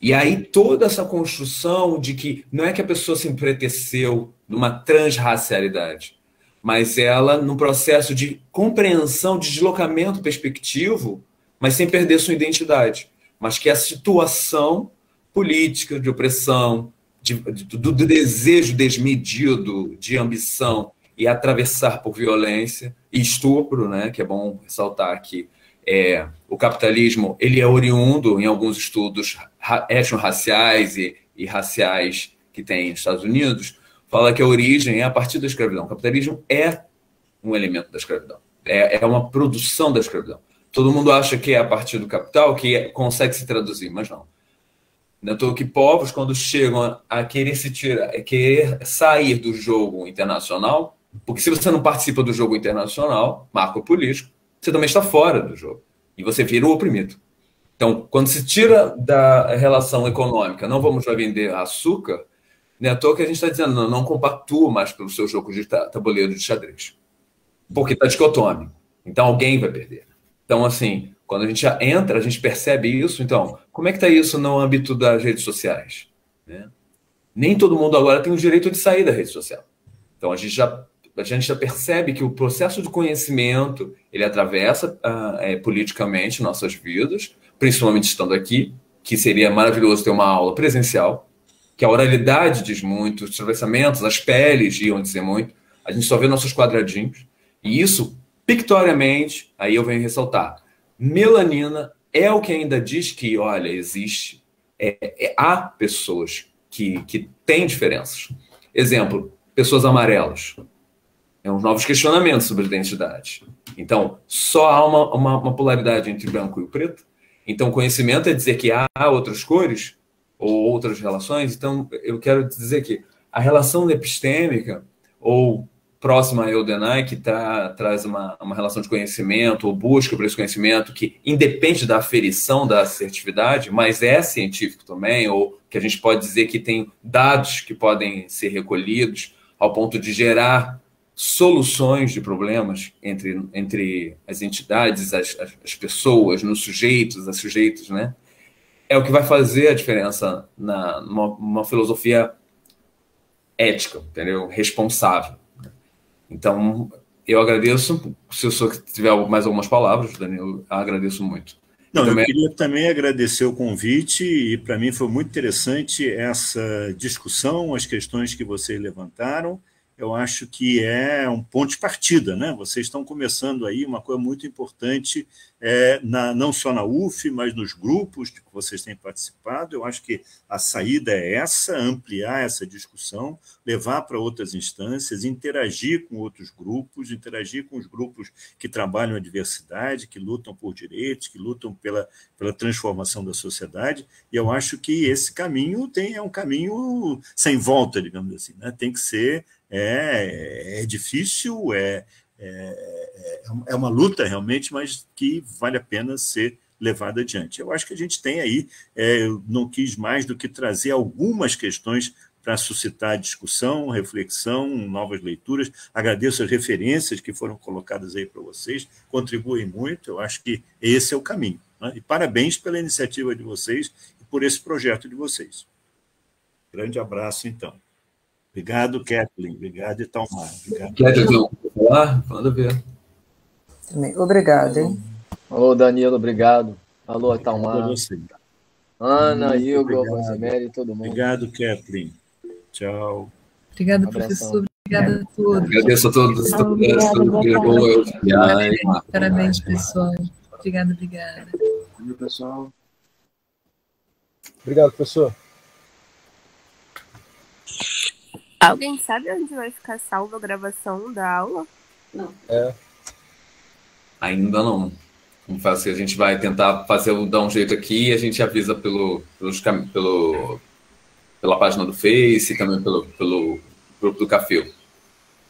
E aí toda essa construção de que não é que a pessoa se empreteceu numa transracialidade, mas ela num processo de compreensão, de deslocamento perspectivo, mas sem perder sua identidade. Mas que a situação política de opressão, do desejo desmedido de ambição e atravessar por violência e estupro, né, que é bom ressaltar que o capitalismo ele é oriundo em alguns estudos étnico-raciais e raciais que tem nos Estados Unidos, fala que a origem é a partir da escravidão. O capitalismo é um elemento da escravidão, é uma produção da escravidão. Todo mundo acha que é a partir do capital que consegue se traduzir, mas não. Então, que povos, quando chegam a querer querer sair do jogo internacional, porque se você não participa do jogo internacional, marco político, você também está fora do jogo. E você vira o oprimido. Então, quando se tira da relação econômica, não vamos lá vender açúcar, não é à toa que a gente está dizendo, não compactua mais pelo seu jogo de tabuleiro de xadrez. Porque está dicotômico. Então, alguém vai perder. Então, assim, quando a gente entra, a gente percebe isso. Então, como é que está isso no âmbito das redes sociais? Né? Nem todo mundo agora tem o direito de sair da rede social. Então, a gente já percebe que o processo de conhecimento, ele atravessa politicamente nossas vidas, principalmente estando aqui, que seria maravilhoso ter uma aula presencial, que a oralidade diz muito, os atravessamentos, as peles iam dizer muito, a gente só vê nossos quadradinhos, e isso, pictoriamente, aí eu venho ressaltar, melanina é o que ainda diz que, olha, existe, há pessoas que têm diferenças. Exemplo, pessoas amarelas. Uns novos questionamentos sobre identidade. Então, só há uma polaridade entre o branco e o preto. Então, conhecimento é dizer que há outras cores ou outras relações. Então, eu quero dizer que a relação epistêmica ou próxima a Eudenai, que traz uma relação de conhecimento, ou busca por esse conhecimento, que independe da aferição da assertividade, mas é científico também, ou que a gente pode dizer que tem dados que podem ser recolhidos ao ponto de gerar soluções de problemas entre as entidades, as pessoas, nos sujeitos, as sujeitos, né? É o que vai fazer a diferença numa filosofia ética, entendeu? Responsável. Então, eu agradeço. Se o senhor tiver mais algumas palavras, Danilo, agradeço muito. Não, eu queria também agradecer o convite e para mim foi muito interessante essa discussão, as questões que vocês levantaram. Eu acho que é um ponto de partida, né? Vocês estão começando aí uma coisa muito importante, não só na UF, mas nos grupos que vocês têm participado. Eu acho que a saída é essa, ampliar essa discussão, levar para outras instâncias, interagir com outros grupos, interagir com os grupos que trabalham a diversidade, que lutam por direitos, que lutam pela transformação da sociedade. E eu acho que esse caminho é um caminho sem volta, digamos assim, né? Tem que ser... É difícil, é uma luta realmente, mas que vale a pena ser levada adiante. Eu acho que a gente tem aí, eu não quis mais do que trazer algumas questões para suscitar discussão, reflexão, novas leituras. Agradeço as referências que foram colocadas aí para vocês, contribuem muito, eu acho que esse é o caminho, né? E parabéns pela iniciativa de vocês e por esse projeto de vocês. Grande abraço, então. Obrigado, Kathleen. Obrigado, Italmar. Quer dizer algo para falar? Manda ver. Obrigado, hein? Ô, Danilo, obrigado. Alô, Italmar. Você. Ana, Igor, Rosemary, todo mundo. Obrigado, Kathleen. Tchau. Obrigada, professor. Obrigada a todos. Agradeço a todos. Parabéns, pessoal. Obrigada. Valeu, pessoal. Obrigado, professor. Alguém sabe onde vai ficar salva a gravação da aula? Não. Ainda não. Vamos fazer, a gente vai tentar dar um jeito aqui e a gente avisa pela página do Face e também pelo grupo do Café.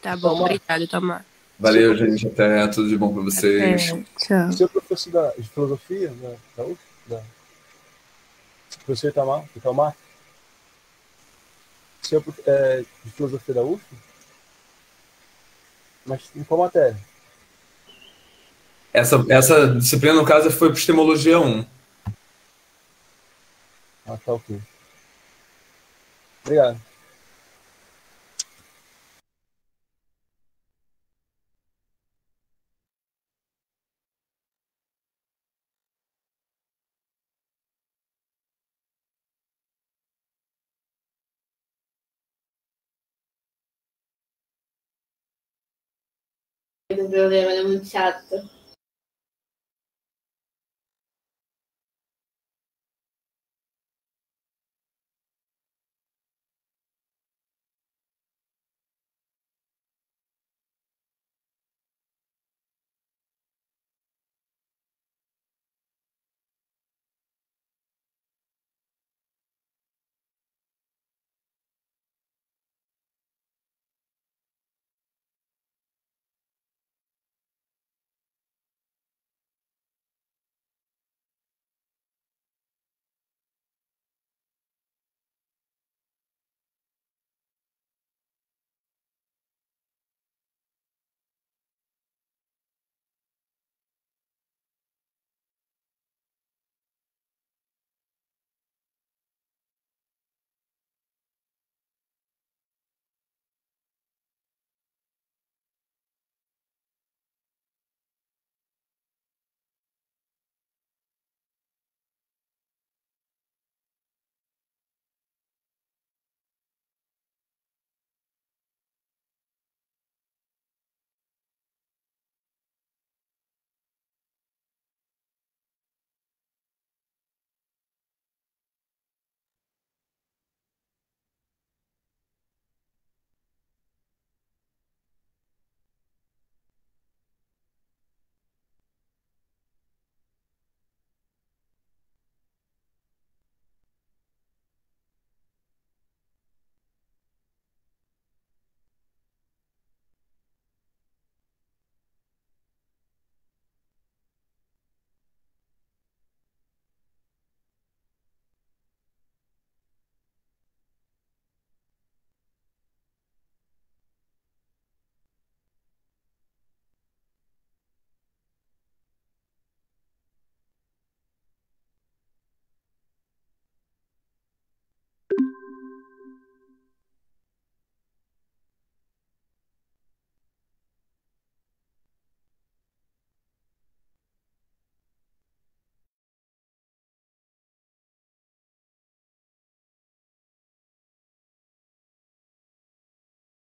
Tá bom, obrigado, Tomar. Valeu, gente. Até tudo de bom para vocês. Tchau. Você é professor de filosofia da UF? Professor Itamar? Você é de filosofia da UF? Mas em qual matéria? Essa disciplina, no caso, foi Epistemologia 1. Ah, tá, ok. Obrigado. O problema é muito chato.